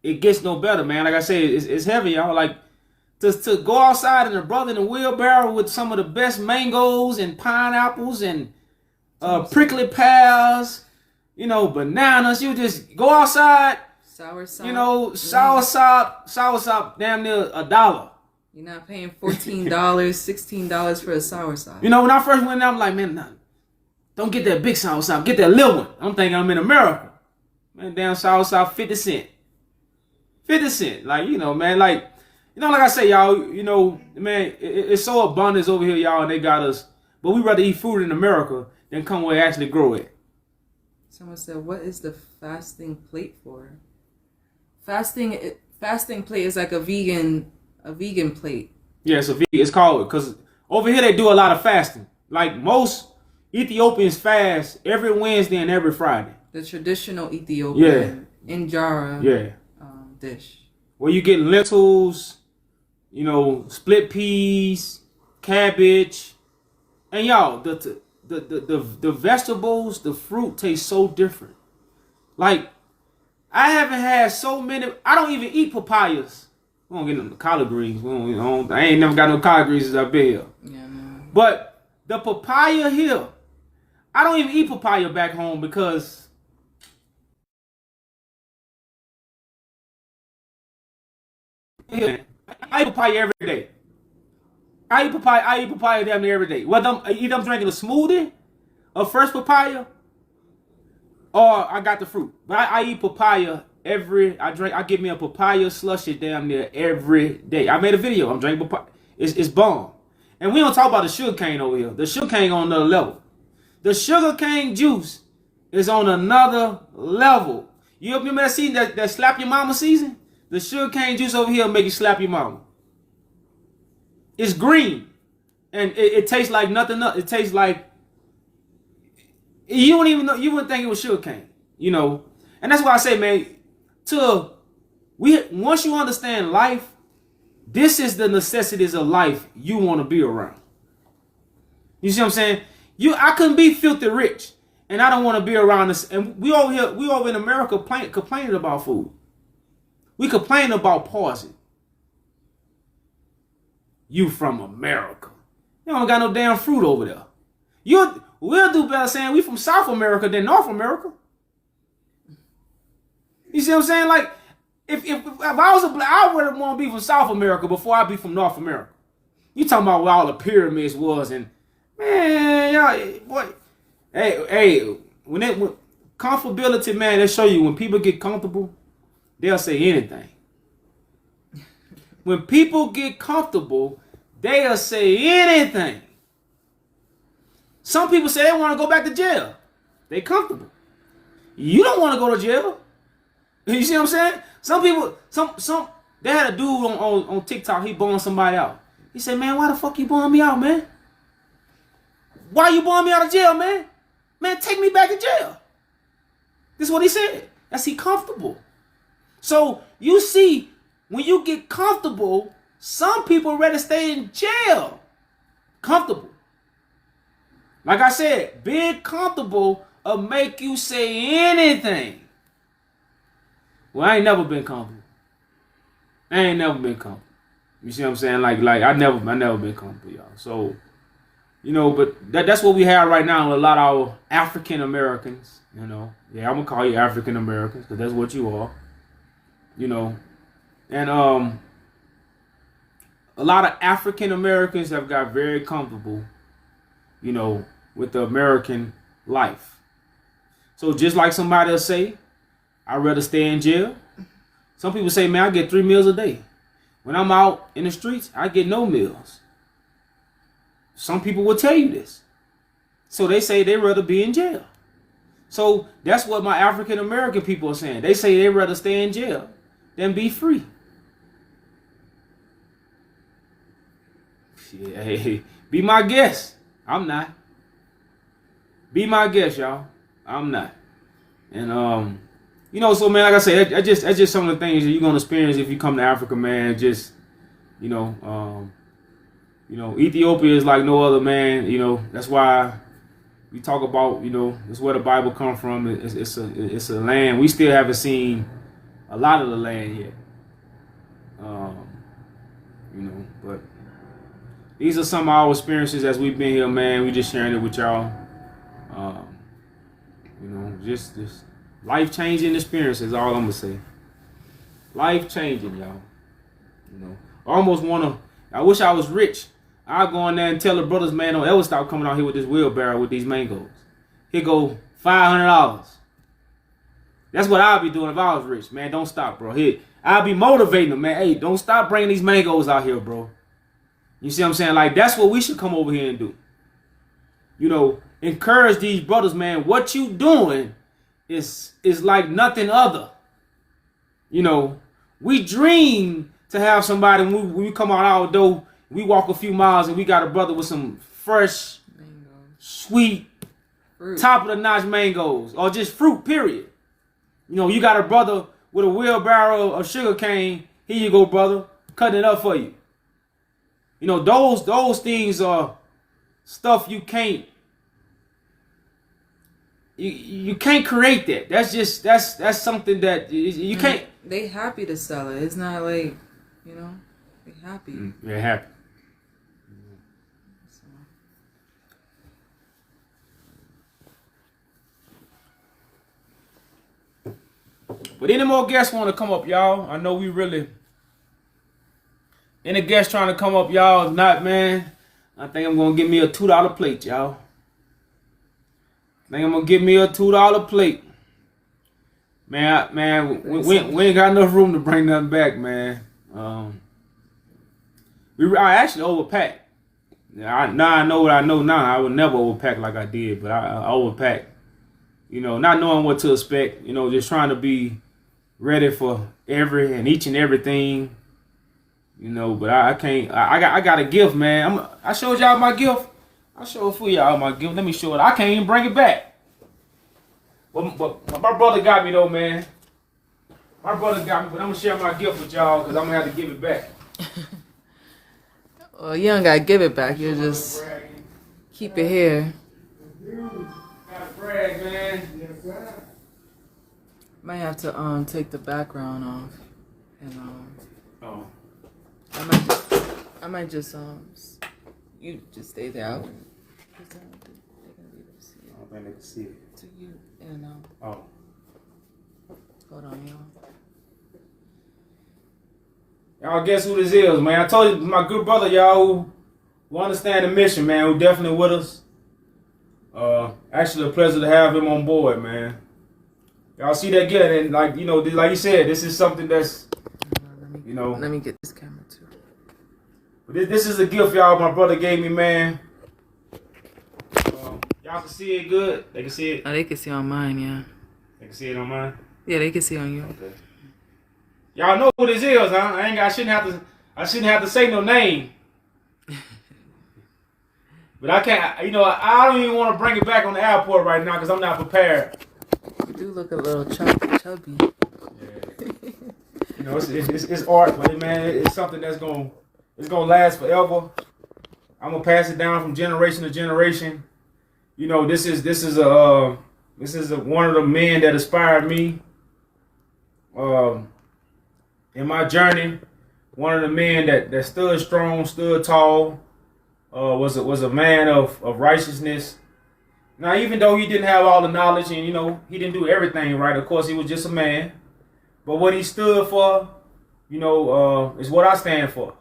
it gets no better, man. Like I said, it's heavy, y'all. Like, to go outside and a brother in a wheelbarrow with some of the best mangoes and pineapples and prickly pears, bananas. You just go outside. Soursop. Soursop, damn near $1. You're not paying $14, $16 for a soursop. When I first went there, I'm like, man, don't get that big soursop. Get that little one. I'm thinking I'm in America. Man, damn soursop, 50 cents. 50 cents. Like, man, like I say, y'all, man, it's so abundance over here, y'all, and they got us. But we rather eat food in America than come where they actually grow it. Someone said, what is the fasting plate for? Fasting plate is like a vegan plate. Yeah, it's called, because over here they do a lot of fasting. Like most Ethiopians fast every Wednesday and every Friday. The traditional Ethiopian injera dish. Where you get lentils, split peas, cabbage, and y'all, the vegetables, the fruit tastes so different. Like, I haven't had so many. I don't even eat papayas. We don't get no collard greens. I ain't never got no collard greens since I've been here. Yeah, man. But the papaya here, I don't even eat papaya back home because I eat papaya every day. I eat papaya damn near every day. Whether either I'm drinking a smoothie, a fresh papaya, or I got the fruit. But I eat papaya I give me a papaya slushy damn near every day. I made a video. I'm drinking papaya. It's bomb. And we don't talk about the sugar cane over here. The sugar cane on another level. The sugar cane juice is on another level. You remember that season, that slap your mama season? The sugar cane juice over here make you slap your mama. It's green, and it tastes like nothing else. It tastes like you don't even know. You wouldn't think it was sugar cane, And that's why I say, man, once you understand life, this is the necessities of life you want to be around. You see what I'm saying? I couldn't be filthy rich, and I don't want to be around this. And we over in America complaining about food. We complain about poison. You from America? You don't got no damn fruit over there. We'll do better saying we from South America than North America. You see what I'm saying? Like, if I was I would want to be from South America before I be from North America. You talking about where all the pyramids was, and man, y'all, what? Hey, when comfortability, man, they show you when people get comfortable, they'll say anything. When people get comfortable, they'll say anything. Some people say they want to go back to jail. They comfortable. You don't want to go to jail. You see what I'm saying? Some people, they had a dude on TikTok, he bummed somebody out. He said, man, why the fuck you bummed me out, man? Why you bummed me out of jail, man? Man, take me back to jail. This is what he said. That's he comfortable. So you see, when you get comfortable, some people rather stay in jail. Comfortable. Like I said, being comfortable will make you say anything. Well, I ain't never been comfortable. You see what I'm saying? Like I never been comfortable, y'all. So, but that's what we have right now. A lot of our African Americans, Yeah, I'm gonna call you African Americans because that's what you are. And a lot of African Americans have got very comfortable, with the American life. So just like somebody will say, I'd rather stay in jail. Some people say, man, I get 3 meals a day. When I'm out in the streets, I get no meals. Some people will tell you this. So they say they'd rather be in jail. So that's what my African American people are saying. They say they'd rather stay in jail than be free. Hey, be my guest. I'm not. Be my guest, y'all. I'm not. And so man, like I said, that's just some of the things that you're gonna experience if you come to Africa, man. Just, Ethiopia is like no other, man. That's why we talk about, it's where the Bible comes from. It's a land we still haven't seen a lot of the land yet. But these are some of our experiences as we've been here, man. We just sharing it with y'all. Just life-changing experience is all I'm gonna say. Life-changing, y'all. I wish I was rich. I'll go in there and tell the brothers, man, don't ever stop coming out here with this wheelbarrow with these mangoes. Here go $500. That's what I'll be doing if I was rich, man. Don't stop, bro. Here, I'll be motivating them, man. Hey, don't stop bringing these mangoes out here, bro. You see what I'm saying? Like, that's what we should come over here and do. Encourage these brothers, man. What you doing is like nothing other. We dream to have somebody when we come out our door, we walk a few miles and we got a brother with some fresh, sweet, fruit. Top of the notch mangoes or just fruit, period. You got a brother with a wheelbarrow of sugar cane. Here you go, brother. Cutting it up for you. Those things are stuff you can't create that. That's something that you can't. They happy to sell it. It's not like, they happy. They're happy. But any more guests want to come up, y'all? I know we really. Any guests trying to come up, y'all? If not, man, I think I'm gonna give me a $2 plate, y'all. I think I'm gonna give me a $2 plate. Man, we ain't got enough room to bring nothing back, man. I actually overpacked. Now I know what I know now. I would never overpack like I did, but I overpacked. Not knowing what to expect. Just trying to be ready for each and everything. You know, but I can't. I got a gift, man. I showed y'all my gift. I showed for y'all my gift. Let me show it. I can't even bring it back. But my brother got me though, man. My brother got me, but I'm gonna share my gift with y'all because I'm gonna have to give it back. Well, you don't gotta give it back. You just keep it here. Gotta brag, man. Might have to take the background off, and Oh. I might just you just stay there. They're gonna be able to see I it. don't think they can see it. To you and Oh. hold on, y'all. Y'all guess who this is, man? I told you, my good brother, y'all, who understand the mission, man, who definitely with us. Actually a pleasure to have him on board, man. Y'all see that again, and like you said, this is something that's, Let me get this camera too. But this is a gift, y'all. My brother gave me, man. Y'all can see it good. They can see it. Oh, they can see on mine, yeah. They can see it on mine. Yeah, they can see on you. Okay. Y'all know who this is, huh? I shouldn't have to say no name. But I can't. I don't even want to bring it back on the airport right now because I'm not prepared. You do look a little chubby. Yeah. It's art, but man, it's something that's gonna last forever. I'm gonna pass it down from generation to generation. This is one of the men that inspired me. In my journey, one of the men that stood strong, stood tall, was a man of righteousness. Now, even though he didn't have all the knowledge and he didn't do everything right, of course he was just a man. But what he stood for, is what I stand for.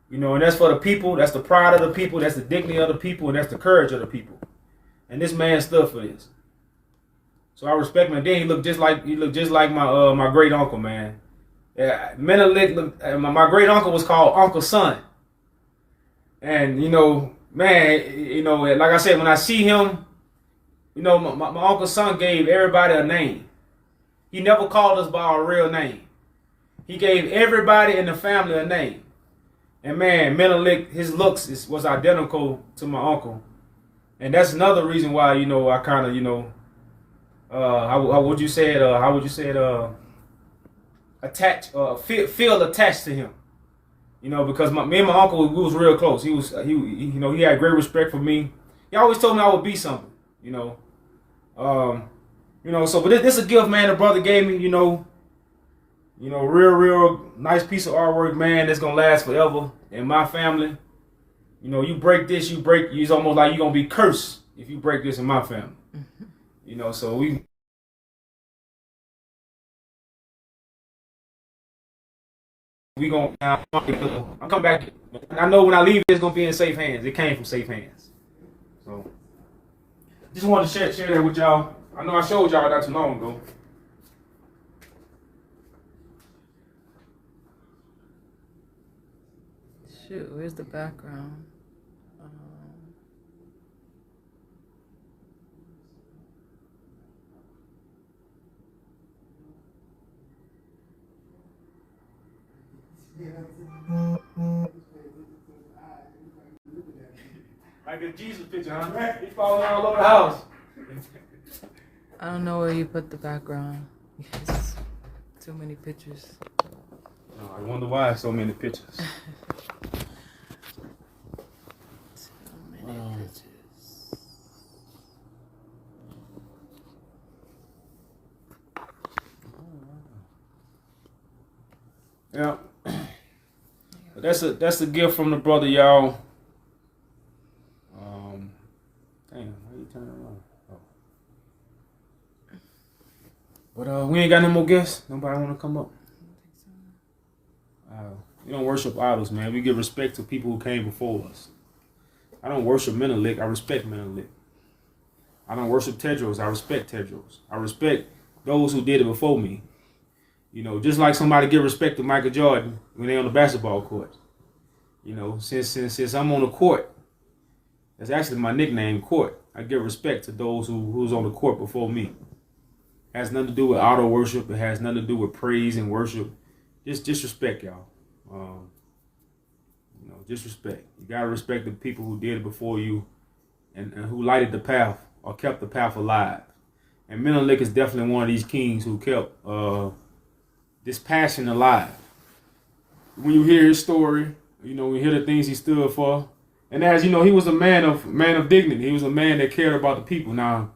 And that's for the people. That's the pride of the people. That's the dignity of the people, and that's the courage of the people. And this man stood for this. So I respect him. And then he looked just like my great uncle, man. Yeah, Menelik my great uncle was called Uncle Son. And man, like I said, when I see him, my Uncle Son gave everybody a name. He never called us by our real name. He gave everybody in the family a name. And man, Menelik, his looks was identical to my uncle. And that's another reason why, I kind of, how would you say it? Attached, feel attached to him. Because me and my uncle, we was real close. He had great respect for me. He always told me I would be something. So but this is a gift, man. The brother gave me. Real nice piece of artwork, man. That's gonna last forever in my family. You break this, it's almost like you're gonna be cursed if you break this in my family. So we gonna. I'm coming back. I know when I leave, it's gonna be in safe hands. It came from safe hands. So just wanted to share that with y'all. I know I showed y'all not too long ago. Shoot, where's the background? Like the Jesus picture, huh? He's falling all over the house. I don't know where you put the background. Yes. Too many pictures. Oh, I wonder why so many pictures. Too many pictures. Yeah. But that's a gift from the brother, y'all. Damn, how you turn it on? Oh. But we ain't got no more guests. Nobody want to come up. We don't worship idols, man. We give respect to people who came before us. I don't worship Menelik. I respect Menelik. I don't worship Tedros. I respect Tedros. I respect those who did it before me. Just like somebody give respect to Michael Jordan when they're on the basketball court. Since I'm on the court, that's actually my nickname, Court. I give respect to those who's on the court before me. It has nothing to do with auto worship. It has nothing to do with praise and worship. Just respect, y'all. Just respect. You gotta respect the people who did it before you, and who lighted the path or kept the path alive. And Menelik is definitely one of these kings who kept this passion alive. When you hear his story, when you hear the things he stood for, and as you know, he was a man of dignity. He was a man that cared about the people. Now,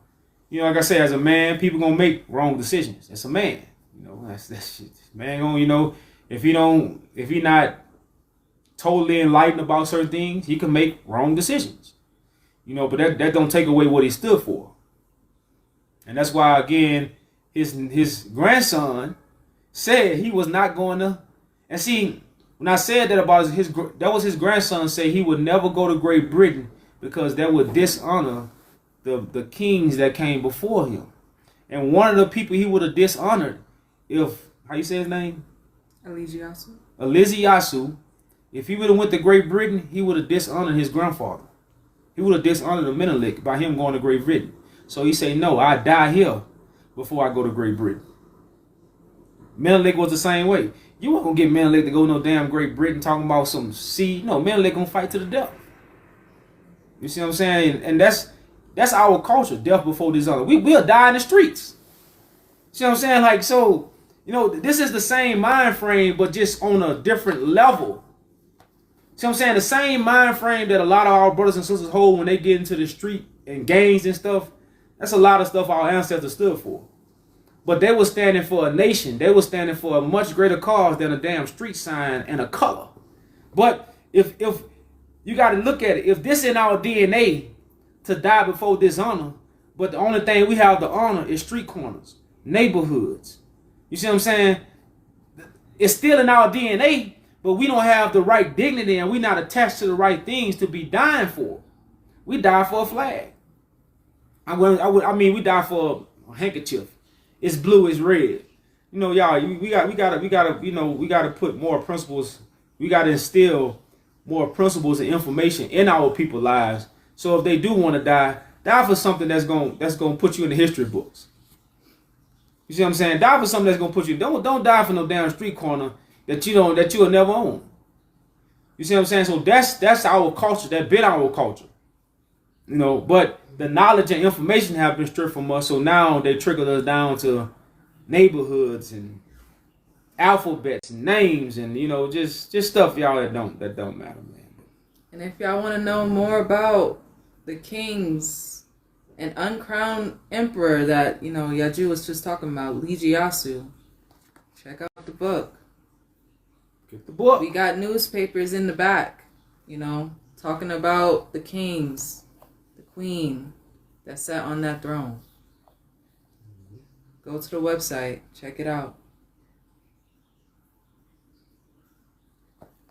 like I say, as a man, people gonna make wrong decisions. That's a man. That's shit. Man gonna, if he not totally enlightened about certain things, he can make wrong decisions. But that don't take away what he stood for. And that's why, again, his grandson said he was not going to. And see, when I said that about that was his grandson say he would never go to Great Britain because that would dishonor the kings that came before him. And one of the people he would have dishonored, how you say his name? Eliziasu. If he would have went to Great Britain, he would have dishonored his grandfather. He would have dishonored the Menelik by him going to Great Britain. So he said, no, I die here before I go to Great Britain. Menelik was the same way. You weren't going to get Menelik to go no damn Great Britain talking about some sea. No, Menelik going to fight to the death. You see what I'm saying? And that's our culture, death before dishonor. We'll die in the streets. See what I'm saying? Like, so, this is the same mind frame, but just on a different level. See what I'm saying? The same mind frame that a lot of our brothers and sisters hold when they get into the street and gangs and stuff. That's a lot of stuff our ancestors stood for. But they were standing for a nation. They were standing for a much greater cause than a damn street sign and a color. But if you got to look at it, if this in our DNA to die before dishonor, but the only thing we have to honor is street corners, neighborhoods. You see what I'm saying? It's still in our DNA. But we don't have the right dignity and we're not attached to the right things to be dying for. We die for a flag. We die for a handkerchief. It's blue, it's red. Y'all, we gotta put more principles. We gotta instill more principles and information in our people's lives. So if they do want to die for something that's gonna put you in the history books. You see what I'm saying? Die for something that's gonna put you. Don't die for no damn street corner that you'll never own. You see what I'm saying? So that's our culture. That's been our culture. But the knowledge and information have been stripped from us. So now they trickled us down to neighborhoods and alphabets and names and just stuff y'all that don't matter, man. And if y'all want to know more about the kings and uncrowned emperor that Yaju was just talking about, Lijiasu, check out the book. Get the book. We got newspapers in the back, talking about the kings, the queen that sat on that throne. Go to the website, check it out.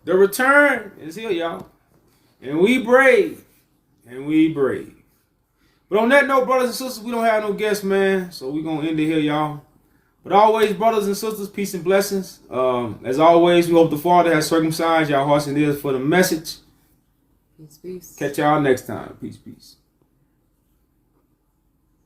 The return is here, y'all. And we brave. But on that note, brothers and sisters, we don't have no guests, man. So we're going to end it here, y'all. But always, brothers and sisters, peace and blessings. As always, we hope the Father has circumcised y'all hearts and ears for the message. Peace, peace. Catch y'all next time. Peace, peace.